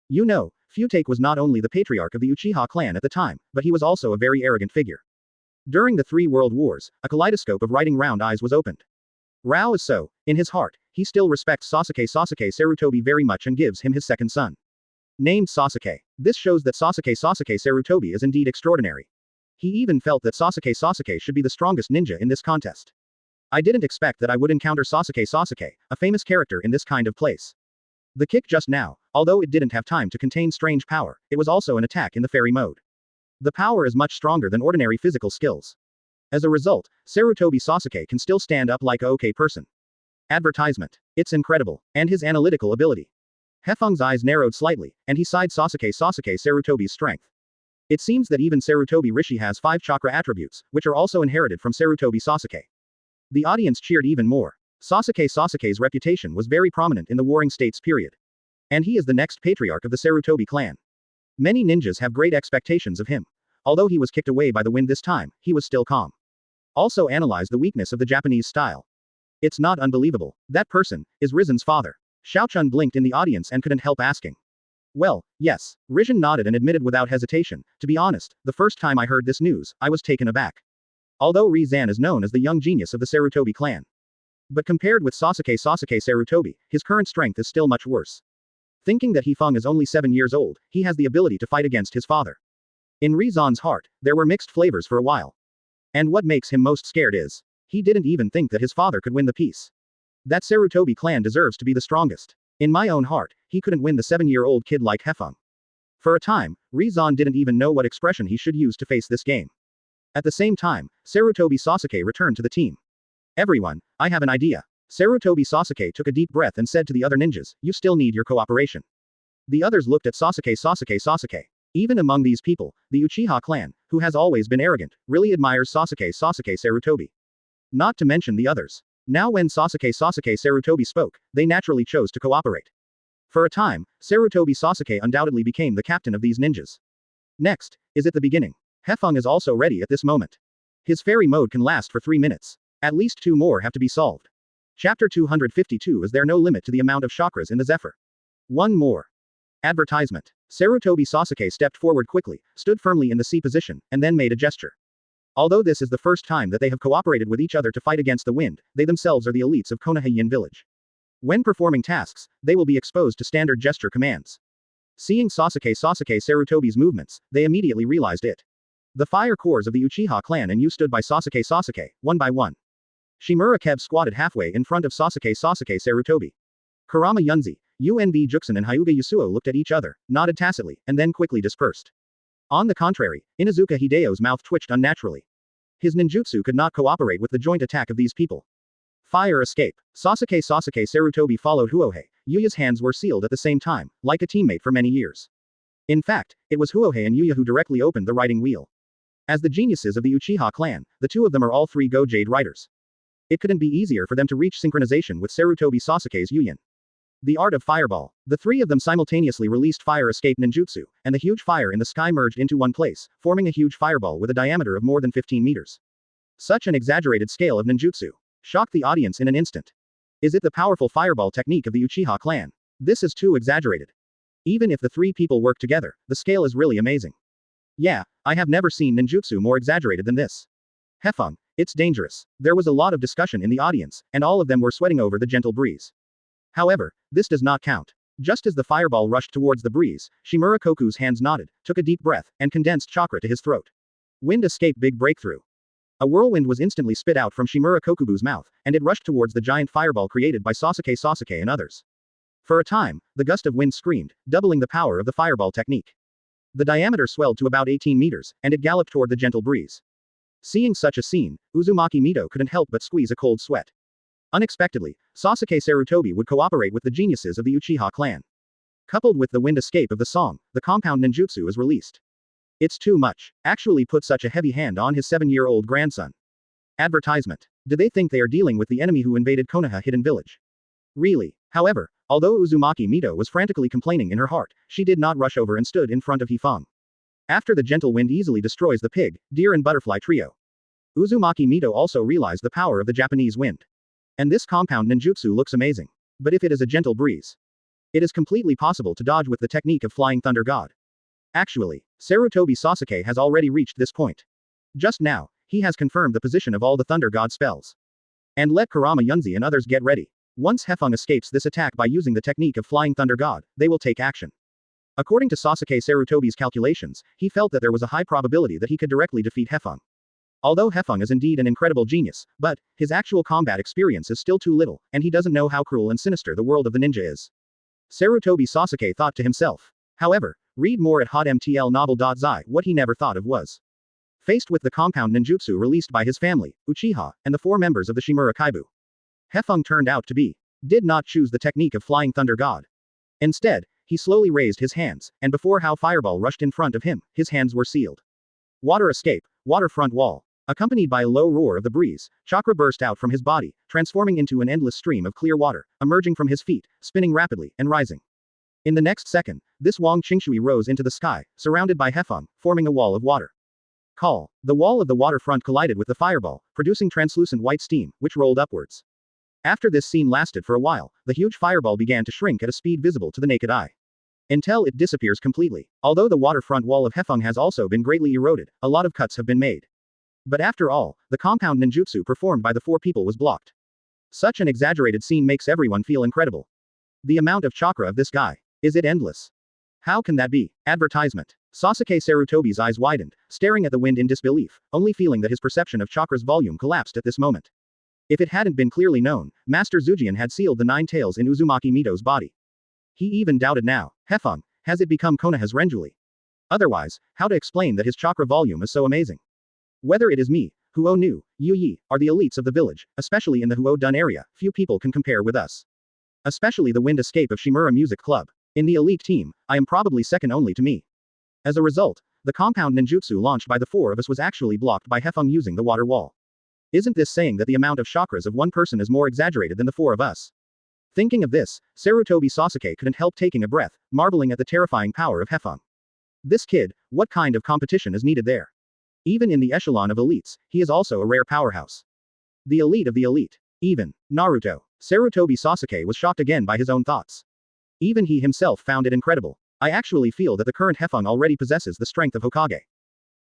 You know, Futake was not only the patriarch of the Uchiha clan at the time, but he was also a very arrogant figure. During the 3 World Wars, a kaleidoscope of writing round eyes was opened. Rao is so, in his heart, he still respects Sasuke Sarutobi very much and gives him his second son. Named Sasuke. This shows that Sasuke Sarutobi is indeed extraordinary. He even felt that Sasuke should be the strongest ninja in this contest. I didn't expect that I would encounter Sasuke, a famous character in this kind of place. The kick just now, although it didn't have time to contain strange power, it was also an attack in the fairy mode. The power is much stronger than ordinary physical skills. As a result, Sarutobi Sasuke can still stand up like a okay person. Advertisement. It's incredible. And his analytical ability. Hefeng's eyes narrowed slightly, and he sighed Sasuke Sarutobi's strength. It seems that even Sarutobi Rishi has 5 chakra attributes, which are also inherited from Sarutobi Sasuke. The audience cheered even more. Sasuke's reputation was very prominent in the Warring States period. And he is the next patriarch of the Sarutobi clan. Many ninjas have great expectations of him. Although he was kicked away by the wind this time, he was still calm. Also analyze the weakness of the Japanese style. It's not unbelievable. That person is Rizen's father. Xiaochun blinked in the audience and couldn't help asking. Well, yes. Rizen nodded and admitted without hesitation. To be honest, the first time I heard this news, I was taken aback. Although Rizan is known as the young genius of the Sarutobi clan. But compared with Sasuke Sarutobi, his current strength is still much worse. Thinking that Hefeng is only 7 years old, he has the ability to fight against his father. In Rizan's heart, there were mixed flavors for a while. And what makes him most scared is, he didn't even think that his father could win the peace. That Sarutobi clan deserves to be the strongest. In my own heart, he couldn't win the 7-year-old kid like Hefeng. For a time, Rizan didn't even know what expression he should use to face this game. At the same time, Sarutobi Sasuke returned to the team. Everyone, I have an idea. Sarutobi Sasuke took a deep breath and said to the other ninjas, you still need your cooperation. The others looked at Sasuke. Even among these people, the Uchiha clan, who has always been arrogant, really admires Sasuke Sarutobi. Not to mention the others. Now when Sasuke Sarutobi spoke, they naturally chose to cooperate. For a time, Sarutobi Sasuke undoubtedly became the captain of these ninjas. Next, is it the beginning? Hefeng is also ready at this moment. His fairy mode can last for 3 minutes. At least 2 more have to be solved. Chapter 252. Is there no limit to the amount of chakras in the Zephyr? 1 more. Advertisement. Sarutobi Sasuke stepped forward quickly, stood firmly in the C position, and then made a gesture. Although this is the first time that they have cooperated with each other to fight against the wind, they themselves are the elites of Konoha Yin village. When performing tasks, they will be exposed to standard gesture commands. Seeing Sasuke Sarutobi's movements, they immediately realized it. The fire cores of the Uchiha clan and Yu stood by Sasuke, one by one. Shimura Keb squatted halfway in front of Sasuke Sarutobi. Kurama Yunzi, UNB Juxin and Hyuga Yasuo looked at each other, nodded tacitly, and then quickly dispersed. On the contrary, Inuzuka Hideo's mouth twitched unnaturally. His ninjutsu could not cooperate with the joint attack of these people. Fire escape. Sasuke Sarutobi followed Huohei. Yuya's hands were sealed at the same time, like a teammate for many years. In fact, it was Huohei and Yuya who directly opened the writing wheel. As the geniuses of the Uchiha clan, the 2 of them are all 3 Go Jade writers. It couldn't be easier for them to reach synchronization with Sarutobi Sasuke's Yuyin. The art of fireball. The 3 of them simultaneously released fire escape ninjutsu, and the huge fire in the sky merged into one place, forming a huge fireball with a diameter of more than 15 meters. Such an exaggerated scale of ninjutsu shocked the audience in an instant. Is it the powerful fireball technique of the Uchiha clan? This is too exaggerated. Even if the 3 people work together, the scale is really amazing. Yeah, I have never seen ninjutsu more exaggerated than this. Hefeng, it's dangerous. There was a lot of discussion in the audience, and all of them were sweating over the gentle breeze. However, this does not count. Just as the fireball rushed towards the breeze, Shimura Koku's hands nodded, took a deep breath, and condensed chakra to his throat. Wind escape big breakthrough. A whirlwind was instantly spit out from Shimura Kokubu's mouth, and it rushed towards the giant fireball created by Sasuke and others. For a time, the gust of wind screamed, doubling the power of the fireball technique. The diameter swelled to about 18 meters, and it galloped toward the gentle breeze. Seeing such a scene, Uzumaki Mito couldn't help but squeeze a cold sweat. Unexpectedly, Sasuke Sarutobi would cooperate with the geniuses of the Uchiha clan. Coupled with the wind escape of the song, the compound ninjutsu is released. It's too much. Actually put such a heavy hand on his 7-year-old grandson. Advertisement. Do they think they are dealing with the enemy who invaded Konoha hidden village? Really? However, although Uzumaki Mito was frantically complaining in her heart, she did not rush over and stood in front of Hefeng. After the gentle wind easily destroys the pig, deer and butterfly trio. Uzumaki Mito also realized the power of the Japanese wind. And this compound ninjutsu looks amazing. But if it is a gentle breeze, it is completely possible to dodge with the technique of Flying Thunder God. Actually, Sarutobi Sasuke has already reached this point. Just now, he has confirmed the position of all the Thunder God spells. And let Kurama Yunzi and others get ready. Once Hefeng escapes this attack by using the technique of Flying Thunder God, they will take action. According to Sasuke Sarutobi's calculations, he felt that there was a high probability that he could directly defeat Hefeng. Although Hefeng is indeed an incredible genius, but his actual combat experience is still too little, and he doesn't know how cruel and sinister the world of the ninja is. Sarutobi Sasuke thought to himself. However, read more at hotmtlnovel.zi. What he never thought of was. Faced with the compound ninjutsu released by his family, Uchiha, and the 4 members of the Shimura Kaibu, Hefeng turned out to be. Did not choose the technique of Flying Thunder God. Instead, he slowly raised his hands, and before how Fireball rushed in front of him, his hands were sealed. Water escape, waterfront wall. Accompanied by a low roar of the breeze, chakra burst out from his body, transforming into an endless stream of clear water, emerging from his feet, spinning rapidly, and rising. In the next second, this Wang Qingshui rose into the sky, surrounded by Hefeng, forming a wall of water. Call. The wall of the waterfront collided with the fireball, producing translucent white steam, which rolled upwards. After this scene lasted for a while, the huge fireball began to shrink at a speed visible to the naked eye. Until it disappears completely. Although the waterfront wall of Hefeng has also been greatly eroded, a lot of cuts have been made. But after all, the compound ninjutsu performed by the 4 people was blocked. Such an exaggerated scene makes everyone feel incredible. The amount of chakra of this guy. Is it endless? How can that be? Advertisement. Sasuke Sarutobi's eyes widened, staring at the wind in disbelief, only feeling that his perception of chakra's volume collapsed at this moment. If it hadn't been clearly known, Master Zujian had sealed the 9 tails in Uzumaki Mito's body. He even doubted now. Hefeng, has it become Konoha's Renjuli? Otherwise, how to explain that his chakra volume is so amazing? Whether it is me, Huo Nu, Yu Yi, are the elites of the village, especially in the Huo Dun area, few people can compare with us. Especially the wind escape of Shimura Music Club. In the elite team, I am probably second only to me. As a result, the compound ninjutsu launched by the 4 of us was actually blocked by Hefeng using the water wall. Isn't this saying that the amount of chakras of one person is more exaggerated than the 4 of us? Thinking of this, Sarutobi Sasuke couldn't help taking a breath, marveling at the terrifying power of Hefeng. This kid, what kind of competition is needed there? Even in the echelon of elites, he is also a rare powerhouse. The elite of the elite. Even Naruto. Sarutobi Sasuke was shocked again by his own thoughts. Even he himself found it incredible. I actually feel that the current Hefeng already possesses the strength of Hokage.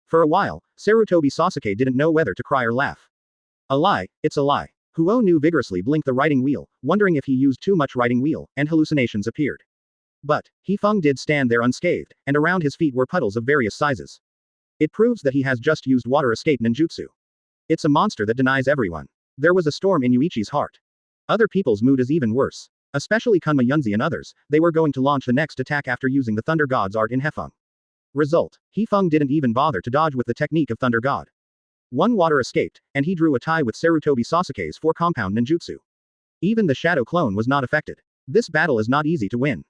For a while, Sarutobi Sasuke didn't know whether to cry or laugh. A lie, it's a lie. Huo Nu vigorously blinked the riding wheel, wondering if he used too much riding wheel, and hallucinations appeared. But, Hefeng did stand there unscathed, and around his feet were puddles of various sizes. It proves that he has just used water escape ninjutsu. It's a monster that denies everyone. There was a storm in Yuichi's heart. Other people's mood is even worse. Especially Kunma Yunzi and others, they were going to launch the next attack after using the Thunder God's art in Hefeng. Result, Hefeng didn't even bother to dodge with the technique of Thunder God. One water escaped, and he drew a tie with Sarutobi Sasuke's 4 compound ninjutsu. Even the shadow clone was not affected. This battle is not easy to win.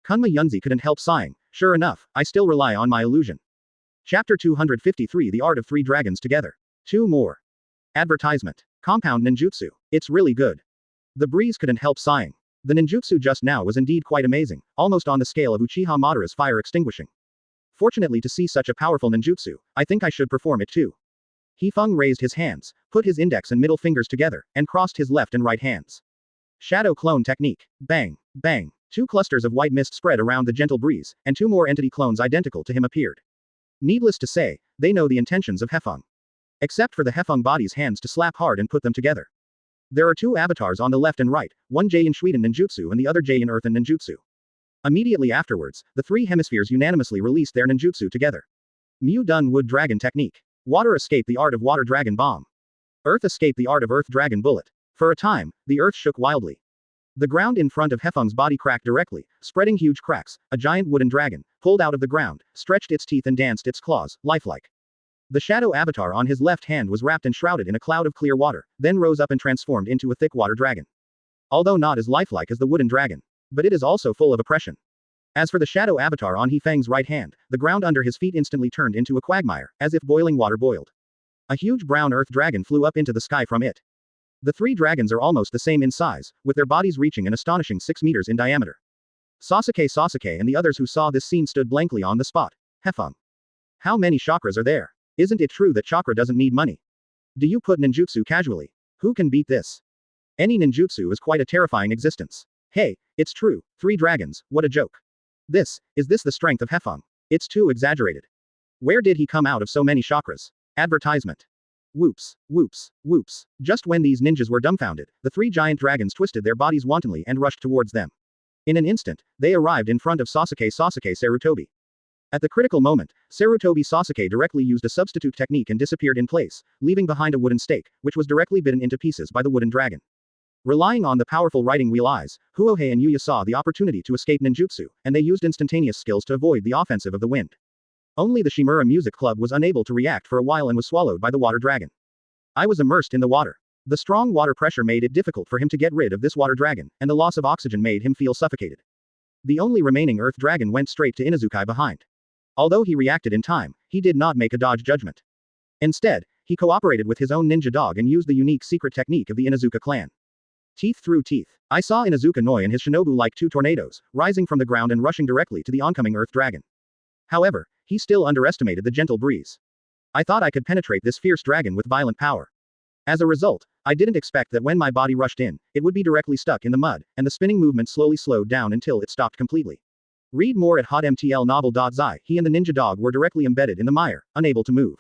Kunma Yunzi couldn't help sighing. Sure enough, I still rely on my illusion. Chapter 253 The Art of 3 Dragons Together. 2 more. Advertisement. Compound ninjutsu. It's really good. The breeze couldn't help sighing. The ninjutsu just now was indeed quite amazing, almost on the scale of Uchiha Madara's fire extinguishing. Fortunately to see such a powerful ninjutsu, I think I should perform it too. Hefeng raised his hands, put his index and middle fingers together, and crossed his left and right hands. Shadow clone technique. Bang, bang. 2 clusters of white mist spread around the gentle breeze, and 2 more entity clones identical to him appeared. Needless to say, they know the intentions of Hefeng. Except for the Hefeng body's hands to slap hard and put them together. There are 2 avatars on the left and right, one Jei in Shuiden ninjutsu and the other Jei in Earthen ninjutsu. Immediately afterwards, the 3 hemispheres unanimously released their ninjutsu together. Mu Dun Wood Dragon Technique. Water escape the art of Water Dragon Bomb. Earth escape the art of Earth Dragon Bullet. For a time, the earth shook wildly. The ground in front of Hefeng's body cracked directly, spreading huge cracks. A giant wooden dragon pulled out of the ground, stretched its teeth and danced its claws, lifelike. The shadow avatar on his left hand was wrapped and shrouded in a cloud of clear water, then rose up and transformed into a thick water dragon. Although not as lifelike as the wooden dragon, but it is also full of oppression. As for the shadow avatar on Hefeng's right hand, the ground under his feet instantly turned into a quagmire, as if boiling water boiled. A huge brown earth dragon flew up into the sky from it. The three dragons are almost the same in size, with their bodies reaching an astonishing 6 meters in diameter. Sasuke and the others who saw this scene stood blankly on the spot. Hefeng. How many chakras are there? Isn't it true that chakra doesn't need money? Do you put ninjutsu casually? Who can beat this? Any ninjutsu is quite a terrifying existence. Hey, it's true, 3 dragons, what a joke. Is this the strength of Hefeng? It's too exaggerated. Where did he come out of so many chakras? Advertisement. Whoops, whoops, whoops. Just when these ninjas were dumbfounded, the 3 giant dragons twisted their bodies wantonly and rushed towards them. In an instant, they arrived in front of Sasuke Sarutobi. At the critical moment, Sarutobi Sasuke directly used a substitute technique and disappeared in place, leaving behind a wooden stake, which was directly bitten into pieces by the wooden dragon. Relying on the powerful riding wheel eyes, Huohei and Yuya saw the opportunity to escape ninjutsu, and they used instantaneous skills to avoid the offensive of the wind. Only the Shimura Music Club was unable to react for a while and was swallowed by the water dragon. I was immersed in the water. The strong water pressure made it difficult for him to get rid of this water dragon, and the loss of oxygen made him feel suffocated. The only remaining earth dragon went straight to Inuzukai behind. Although he reacted in time, he did not make a dodge judgment. Instead, he cooperated with his own ninja dog and used the unique secret technique of the Inuzuka clan. Teeth through teeth. I saw Inuzuka Noi and his shinobu like 2 tornadoes, rising from the ground and rushing directly to the oncoming earth dragon. However, he still underestimated the gentle breeze. I thought I could penetrate this fierce dragon with violent power. As a result, I didn't expect that when my body rushed in, it would be directly stuck in the mud, and the spinning movement slowly slowed down until it stopped completely. Read more at hotmtlnovel.zi. He and the ninja dog were directly embedded in the mire, unable to move.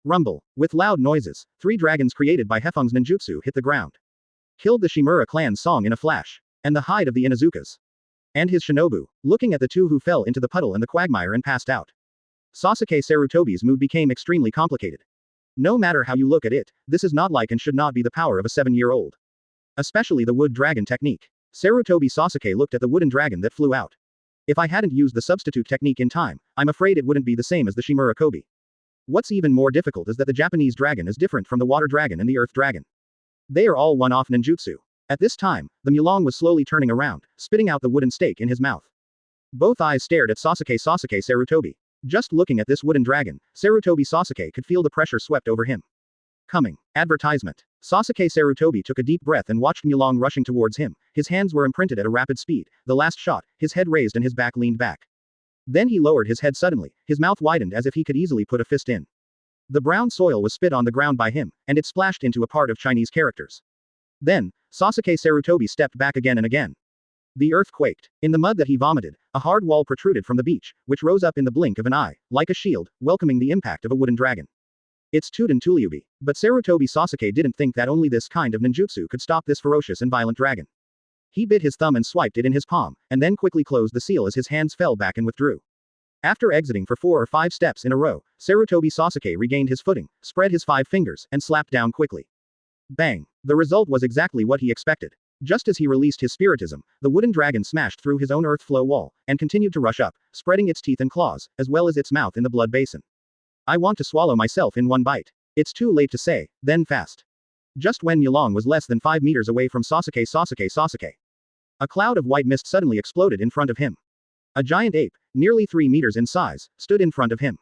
Rumble. With loud noises, 3 dragons created by Hefeng's ninjutsu hit the ground. Killed the Shimura clan's song in a flash. And the hide of the Inuzukas. And his shinobu, looking at the 2 who fell into the puddle and the quagmire and passed out. Sasuke Sarutobi's mood became extremely complicated. No matter how you look at it, this is not like and should not be the power of a 7-year-old. Especially the wood dragon technique. Sarutobi Sasuke looked at the wooden dragon that flew out. If I hadn't used the substitute technique in time, I'm afraid it wouldn't be the same as the Shimura Kobe. What's even more difficult is that the Japanese dragon is different from the water dragon and the earth dragon. They are all one-off ninjutsu. At this time, the Mulong was slowly turning around, spitting out the wooden stake in his mouth. Both eyes stared at Sasuke Sarutobi. Just looking at this wooden dragon, Sarutobi Sasuke could feel the pressure swept over him. Coming. Advertisement. Sasuke Sarutobi took a deep breath and watched Mulong rushing towards him. His hands were imprinted at a rapid speed. The last shot, his head raised and his back leaned back. Then he lowered his head suddenly, his mouth widened as if he could easily put a fist in. The brown soil was spit on the ground by him, and it splashed into a part of Chinese characters. Then, Sasuke Sarutobi stepped back again and again. The earth quaked. In the mud that he vomited, a hard wall protruded from the beach, which rose up in the blink of an eye, like a shield, welcoming the impact of a wooden dragon. It's Tuden Tuliubi. But Sarutobi Sasuke didn't think that only this kind of ninjutsu could stop this ferocious and violent dragon. He bit his thumb and swiped it in his palm, and then quickly closed the seal as his hands fell back and withdrew. After exiting for 4 or 5 steps in a row, Sarutobi Sasuke regained his footing, spread his 5 fingers, and slapped down quickly. Bang! The result was exactly what he expected. Just as he released his spiritism, the wooden dragon smashed through his own earth flow wall, and continued to rush up, spreading its teeth and claws, as well as its mouth in the blood basin. I want to swallow myself in one bite. It's too late to say, then fast. Just when Mulong was less than 5 meters away from Sasuke. A cloud of white mist suddenly exploded in front of him. A giant ape, nearly 3 meters in size, stood in front of him.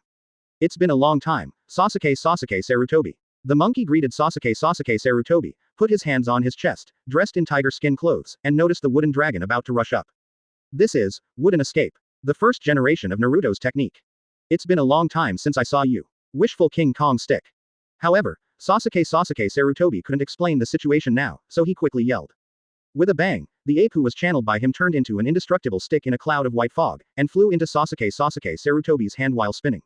It's been a long time, Sasuke Sarutobi. The monkey greeted Sasuke Sarutobi, put his hands on his chest, dressed in tiger skin clothes, and noticed the wooden dragon about to rush up. This is wooden escape. The first generation of Naruto's technique. It's been a long time since I saw you. Wishful King Kong stick. However, Sasuke Sarutobi couldn't explain the situation now, so he quickly yelled. With a bang, the ape who was channeled by him turned into an indestructible stick in a cloud of white fog, and flew into Sasuke Sarutobi's hand while spinning.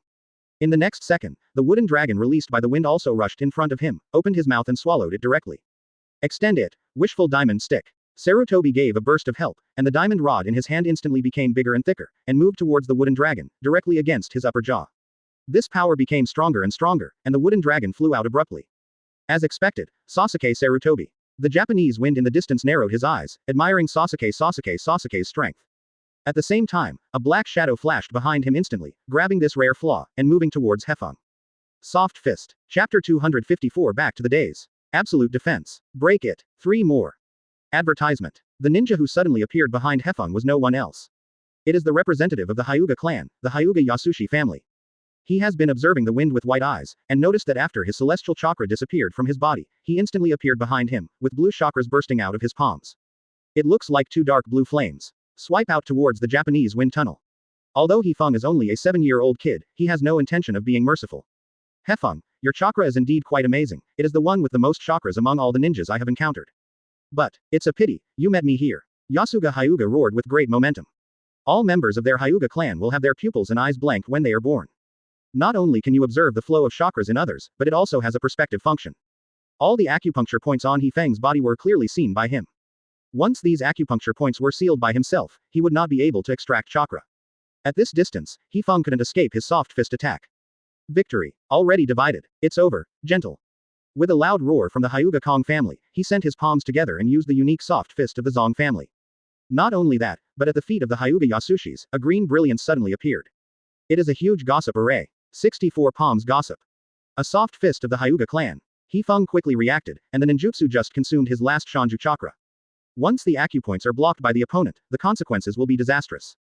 In the next second, the wooden dragon released by the wind also rushed in front of him, opened his mouth and swallowed it directly. Extend it, wishful diamond stick. Sarutobi gave a burst of help, and the diamond rod in his hand instantly became bigger and thicker, and moved towards the wooden dragon, directly against his upper jaw. This power became stronger and stronger, and the wooden dragon flew out abruptly. As expected, Sasuke Sarutobi. The Japanese wind in the distance narrowed his eyes, admiring Sasuke's strength. At the same time, a black shadow flashed behind him instantly, grabbing this rare flaw, and moving towards Hefeng. Soft Fist. Chapter 254. Back to the days. Absolute defense. Break it. 3 more. Advertisement. The ninja who suddenly appeared behind Hefeng was no one else. It is the representative of the Hyuga clan, the Hyuga Yasushi family. He has been observing the wind with white eyes, and noticed that after his celestial chakra disappeared from his body, he instantly appeared behind him, with blue chakras bursting out of his palms. It looks like 2 dark blue flames. Swipe out towards the Japanese wind tunnel. Although Hefeng is only a 7-year-old kid, he has no intention of being merciful. Hefeng, your chakra is indeed quite amazing, it is the one with the most chakras among all the ninjas I have encountered. But, it's a pity, you met me here. Yasuga Hyuga roared with great momentum. All members of their Hyuga clan will have their pupils and eyes blank when they are born. Not only can you observe the flow of chakras in others, but it also has a perspective function. All the acupuncture points on Hefeng's body were clearly seen by him. Once these acupuncture points were sealed by himself, he would not be able to extract chakra. At this distance, Hefeng couldn't escape his soft fist attack. Victory. Already divided. It's over, gentle. With a loud roar from the Hyuga Kong family, he sent his palms together and used the unique soft fist of the Zong family. Not only that, but at the feet of the Hyuga Yasushis, a green brilliance suddenly appeared. It is a huge gossip array. 64 palms gossip. A soft fist of the Hyuga clan. Hefeng quickly reacted, and the ninjutsu just consumed his last Shanju chakra. Once the acupoints are blocked by the opponent, the consequences will be disastrous.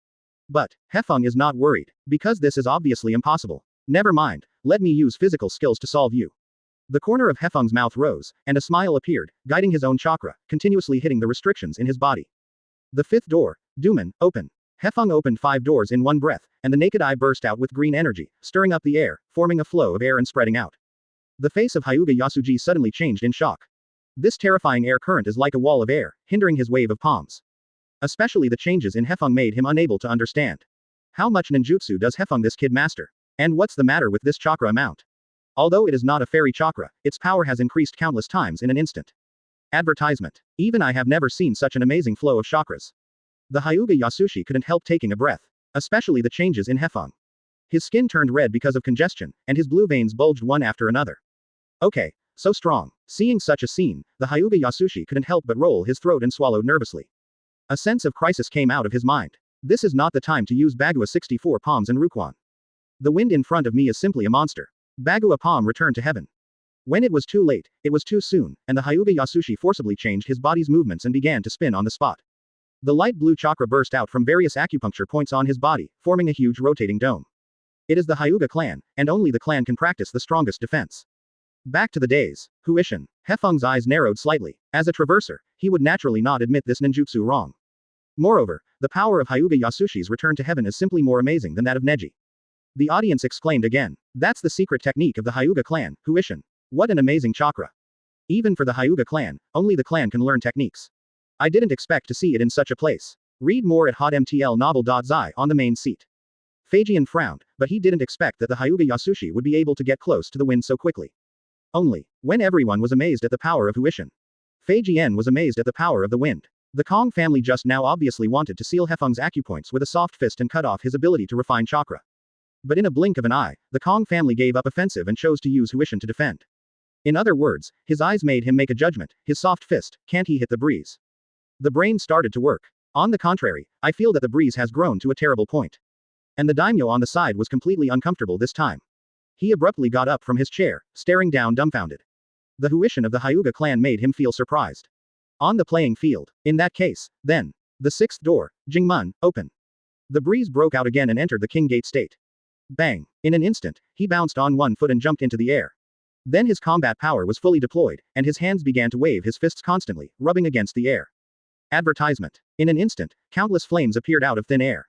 But, Hefeng is not worried, because this is obviously impossible. Never mind, let me use physical skills to solve you. The corner of Hefeng's mouth rose, and a smile appeared, guiding his own chakra, continuously hitting the restrictions in his body. The 5th door, Duman, open. Hefeng opened 5 doors in one breath, and the naked eye burst out with green energy, stirring up the air, forming a flow of air and spreading out. The face of Hyuga Yasuji suddenly changed in shock. This terrifying air current is like a wall of air, hindering his wave of palms. Especially the changes in Hefeng made him unable to understand. How much ninjutsu does Hefeng this kid master? And what's the matter with this chakra amount? Although it is not a fairy chakra, its power has increased countless times in an instant. Advertisement. Even I have never seen such an amazing flow of chakras. The Hyuga Yasushi couldn't help taking a breath. Especially the changes in Hefeng. His skin turned red because of congestion, and his blue veins bulged one after another. Okay, so strong. Seeing such a scene, the Hyuga Yasushi couldn't help but roll his throat and swallowed nervously. A sense of crisis came out of his mind. This is not the time to use Bagua 64 palms and Rukwon. The wind in front of me is simply a monster. Bagua palm returned to heaven. When it was too late, it was too soon, and the Hyuga Yasushi forcibly changed his body's movements and began to spin on the spot. The light blue chakra burst out from various acupuncture points on his body, forming a huge rotating dome. It is the Hyuga clan, and only the clan can practice the strongest defense. Back to the days. Huishin. Hefeng's eyes narrowed slightly. As a traverser, he would naturally not admit this ninjutsu wrong. Moreover, the power of Hyuga Yasushi's return to heaven is simply more amazing than that of Neji. The audience exclaimed again. That's the secret technique of the Hyuga clan, Huishin. What an amazing chakra. Even for the Hyuga clan, only the clan can learn techniques. I didn't expect to see it in such a place. Read more at hotmtl novel.zi on the main seat. Feijian frowned, but he didn't expect that the Hyuga Yasushi would be able to get close to the wind so quickly. Only, when everyone was amazed at the power of Huishin. Feijian was amazed at the power of the wind. The Kong family just now obviously wanted to seal Hefeng's acupoints with a soft fist and cut off his ability to refine chakra. But in a blink of an eye, the Kong family gave up offensive and chose to use Huishin to defend. In other words, his eyes made him make a judgment, his soft fist, can't he hit the breeze? The brain started to work. On the contrary, I feel that the breeze has grown to a terrible point. And the daimyo on the side was completely uncomfortable this time. He abruptly got up from his chair, staring down dumbfounded. The Huishin of the Hyuga clan made him feel surprised. On the playing field. In that case, then. The 6th door, Jingmun, open. The breeze broke out again and entered the King Gate state. Bang. In an instant, he bounced on one foot and jumped into the air. Then his combat power was fully deployed, and his hands began to wave his fists constantly, rubbing against the air. Advertisement. In an instant, countless flames appeared out of thin air.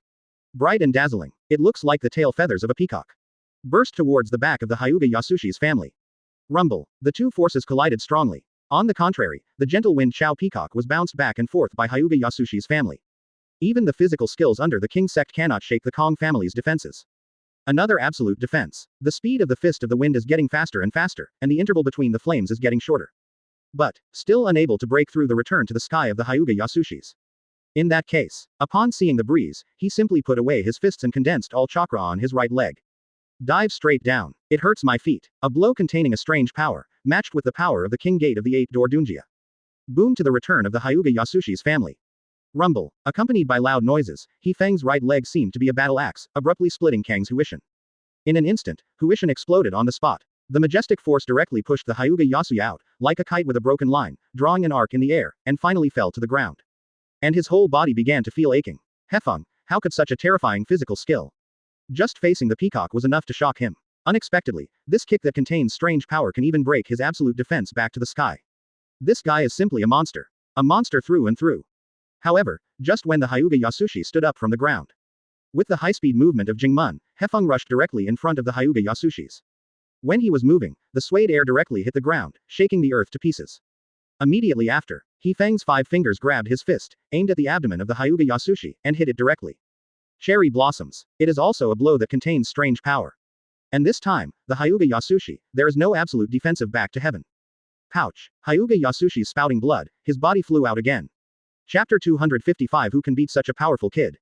Bright and dazzling. It looks like the tail feathers of a peacock. Burst towards the back of the Hyuga Yasushi's family. Rumble. The two forces collided strongly. On the contrary, the gentle wind Chao Peacock was bounced back and forth by Hyuga Yasushi's family. Even the physical skills under the King sect cannot shake the Kong family's defenses. Another absolute defense. The speed of the fist of the wind is getting faster and faster, and the interval between the flames is getting shorter. But, still unable to break through the return to the sky of the Hyuga Yasushis. In that case, upon seeing the breeze, he simply put away his fists and condensed all chakra on his right leg. Dive straight down. It hurts my feet. A blow containing a strange power, matched with the power of the King Gate of the 8th door Dunjia. Boom to the return of the Hyuga Yasushi's family. Rumble. Accompanied by loud noises, Hefeng's right leg seemed to be a battle axe, abruptly splitting Kang's Huishin. In an instant, Huishin exploded on the spot. The majestic force directly pushed the Hyuga Yasushi out, like a kite with a broken line, drawing an arc in the air, and finally fell to the ground. And his whole body began to feel aching. Hefeng, how could such a terrifying physical skill? Just facing the peacock was enough to shock him. Unexpectedly, this kick that contains strange power can even break his absolute defense back to the sky. This guy is simply a monster. A monster through and through. However, just when the Hyuga Yasushi stood up from the ground. With the high-speed movement of Jingmun, Hefeng rushed directly in front of the Hyuga Yasushis. When he was moving, the swayed air directly hit the ground, shaking the earth to pieces. Immediately after, Hefeng's 5 fingers grabbed his fist, aimed at the abdomen of the Hyuga Yasushi, and hit it directly. Cherry blossoms. It is also a blow that contains strange power. And this time, the Hyuga Yasushi, there is no absolute defensive back to heaven. Pouch. Hyuga Yasushi's spouting blood, his body flew out again. Chapter 255. Who can beat such a powerful kid?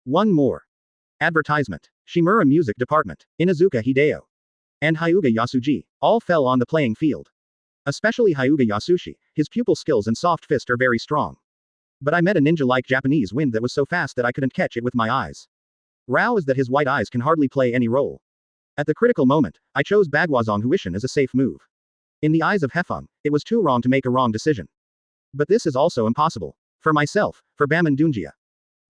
One more. Advertisement. Shimura Music Department. Inazuka Hideo. And Hyuga Yasuji, all fell on the playing field. Especially Hyuga Yasushi, his pupil skills and soft fist are very strong. But I met a ninja-like Japanese wind that was so fast that I couldn't catch it with my eyes. Rao is that his white eyes can hardly play any role. At the critical moment, I chose Bagwazong Huishin as a safe move. In the eyes of Hefeng, it was too wrong to make a wrong decision. But this is also impossible. For myself, for Baman Dunjia.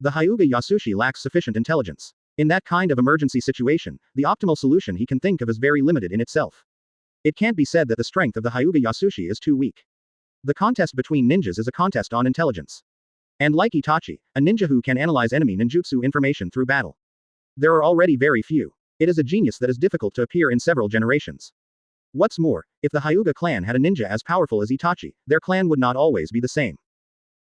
The Hyuga Yasushi lacks sufficient intelligence. In that kind of emergency situation, the optimal solution he can think of is very limited in itself. It can't be said that the strength of the Hyuga Yasushi is too weak. The contest between ninjas is a contest on intelligence. And like Itachi, a ninja who can analyze enemy ninjutsu information through battle. There are already very few. It is a genius that is difficult to appear in several generations. What's more, if the Hyuga clan had a ninja as powerful as Itachi, their clan would not always be the same.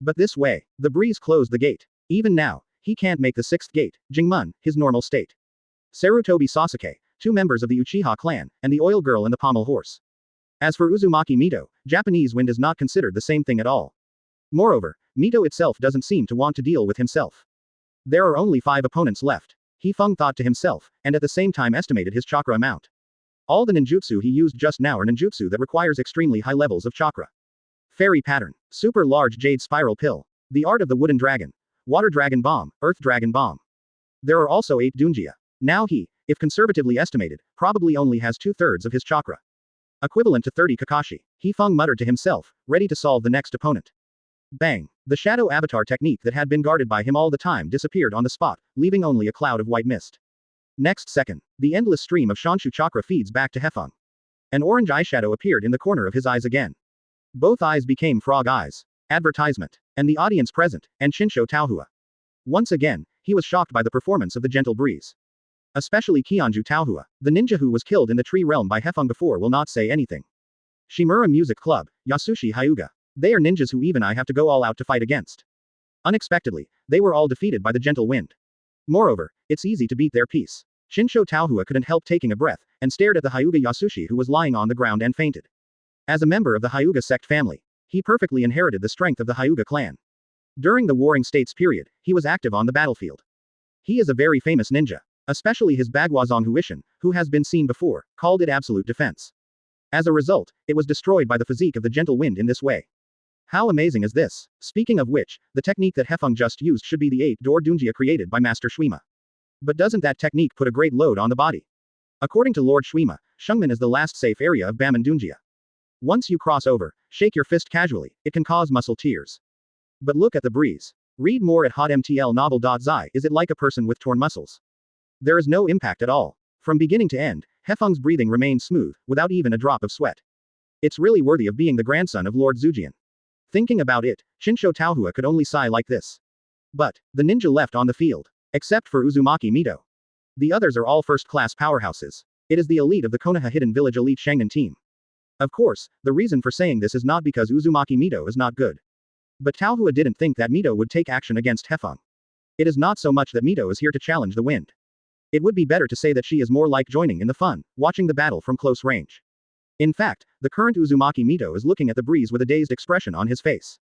But this way, the breeze closed the gate. Even now, he can't make the 6th gate, Jingmun, his normal state. Sarutobi Sasuke, 2 members of the Uchiha clan, and the oil girl and the pommel horse. As for Uzumaki Mito, Japanese wind is not considered the same thing at all. Moreover, Mito itself doesn't seem to want to deal with himself. There are only 5 opponents left. Hefeng thought to himself, and at the same time estimated his chakra amount. All the ninjutsu he used just now are ninjutsu that requires extremely high levels of chakra. Fairy pattern, super large jade spiral pill, the art of the wooden dragon, water dragon bomb, earth dragon bomb. There are also 8 dunjia. Now he, if conservatively estimated, probably only has 2/3 of his chakra. Equivalent to 30 Kakashi. Hefeng muttered to himself, ready to solve the next opponent. Bang! The shadow avatar technique that had been guarded by him all the time disappeared on the spot, leaving only a cloud of white mist. Next second, the endless stream of Shanshu chakra feeds back to Hefeng. An orange eyeshadow appeared in the corner of his eyes again. Both eyes became frog eyes. Advertisement. And the audience present, and Shinsho Taohua. Once again, he was shocked by the performance of the gentle breeze. Especially Kionju Taohua, the ninja who was killed in the tree realm by Hefeng before will not say anything. Shimura Music Club, Yasushi Hyuga. They are ninjas who even I have to go all out to fight against. Unexpectedly, they were all defeated by the gentle wind. Moreover, it's easy to beat their peace. Shinsho Taohua couldn't help taking a breath, and stared at the Hyuga Yasushi who was lying on the ground and fainted. As a member of the Hyuga sect family, he perfectly inherited the strength of the Hyuga clan. During the Warring States period, he was active on the battlefield. He is a very famous ninja. Especially his Bagwazong Huishin, who has been seen before, called it absolute defense. As a result, it was destroyed by the physique of the gentle wind in this way. How amazing is this? Speaking of which, the technique that Hefeng just used should be the 8-door dunjia created by Master Shuima. But doesn't that technique put a great load on the body? According to Lord Shuima, Shungman is the last safe area of Baman Dunjia. Once you cross over, shake your fist casually, it can cause muscle tears. But look at the breeze. Read more at hotmtlnovel.zi. Is it like a person with torn muscles? There is no impact at all. From beginning to end, Hefeng's breathing remained smooth, without even a drop of sweat. It's really worthy of being the grandson of Lord Zujian. Thinking about it, Shinsho Taohua could only sigh like this. But, the ninja left on the field. Except for Uzumaki Mito. The others are all first-class powerhouses. It is the elite of the Konoha Hidden Village Elite Shangnan team. Of course, the reason for saying this is not because Uzumaki Mito is not good. But Taohua didn't think that Mito would take action against Hefeng. It is not so much that Mito is here to challenge the wind. It would be better to say that she is more like joining in the fun, watching the battle from close range. In fact, the current Uzumaki Mito is looking at the breeze with a dazed expression on his face.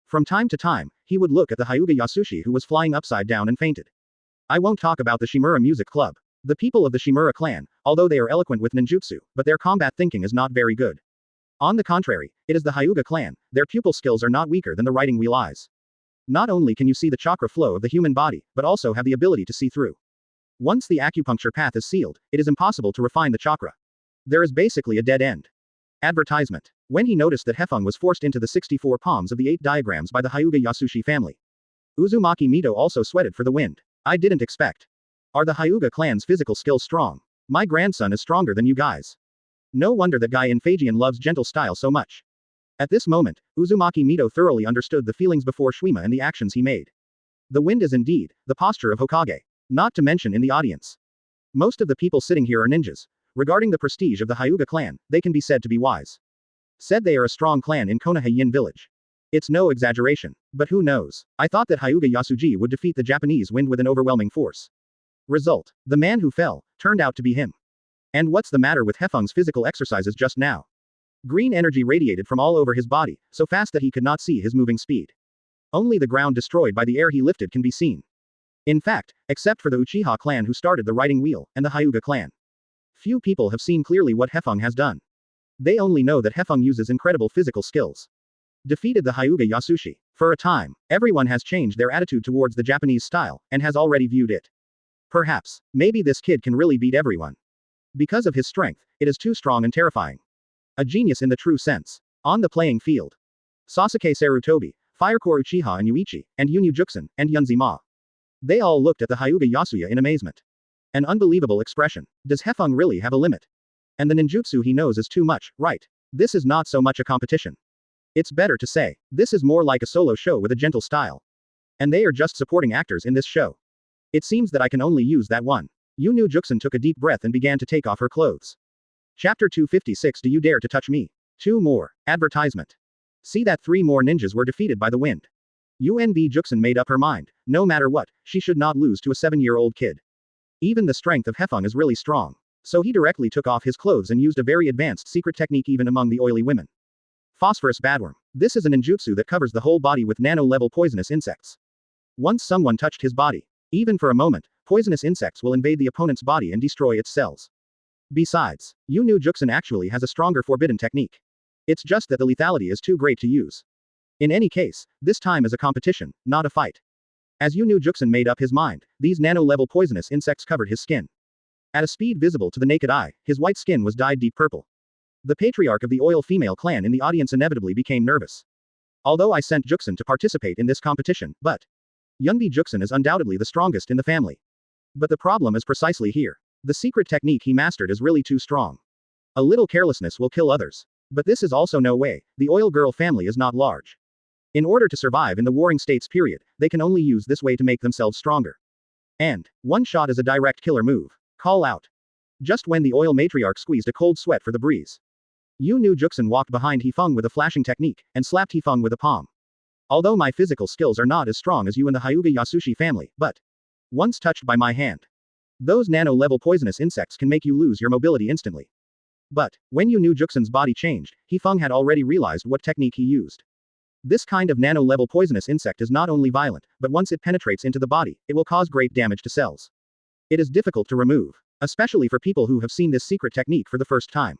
From time to time, he would look at the Hyuga Yasushi who was flying upside down and fainted. I won't talk about the Shimura Music Club. The people of the Shimura clan, although they are eloquent with ninjutsu, but their combat thinking is not very good. On the contrary, it is the Hyuga clan, their pupil skills are not weaker than the writing wheel eyes. Not only can you see the chakra flow of the human body, but also have the ability to see through. Once the acupuncture path is sealed, it is impossible to refine the chakra. There is basically a dead end. Advertisement. When he noticed that Hefeng was forced into the 64 palms of the 8 diagrams by the Hyuga Yasushi family, Uzumaki Mito also sweated for the wind. I didn't expect. Are the Hyuga clan's physical skills strong? My grandson is stronger than you guys. No wonder that guy in Phaegian loves gentle style so much. At this moment, Uzumaki Mito thoroughly understood the feelings before Shima and the actions he made. The wind is indeed the posture of Hokage. Not to mention in the audience. Most of the people sitting here are ninjas. Regarding the prestige of the Hyuga clan, they can be said to be wise. Said they are a strong clan in Konoha Yin village. It's no exaggeration. But who knows? I thought that Hyuga Yasuji would defeat the Japanese wind with an overwhelming force. Result. The man who fell, turned out to be him. And what's the matter with Hefeng's physical exercises just now? Green energy radiated from all over his body, so fast that he could not see his moving speed. Only the ground destroyed by the air he lifted can be seen. In fact, except for the Uchiha clan who started the writing wheel, and the Hyuga clan. Few people have seen clearly what Hefeng has done. They only know that Hefeng uses incredible physical skills. Defeated the Hyuga Yasushi. For a time, everyone has changed their attitude towards the Japanese style, and has already viewed it. Perhaps, maybe this kid can really beat everyone. Because of his strength, it is too strong and terrifying. A genius in the true sense. On the playing field. Sasuke Sarutobi, Firecore Uchiha and Yuichi, and Yunyu Juxin, and Yunzi Ma. They all looked at the Hyuga Yasuya in amazement. An unbelievable expression. Does Hefeng really have a limit? And the ninjutsu he knows is too much, right? This is not so much a competition. It's better to say, this is more like a solo show with a gentle style. And they are just supporting actors in this show. It seems that I can only use that one. Yunyu Juxin took a deep breath and began to take off her clothes. Chapter 256. Do you dare to touch me? 2 more. Advertisement. See that 3 more ninjas were defeated by the wind. UNB Juxin made up her mind. No matter what, she should not lose to a 7-year-old kid. Even the strength of Hefeng is really strong. So he directly took off his clothes and used a very advanced secret technique even among the oily women. Phosphorus badworm. This is a ninjutsu that covers the whole body with nano-level poisonous insects. Once someone touched his body, even for a moment, poisonous insects will invade the opponent's body and destroy its cells. Besides, Yunyu Juxin actually has a stronger forbidden technique. It's just that the lethality is too great to use. In any case, this time is a competition, not a fight. As Yunyu Juxin made up his mind, these nano-level poisonous insects covered his skin. At a speed visible to the naked eye, his white skin was dyed deep purple. The patriarch of the oil female clan in the audience inevitably became nervous. Although I sent Juxin to participate in this competition, but Yunbi Juxin is undoubtedly the strongest in the family. But the problem is precisely here. The secret technique he mastered is really too strong. A little carelessness will kill others. But this is also no way. The oil girl family is not large. In order to survive in the warring states period, they can only use this way to make themselves stronger. And one shot is a direct killer move. Call out. Just when the oil matriarch squeezed a cold sweat for the breeze, Yunyu Juxin walked behind Hefeng with a flashing technique, and slapped Hefeng with a palm. Although my physical skills are not as strong as you and the Hyuga Yasushi family, but once touched by my hand, those nano-level poisonous insects can make you lose your mobility instantly. But when Yunyu Juxin's body changed, Hefeng had already realized what technique he used. This kind of nano-level poisonous insect is not only violent, but once it penetrates into the body, it will cause great damage to cells. It is difficult to remove, especially for people who have seen this secret technique for the first time.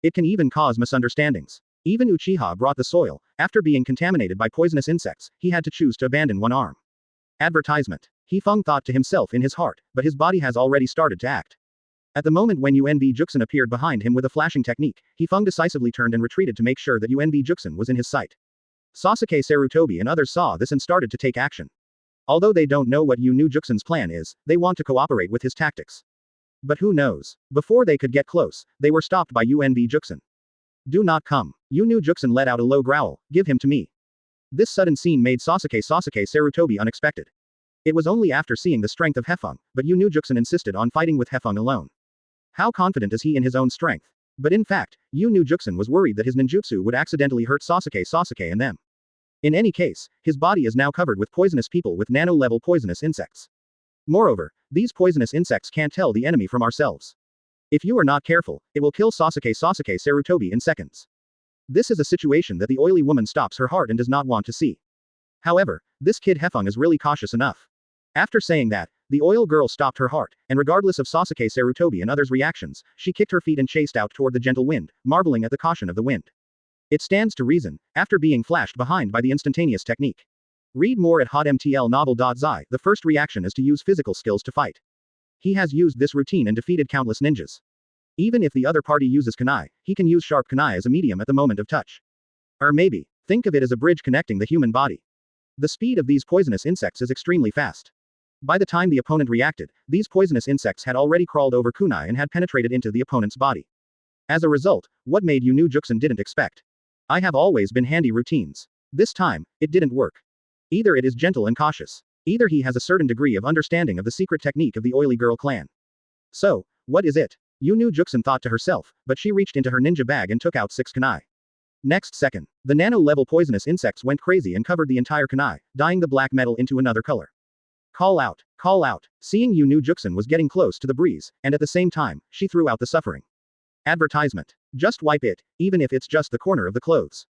It can even cause misunderstandings. Even Uchiha brought the soil. After being contaminated by poisonous insects, he had to choose to abandon one arm. Advertisement. Hefeng thought to himself in his heart, but his body has already started to act. At the moment when UNB Juxin appeared behind him with a flashing technique, Hefeng decisively turned and retreated to make sure that UNB Juxin was in his sight. Sasuke Sarutobi and others saw this and started to take action. Although they don't know what Yunyu Juxin's plan is, they want to cooperate with his tactics. But who knows? Before they could get close, they were stopped by UNB Juxin. Do not come. Yunyu Juxin let out a low growl. Give him to me. This sudden scene made Sasuke Sarutobi unexpected. It was only after seeing the strength of Hefeng, but Yunyu Juxin insisted on fighting with Hefeng alone. How confident is he in his own strength? But in fact, Yunyu Juxin was worried that his ninjutsu would accidentally hurt Sasuke and them. In any case, his body is now covered with poisonous people with nano-level poisonous insects. Moreover, these poisonous insects can't tell the enemy from ourselves. If you are not careful, it will kill Sasuke Sarutobi in seconds. This is a situation that the oily woman stops her heart and does not want to see. However, this kid Hefeng is really cautious enough. After saying that, the oil girl stopped her heart, and regardless of Sasuke Sarutobi and others' reactions, she kicked her feet and chased out toward the gentle wind, marveling at the caution of the wind. It stands to reason, after being flashed behind by the instantaneous technique. Read more at hotmtlnovel.zi. The first reaction is to use physical skills to fight. He has used this routine and defeated countless ninjas. Even if the other party uses kunai, he can use sharp kunai as a medium at the moment of touch. Or maybe, think of it as a bridge connecting the human body. The speed of these poisonous insects is extremely fast. By the time the opponent reacted, these poisonous insects had already crawled over kunai and had penetrated into the opponent's body. As a result, what made Yu Nu Juxin didn't expect. I have always been handy routines. This time, it didn't work. Either it is gentle and cautious. Either he has a certain degree of understanding of the secret technique of the oily girl clan. So, what is it? Yu Nu Juxin thought to herself, but she reached into her ninja bag and took out 6 kunai. Next second, the nano-level poisonous insects went crazy and covered the entire kunai, dyeing the black metal into another color. Call out, call out. Seeing Yu Nu Juxin was getting close to the breeze, and at the same time, she threw out the suffering. Advertisement. Just wipe it, even if it's just the corner of the clothes.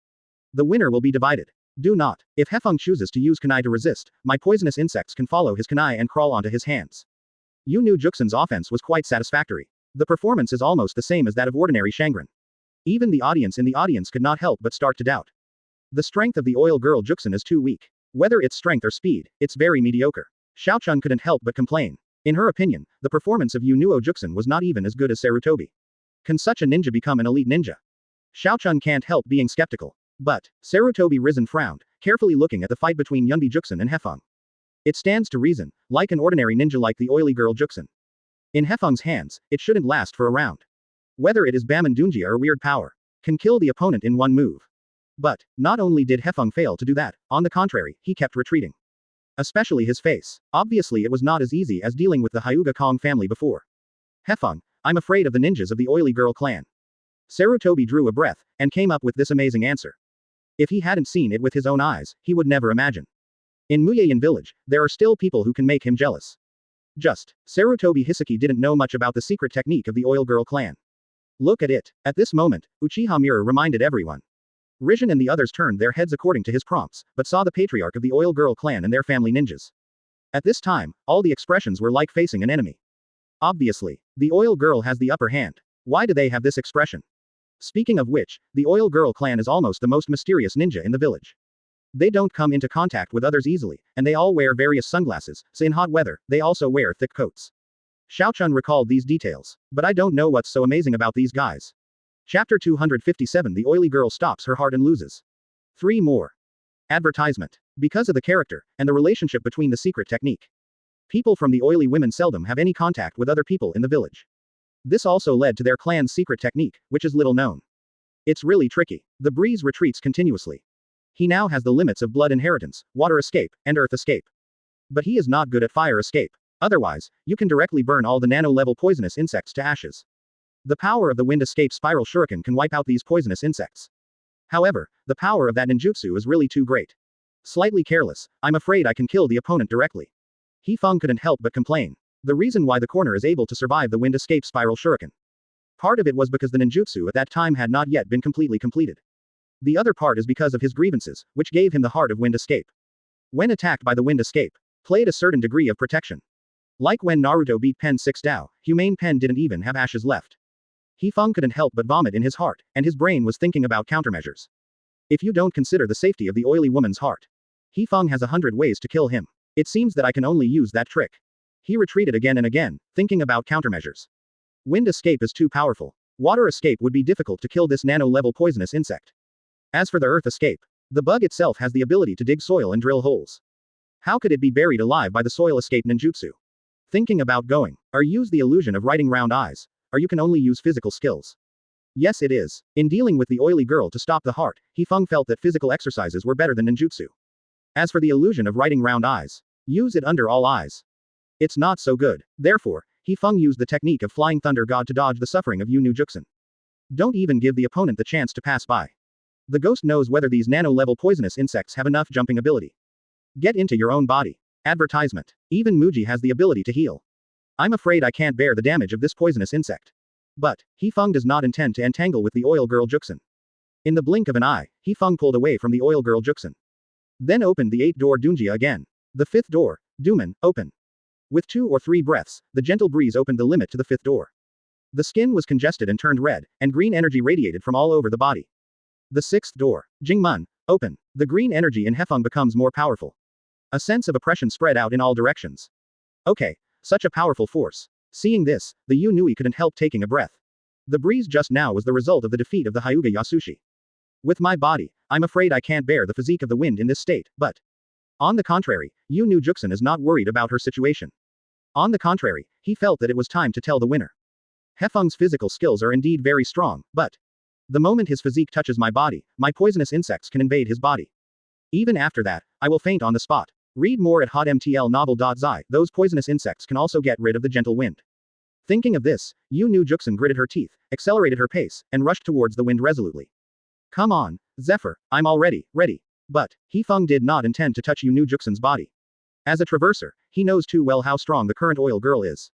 The winner will be divided. Do not. If Hefeng chooses to use kunai to resist, my poisonous insects can follow his kunai and crawl onto his hands. Yu Nu Juxin's offense was quite satisfactory. The performance is almost the same as that of ordinary Shangren. Even the audience in the audience could not help but start to doubt. The strength of the oil girl Juxin is too weak. Whether it's strength or speed, it's very mediocre. Xiaochun couldn't help but complain. In her opinion, the performance of Yu Nu Juxin was not even as good as Sarutobi. Can such a ninja become an elite ninja? Xiaochun can't help being skeptical. But, Sarutobi Hizen frowned, carefully looking at the fight between Yunbi Juxin and Hefeng. It stands to reason, like an ordinary ninja like the oily girl Juxin. In Hefeng's hands, it shouldn't last for a round. Whether it is Baman Dunjia or weird power, can kill the opponent in one move. But, not only did Hefeng fail to do that, on the contrary, he kept retreating. Especially his face. Obviously it was not as easy as dealing with the Hyuga Kong family before. Hefeng, I'm afraid of the ninjas of the oily girl clan. Sarutobi drew a breath, and came up with this amazing answer. If he hadn't seen it with his own eyes, he would never imagine. In Muyayan village, there are still people who can make him jealous. Sarutobi Hisaki didn't know much about the secret technique of the oil girl clan. Look at it. At this moment, Uchiha Mirror reminded everyone. Rijin and the others turned their heads according to his prompts, but saw the patriarch of the oil girl clan and their family ninjas. At this time, all the expressions were like facing an enemy. Obviously, the oil girl has the upper hand. Why do they have this expression? Speaking of which, the oil girl clan is almost the most mysterious ninja in the village. They don't come into contact with others easily, and they all wear various sunglasses, so in hot weather, they also wear thick coats. Xiaochun recalled these details. But I don't know what's so amazing about these guys. Chapter 257 The oily girl stops her heart and loses. 3 more. Advertisement. Because of the character, and the relationship between the secret technique. People from the oily women seldom have any contact with other people in the village. This also led to their clan's secret technique, which is little known. It's really tricky. The breeze retreats continuously. He now has the limits of blood inheritance, water escape, and earth escape. But he is not good at fire escape. Otherwise, you can directly burn all the nano-level poisonous insects to ashes. The power of the wind escape spiral shuriken can wipe out these poisonous insects. However, the power of that ninjutsu is really too great. Slightly careless, I'm afraid I can kill the opponent directly. Hefeng couldn't help but complain. The reason why the corner is able to survive the wind escape spiral shuriken. Part of it was because the ninjutsu at that time had not yet been completely completed. The other part is because of his grievances, which gave him the heart of wind escape. When attacked by the wind escape, played a certain degree of protection. Like when Naruto beat Pen 6 Dao, Humane Pen didn't even have ashes left. Hefeng couldn't help but vomit in his heart, and his brain was thinking about countermeasures. If you don't consider the safety of the oily woman's heart, Hefeng has 100 ways to kill him. It seems that I can only use that trick. He retreated again and again, thinking about countermeasures. Wind escape is too powerful. Water escape would be difficult to kill this nano-level poisonous insect. As for the earth escape, the bug itself has the ability to dig soil and drill holes. How could it be buried alive by the soil escape ninjutsu? Thinking about going, or use the illusion of writing round eyes, or you can only use physical skills. Yes it is. In dealing with the oily girl to stop the heart, Hefeng felt that physical exercises were better than ninjutsu. As for the illusion of writing round eyes, use it under all eyes. It's not so good. Therefore, Hefeng used the technique of Flying Thunder God to dodge the suffering of Yu Nu Juxin. Don't even give the opponent the chance to pass by. The ghost knows whether these nano-level poisonous insects have enough jumping ability. Get into your own body. Advertisement. Even Muji has the ability to heal. I'm afraid I can't bear the damage of this poisonous insect. But, Hefeng does not intend to entangle with the oil girl Juxin. In the blink of an eye, Hefeng pulled away from the oil girl Juxin. Then opened the 8th-door Dunjia again. The 5th door, Duman, open. With 2 or 3 breaths, the gentle breeze opened the limit to the 5th door. The skin was congested and turned red, and green energy radiated from all over the body. The sixth door. Jingmun, open. The green energy in Hefeng becomes more powerful. A sense of oppression spread out in all directions. Okay, such a powerful force. Seeing this, the Yu Nui couldn't help taking a breath. The breeze just now was the result of the defeat of the Hyuga Yasushi. With my body, I'm afraid I can't bear the physique of the wind in this state, but. On the contrary, Yu Nu Juxin is not worried about her situation. On the contrary, he felt that it was time to tell the winner. Hefeng's physical skills are indeed very strong, but. The moment his physique touches my body, my poisonous insects can invade his body. Even after that, I will faint on the spot. Read more at hotmtlnovel.zi. Those poisonous insects can also get rid of the gentle wind. Thinking of this, Yu Nu Juxin gritted her teeth, accelerated her pace, and rushed towards the wind resolutely. Come on, Zephyr, I'm already ready. But, Hefeng did not intend to touch Yu Nu Juxin's body. As a traverser, he knows too well how strong the current oil girl is.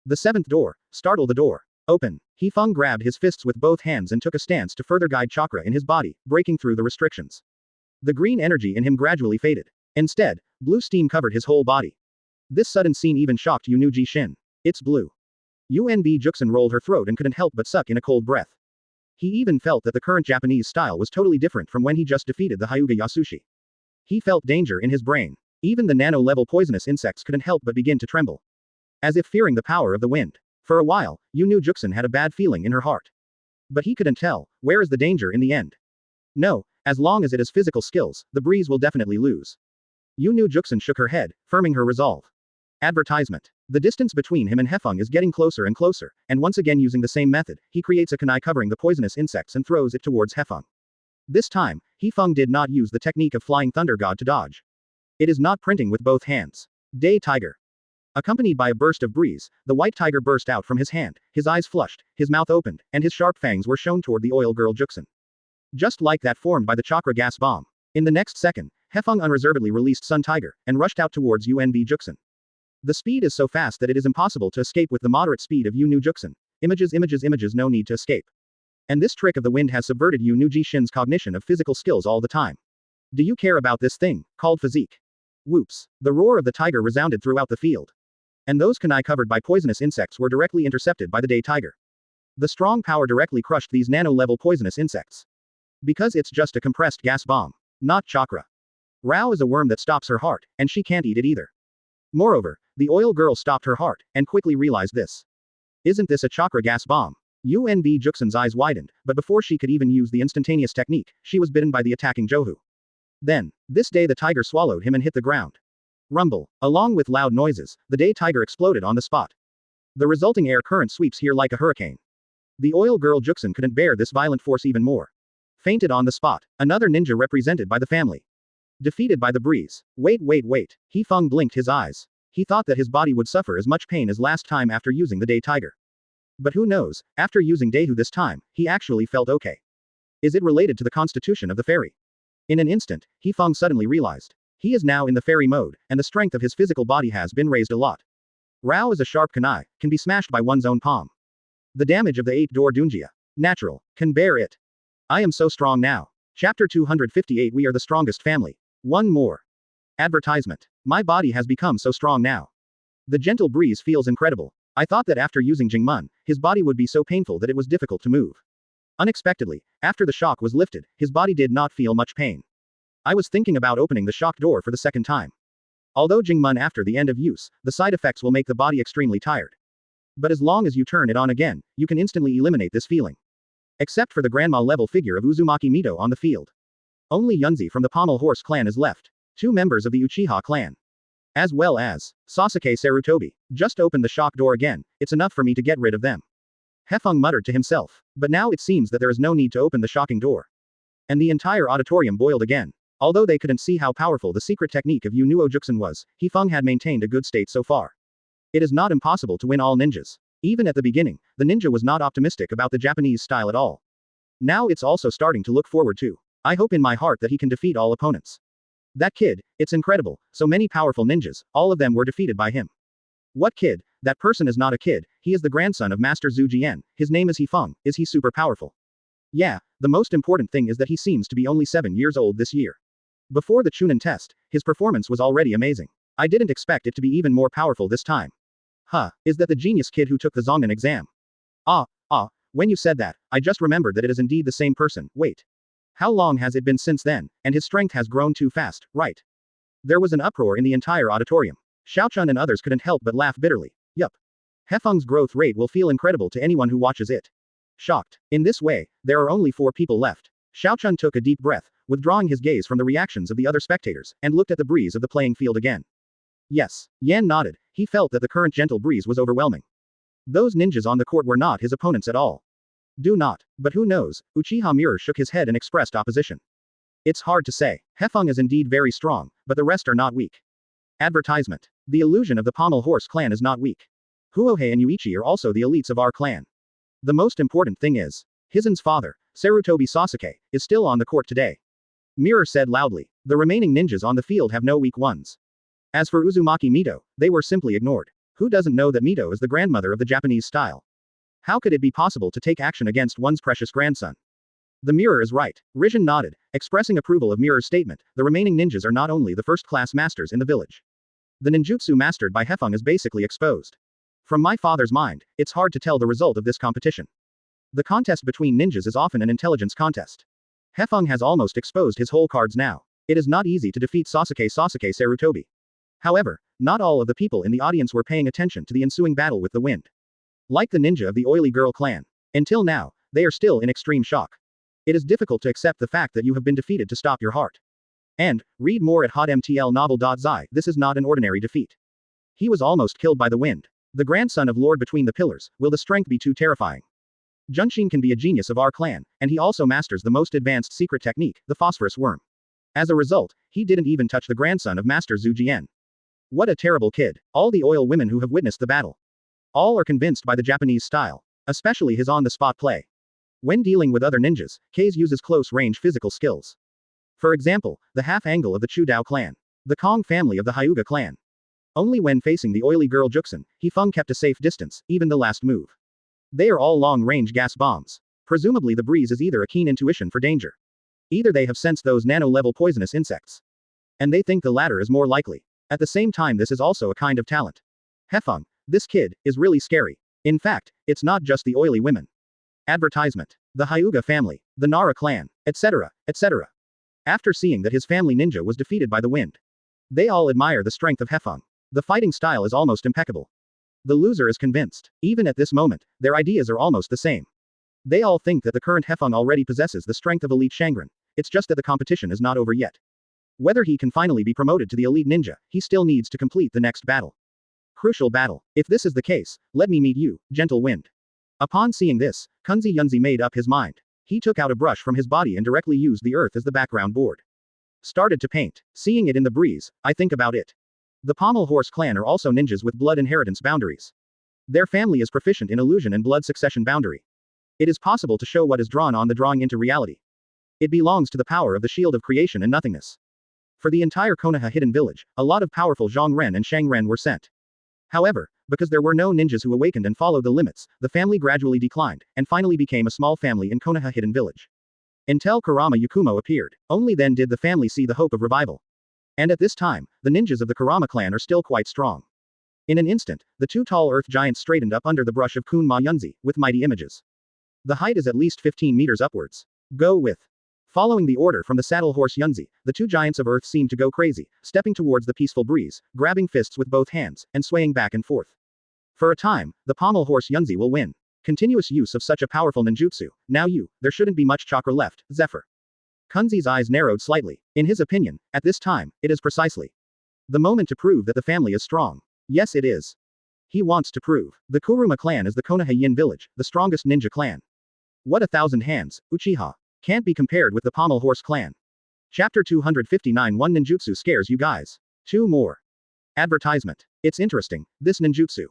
The seventh door, startle the door. Open. Hefeng grabbed his fists with both hands and took a stance to further guide chakra in his body, breaking through the restrictions. The green energy in him gradually faded. Instead, blue steam covered his whole body. This sudden scene even shocked Yu Nu Jishin. It's blue. UNB Juxin rolled her throat and couldn't help but suck in a cold breath. He even felt that the current Japanese style was totally different from when he just defeated the Hyuga Yasushi. He felt danger in his brain. Even the nano-level poisonous insects couldn't help but begin to tremble. As if fearing the power of the wind. For a while, Yu Nu Juxin had a bad feeling in her heart. But he couldn't tell, where is the danger in the end? No, as long as it is physical skills, the breeze will definitely lose. Yu Nu Juxin shook her head, firming her resolve. Advertisement. The distance between him and Hefeng is getting closer and closer, and once again using the same method, he creates a kunai covering the poisonous insects and throws it towards Hefeng. This time, Hefeng did not use the technique of Flying Thunder God to dodge. It is not printing with both hands. Day Tiger. Accompanied by a burst of breeze, the white tiger burst out from his hand, his eyes flushed, his mouth opened, and his sharp fangs were shown toward the oil girl Juxin. Just like that formed by the chakra gas bomb. In the next second, Hefeng unreservedly released Sun Tiger, and rushed out towards UNB Juxin. The speed is so fast that it is impossible to escape with the moderate speed of Yu Nu Juxin. Images, no need to escape. And this trick of the wind has subverted Yu Nu Jishin's cognition of physical skills all the time. Do you care about this thing, called physique? Whoops. The roar of the tiger resounded throughout the field. And those kunai covered by poisonous insects were directly intercepted by the day tiger. The strong power directly crushed these nano-level poisonous insects. Because it's just a compressed gas bomb. Not chakra. Rao is a worm that stops her heart, and she can't eat it either. Moreover, the oil girl stopped her heart, and quickly realized this. Isn't this a chakra gas bomb? UNB Juxin's eyes widened, but before she could even use the instantaneous technique, she was bitten by the attacking Johu. Then, this day the tiger swallowed him and hit the ground. Rumble. Along with loud noises, the day tiger exploded on the spot. The resulting air current sweeps here like a hurricane. The oil girl Juxin couldn't bear this violent force even more. Fainted on the spot. Another ninja represented by the family. Defeated by the breeze. Wait. Hefeng blinked his eyes. He thought that his body would suffer as much pain as last time after using the day tiger. But who knows, after using Daehu this time, he actually felt okay. Is it related to the constitution of the fairy? In an instant, Hefeng suddenly realized. He is now in the fairy mode, and the strength of his physical body has been raised a lot. Rao is a sharp kunai, can be smashed by one's own palm. The damage of the 8-door Dunjia. Natural. Can bear it. I am so strong now. Chapter 258 We are the strongest family. One more. Advertisement. My body has become so strong now. The gentle breeze feels incredible. I thought that after using Jingmun, his body would be so painful that it was difficult to move. Unexpectedly, after the shock was lifted, his body did not feel much pain. I was thinking about opening the shock door for the second time. Although Jingmun after the end of use, the side effects will make the body extremely tired. But as long as you turn it on again, you can instantly eliminate this feeling. Except for the grandma level figure of Uzumaki Mito on the field. Only Yunzi from the Pommel Horse clan is left. 2 members of the Uchiha clan. As well as Sasuke Sarutobi. Just open the shock door again, it's enough for me to get rid of them. Hefeng muttered to himself. But now it seems that there is no need to open the shocking door. And the entire auditorium boiled again. Although they couldn't see how powerful the secret technique of Yu Nu Juxin was, Hefeng had maintained a good state so far. It is not impossible to win all ninjas. Even at the beginning, the ninja was not optimistic about the Japanese style at all. Now it's also starting to look forward to. I hope in my heart that he can defeat all opponents. That kid, it's incredible, so many powerful ninjas, all of them were defeated by him. What kid? That person is not a kid, he is the grandson of Master Zhu Jian, his name is Hefeng, is he super powerful? Yeah, the most important thing is that he seems to be only 7 years old this year. Before the Chunin test, his performance was already amazing. I didn't expect it to be even more powerful this time. Is that the genius kid who took the Zongnan exam? When you said that, I just remembered that it is indeed the same person, wait. How long has it been since then, and his strength has grown too fast, right? There was an uproar in the entire auditorium. Xiaochun and others couldn't help but laugh bitterly. Yup. Hefeng's growth rate will feel incredible to anyone who watches it. Shocked. In this way, there are only 4 people left. Xiaochun took a deep breath, withdrawing his gaze from the reactions of the other spectators, and looked at the breeze of the playing field again. Yes. Yan nodded. He felt that the current gentle breeze was overwhelming. Those ninjas on the court were not his opponents at all. Do not. But who knows? Uchiha Mirror shook his head and expressed opposition. It's hard to say. Hefeng is indeed very strong, but the rest are not weak. Advertisement. The illusion of the Pommel Horse clan is not weak. Huohei and Yuichi are also the elites of our clan. The most important thing is, Hizen's father, Sarutobi Sasuke, is still on the court today. Mirror said loudly. The remaining ninjas on the field have no weak ones. As for Uzumaki Mito, they were simply ignored. Who doesn't know that Mito is the grandmother of the Japanese style? How could it be possible to take action against one's precious grandson? The Mirror is right. Rizhin nodded, expressing approval of Mirror's statement. The remaining ninjas are not only the first-class masters in the village. The ninjutsu mastered by Hefeng is basically exposed. From my father's mind, it's hard to tell the result of this competition. The contest between ninjas is often an intelligence contest. Hefeng has almost exposed his whole cards now. It is not easy to defeat Sasuke Sarutobi. However, not all of the people in the audience were paying attention to the ensuing battle with the wind. Like the ninja of the Oily Girl clan. Until now, they are still in extreme shock. It is difficult to accept the fact that you have been defeated to stop your heart. And, read more at hotmtlnovel.zi. This is not an ordinary defeat. He was almost killed by the wind. The grandson of Lord Between the Pillars, will the strength be too terrifying? Junshin can be a genius of our clan, and he also masters the most advanced secret technique, the phosphorus worm. As a result, he didn't even touch the grandson of Master Zhu Jian. What a terrible kid. All the oil women who have witnessed the battle. All are convinced by the Japanese style. Especially his on-the-spot play. When dealing with other ninjas, Kase uses close-range physical skills. For example, the half-angle of the Chudao clan. The Kong family of the Hyuga clan. Only when facing the oily girl Juxin, Hefeng kept a safe distance, even the last move. They are all long-range gas bombs. Presumably the breeze is either a keen intuition for danger. Either they have sensed those nano-level poisonous insects. And they think the latter is more likely. At the same time, this is also a kind of talent. Hefeng, this kid, is really scary. In fact, it's not just the oily women. Advertisement. The Hyuga family, the Nara clan, etc., etc. After seeing that his family ninja was defeated by the wind, they all admire the strength of Hefeng. The fighting style is almost impeccable. The loser is convinced. Even at this moment, their ideas are almost the same. They all think that the current Hefeng already possesses the strength of elite Shangren. It's just that the competition is not over yet. Whether he can finally be promoted to the elite ninja, he still needs to complete the next battle. Crucial battle. If this is the case, let me meet you, gentle wind. Upon seeing this, Kunzi Yunzi made up his mind. He took out a brush from his body and directly used the earth as the background board. Started to paint. Seeing it in the breeze, I think about it. The Pommel Horse clan are also ninjas with blood inheritance boundaries. Their family is proficient in illusion and blood succession boundary. It is possible to show what is drawn on the drawing into reality. It belongs to the power of the shield of creation and nothingness. For the entire Konoha hidden village, a lot of powerful Zhongren and Shangren were sent. However, because there were no ninjas who awakened and followed the limits, the family gradually declined, and finally became a small family in Konoha hidden village. Until Kurama Yakumo appeared, only then did the family see the hope of revival. And at this time, the ninjas of the Kurama clan are still quite strong. In an instant, the 2 tall earth giants straightened up under the brush of Kun Ma Yunzi, with mighty images. The height is at least 15 meters upwards. Go with. Following the order from the saddle horse Yunzi, the 2 giants of earth seemed to go crazy, stepping towards the peaceful breeze, grabbing fists with both hands, and swaying back and forth. For a time, the Pommel Horse Yunzi will win. Continuous use of such a powerful ninjutsu. Now there shouldn't be much chakra left, Zephyr. Kunzi's eyes narrowed slightly. In his opinion, at this time, it is precisely the moment to prove that the family is strong. Yes, it is. He wants to prove. The Kuruma clan is the Konoha Yin village, the strongest ninja clan. What 1,000 hands, Uchiha. Can't be compared with the Pommel Horse clan. Chapter 259. One ninjutsu scares you guys. 2 more. Advertisement. It's interesting, this ninjutsu.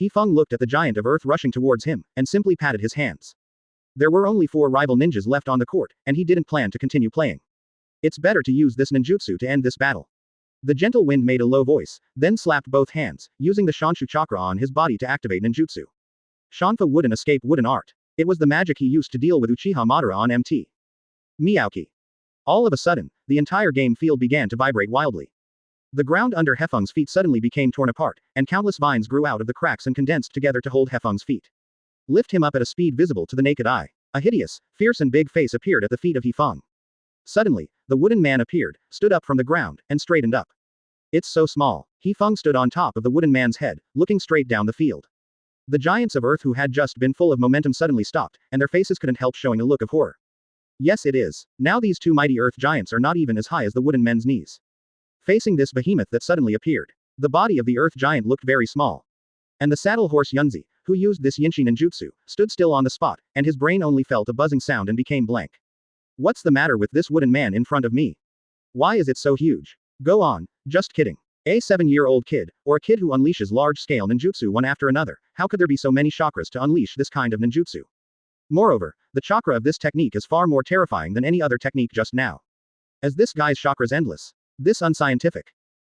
Hefeng looked at the giant of earth rushing towards him, and simply patted his hands. There were only 4 rival ninjas left on the court, and he didn't plan to continue playing. It's better to use this ninjutsu to end this battle. The gentle wind made a low voice, then slapped both hands, using the Shanshu chakra on his body to activate ninjutsu. Shanfa wouldn't escape wooden art. It was the magic he used to deal with Uchiha Madara on MT. Miyauki. All of a sudden, the entire game field began to vibrate wildly. The ground under Hefeng's feet suddenly became torn apart, and countless vines grew out of the cracks and condensed together to hold Hefeng's feet. Lift him up at a speed visible to the naked eye. A hideous, fierce and big face appeared at the feet of Hefeng. Suddenly, the wooden man appeared, stood up from the ground, and straightened up. It's so small. Hefeng stood on top of the wooden man's head, looking straight down the field. The giants of Earth who had just been full of momentum suddenly stopped, and their faces couldn't help showing a look of horror. Yes, it is. Now these two mighty Earth giants are not even as high as the wooden men's knees. Facing this behemoth that suddenly appeared, the body of the Earth giant looked very small. And the saddle horse Yunzi, who used this Yinshi ninjutsu, stood still on the spot, and his brain only felt a buzzing sound and became blank. What's the matter with this wooden man in front of me? Why is it so huge? Go on, just kidding. A 7-year-old kid, or a kid who unleashes large-scale ninjutsu one after another, how could there be so many chakras to unleash this kind of ninjutsu? Moreover, the chakra of this technique is far more terrifying than any other technique just now. As this guy's chakra's endless. This unscientific.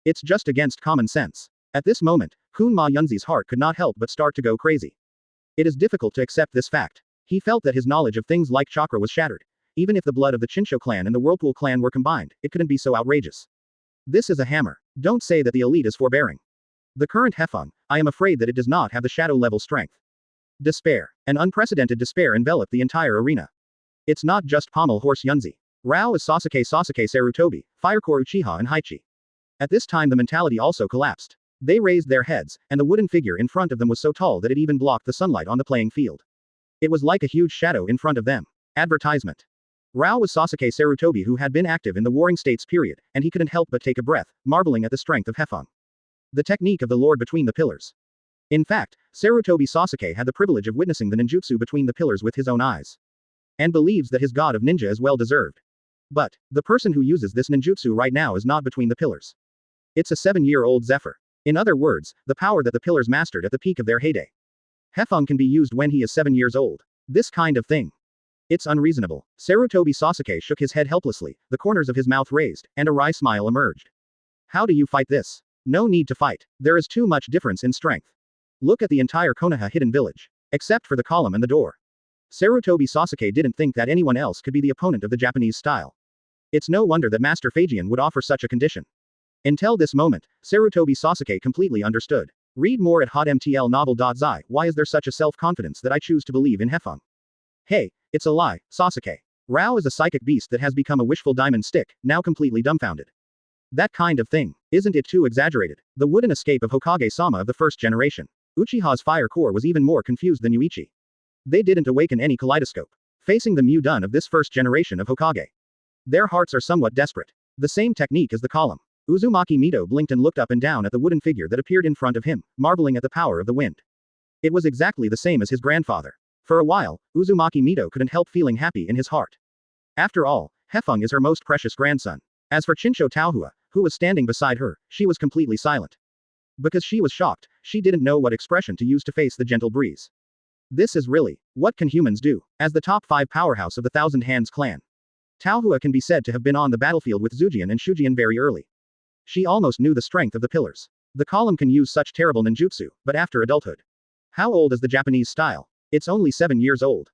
It's just against common sense. At this moment, Kun Ma Yunzi's heart could not help but start to go crazy. It is difficult to accept this fact. He felt that his knowledge of things like chakra was shattered. Even if the blood of the Chinsho clan and the Whirlpool clan were combined, it couldn't be so outrageous. This is a hammer. Don't say that the elite is forbearing. The current Hefeng, I am afraid that it does not have the shadow-level strength. Despair. An unprecedented despair enveloped the entire arena. It's not just pommel horse Yunzi. Rao is Sasuke Sarutobi, Firecore Uchiha and Haichi. At this time the mentality also collapsed. They raised their heads, and the wooden figure in front of them was so tall that it even blocked the sunlight on the playing field. It was like a huge shadow in front of them. Advertisement. Rao was Sasuke Sarutobi who had been active in the Warring States period, and he couldn't help but take a breath, marveling at the strength of Hefeng. The technique of the Lord between the pillars. In fact, Sarutobi Sasuke had the privilege of witnessing the ninjutsu between the pillars with his own eyes. And believes that his god of ninja is well deserved. But, the person who uses this ninjutsu right now is not between the pillars. It's a 7-year-old Zephyr. In other words, the power that the pillars mastered at the peak of their heyday. Hefeng can be used when he is 7 years old. This kind of thing. It's unreasonable. Sarutobi Sasuke shook his head helplessly, the corners of his mouth raised, and a wry smile emerged. How do you fight this? No need to fight. There is too much difference in strength. Look at the entire Konoha hidden village. Except for the column and the door. Sarutobi Sasuke didn't think that anyone else could be the opponent of the Japanese style. It's no wonder that Master Phaegian would offer such a condition. Until this moment, Sarutobi Sasuke completely understood. Read more at hotmtlnovel.zi. Why is there such a self-confidence that I choose to believe in Hefeng? Hey, it's a lie, Sasuke. Rao is a psychic beast that has become a wishful diamond stick, now completely dumbfounded. That kind of thing. Isn't it too exaggerated? The wooden escape of Hokage-sama of the first generation. Uchiha's fire core was even more confused than Yuichi. They didn't awaken any kaleidoscope. Facing the Mu-dun of this first generation of Hokage. Their hearts are somewhat desperate. The same technique as the column. Uzumaki Mito blinked and looked up and down at the wooden figure that appeared in front of him, marveling at the power of the wind. It was exactly the same as his grandfather. For a while, Uzumaki Mito couldn't help feeling happy in his heart. After all, Hefeng is her most precious grandson. As for Chinsho Taohua, who was standing beside her, she was completely silent. Because she was shocked, she didn't know what expression to use to face the gentle breeze. This is really, what can humans do? As the top 5 powerhouse of the Thousand Hands clan. Taohua can be said to have been on the battlefield with Zujian and Shujian very early. She almost knew the strength of the pillars. The column can use such terrible ninjutsu, but after adulthood. How old is the Japanese style? It's only 7 years old.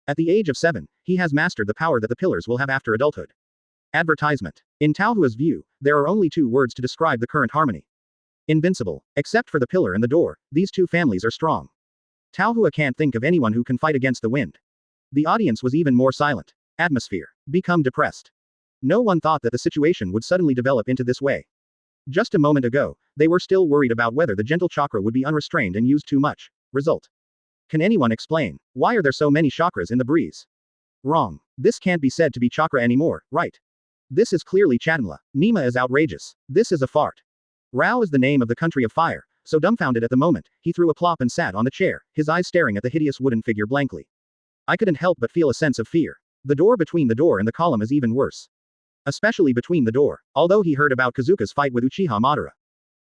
At the age of 7, he has mastered the power that the pillars will have after adulthood. Advertisement. In Taohua's view, there are only 2 words to describe the current harmony. Invincible. Except for the pillar and the door, these 2 families are strong. Taohua can't think of anyone who can fight against the wind. The audience was even more silent. Atmosphere. Become depressed. No one thought that the situation would suddenly develop into this way. Just a moment ago, they were still worried about whether the gentle chakra would be unrestrained and used too much. Result. Can anyone explain? Why are there so many chakras in the breeze? Wrong. This can't be said to be chakra anymore, right? This is clearly Chatanla. Nima is outrageous. This is a fart. Rao is the name of the country of fire, so dumbfounded at the moment, he threw a plop and sat on the chair, his eyes staring at the hideous wooden figure blankly. I couldn't help but feel a sense of fear. The door between the door and the column is even worse. Especially between the door, although he heard about Kazuka's fight with Uchiha Madara.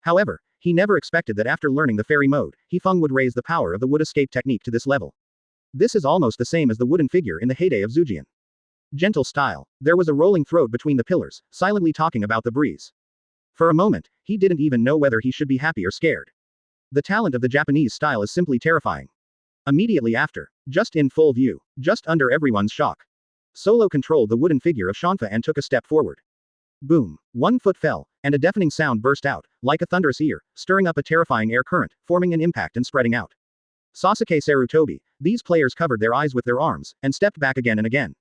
However, he never expected that after learning the fairy mode, Hefeng would raise the power of the wood escape technique to this level. This is almost the same as the wooden figure in the heyday of Zujian. Gentle style. There was a rolling throat between the pillars, silently talking about the breeze. For a moment, he didn't even know whether he should be happy or scared. The talent of the Japanese style is simply terrifying. Immediately after, just in full view, just under everyone's shock. Solo controlled the wooden figure of Shanfa and took a step forward. Boom. 1 foot fell, and a deafening sound burst out, like a thunderous ear, stirring up a terrifying air current, forming an impact and spreading out. Sasuke Sarutobi, these players covered their eyes with their arms, and stepped back again and again.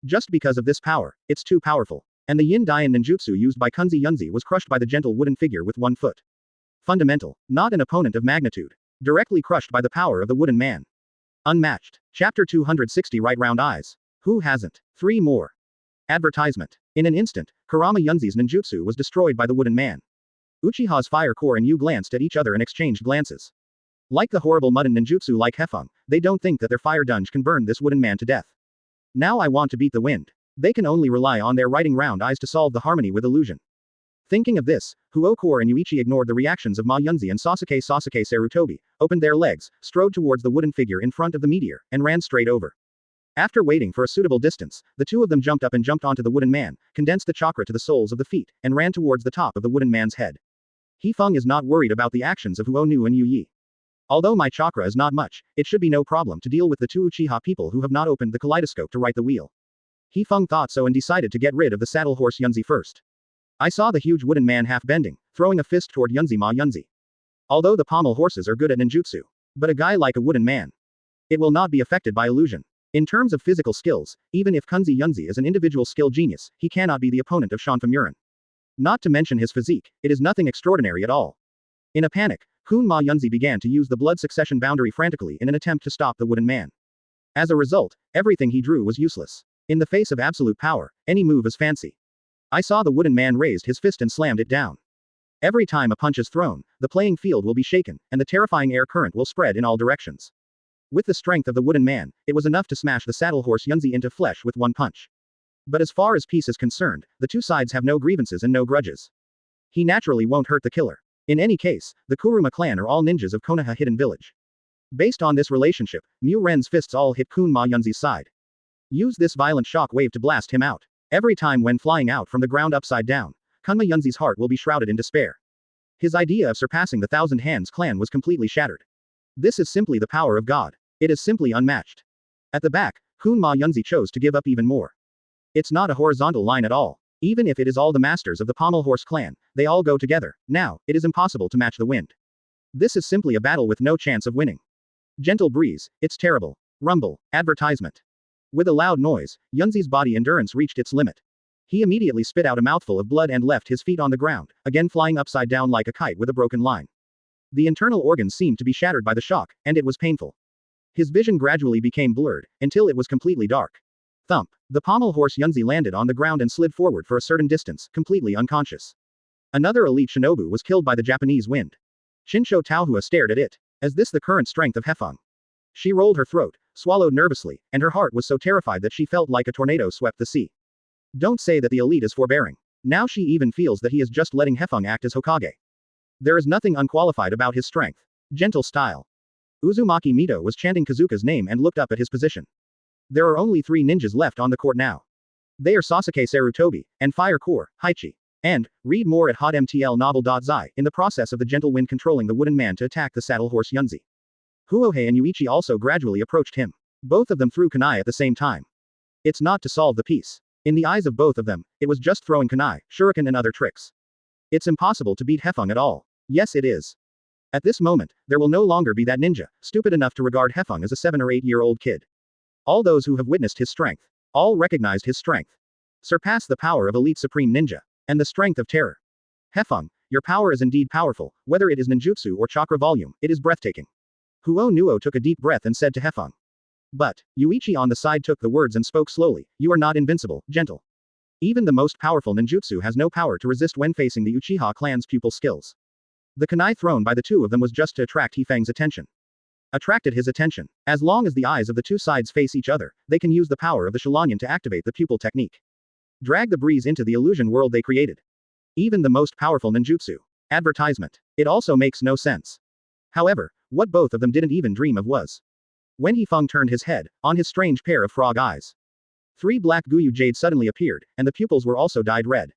Just because of this power, it's too powerful. And the Yin Dian ninjutsu used by Kunzi Yunzi was crushed by the gentle wooden figure with 1 foot. Fundamental, not an opponent of magnitude. Directly crushed by the power of the wooden man. Unmatched. Chapter 260 Right round eyes. Who hasn't? 3 more. Advertisement. In an instant, Kurama Yunzi's ninjutsu was destroyed by the wooden man. Uchiha's fire core and Yu glanced at each other and exchanged glances. Like the horrible mudden ninjutsu like Hefeng, they don't think that their fire dunge can burn this wooden man to death. Now I want to beat the wind. They can only rely on their writing round eyes to solve the harmony with illusion. Thinking of this, Huo Core and Yuichi ignored the reactions of Ma Yunzi and Sasuke Sarutobi, opened their legs, strode towards the wooden figure in front of the meteor, and ran straight over. After waiting for a suitable distance, the two of them jumped up and jumped onto the wooden man, condensed the chakra to the soles of the feet, and ran towards the top of the wooden man's head. Hefeng is not worried about the actions of Huo Nu and Yu Yi. Although my chakra is not much, it should be no problem to deal with the 2 Uchiha people who have not opened the kaleidoscope to right the wheel. Hefeng thought so and decided to get rid of the saddle horse Yunzi first. I saw the huge wooden man half bending, throwing a fist toward Yunzi Ma Yunzi. Although the pommel horses are good at ninjutsu. But a guy like a wooden man. It will not be affected by illusion. In terms of physical skills, even if Kunzi Yunzi is an individual skill genius, he cannot be the opponent of Shanfamuran. Not to mention his physique, it is nothing extraordinary at all. In a panic, Kun Ma Yunzi began to use the blood succession boundary frantically in an attempt to stop the wooden man. As a result, everything he drew was useless. In the face of absolute power, any move is fancy. I saw the wooden man raised his fist and slammed it down. Every time a punch is thrown, the playing field will be shaken, and the terrifying air current will spread in all directions. With the strength of the wooden man, it was enough to smash the saddle horse Yunzi into flesh with 1 punch. But as far as peace is concerned, the 2 sides have no grievances and no grudges. He naturally won't hurt the killer. In any case, the Kuruma clan are all ninjas of Konoha Hidden Village. Based on this relationship, Mu Ren's fists all hit Kun Ma Yunzi's side. Use this violent shock wave to blast him out. Every time when flying out from the ground upside down, Kunma Yunzi's heart will be shrouded in despair. His idea of surpassing the Thousand Hands clan was completely shattered. This is simply the power of God. It is simply unmatched. At the back, Kun Ma Yunzi chose to give up even more. It's not a horizontal line at all. Even if it is all the masters of the Pommel Horse clan, they all go together. Now, it is impossible to match the wind. This is simply a battle with no chance of winning. Gentle breeze, it's terrible. Rumble, advertisement. With a loud noise, Yunzi's body endurance reached its limit. He immediately spit out a mouthful of blood and left his feet on the ground, again flying upside down like a kite with a broken line. The internal organs seemed to be shattered by the shock, and it was painful. His vision gradually became blurred, until it was completely dark. Thump. The pommel horse Yunzi landed on the ground and slid forward for a certain distance, completely unconscious. Another elite shinobu was killed by the Japanese wind. Shinsho Taohua stared at it. Is this the current strength of Hefeng? She rolled her throat, swallowed nervously, and her heart was so terrified that she felt like a tornado swept the sea. Don't say that the elite is forbearing. Now she even feels that he is just letting Hefeng act as Hokage. There is nothing unqualified about his strength. Gentle style. Uzumaki Mito was chanting Kazuka's name and looked up at his position. There are only 3 ninjas left on the court now. They are Sasuke Sarutobi, and Fire Core, Haichi. And, read more at hotmtlnovel.zi, in the process of the gentle wind controlling the wooden man to attack the saddle horse Yunzi. Huohei and Yuichi also gradually approached him. Both of them threw kunai at the same time. It's not to solve the peace. In the eyes of both of them, it was just throwing kunai, shuriken and other tricks. It's impossible to beat Hefeng at all. Yes it is. At this moment, there will no longer be that ninja, stupid enough to regard Hefeng as a 7 or 8-year-old kid. All those who have witnessed his strength. All recognized his strength. Surpass the power of elite supreme ninja. And the strength of terror. Hefeng, your power is indeed powerful, whether it is ninjutsu or chakra volume, it is breathtaking. Huo Nuo took a deep breath and said to Hefeng. But, Yuichi on the side took the words and spoke slowly, you are not invincible, gentle. Even the most powerful ninjutsu has no power to resist when facing the Uchiha clan's pupil skills. The kunai thrown by the two of them was just to attract Hefeng's attention. Attracted his attention. As long as the eyes of the two sides face each other, they can use the power of the Shalanian to activate the pupil technique. Drag the breeze into the illusion world they created. Even the most powerful ninjutsu. Advertisement. It also makes no sense. However, what both of them didn't even dream of was. When Hefeng turned his head, on his strange pair of frog eyes. 3 black Guyu jade suddenly appeared, and the pupils were also dyed red.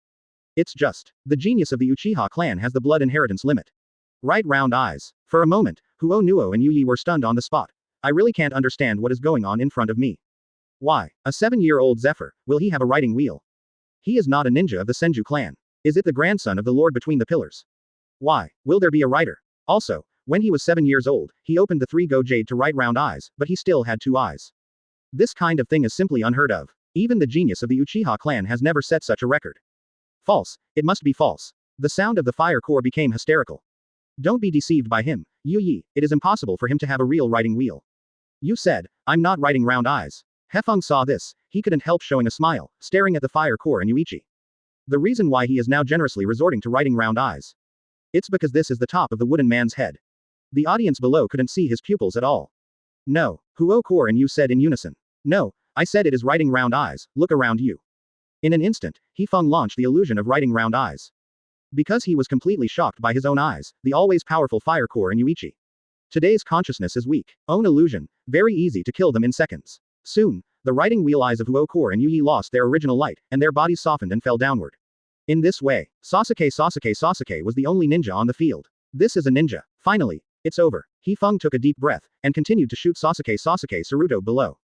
It's just. The genius of the Uchiha clan has the blood inheritance limit. Right round eyes. For a moment, Huo Nuo and Yu Yi were stunned on the spot. I really can't understand what is going on in front of me. Why, a 7-year-old Zephyr, will he have a writing wheel? He is not a ninja of the Senju clan. Is it the grandson of the Lord Between the Pillars? Why, will there be a writer? Also, when he was 7 years old, he opened the 3 Go Jade to right round eyes, but he still had 2 eyes. This kind of thing is simply unheard of. Even the genius of the Uchiha clan has never set such a record. False, it must be false. The sound of the fire core became hysterical. Don't be deceived by him, Yu Yi, it is impossible for him to have a real writing wheel. You said, I'm not writing round eyes. Hefeng saw this, he couldn't help showing a smile, staring at the fire core and Yuichi. The reason why he is now generously resorting to writing round eyes. It's because this is the top of the wooden man's head. The audience below couldn't see his pupils at all. No, Huo Core and Yu said in unison. No, I said it is writing round eyes, look around you. In an instant, Hefeng launched the illusion of writing round eyes. Because he was completely shocked by his own eyes, the always powerful fire core and Yuichi. Today's consciousness is weak. Own illusion, very easy to kill them in seconds. Soon, the writing wheel eyes of Huo Core and Yu Yi lost their original light, and their bodies softened and fell downward. In this way, Sasuke was the only ninja on the field. This is a ninja. Finally, it's over. Hefeng took a deep breath, and continued to shoot Sasuke Saruto below.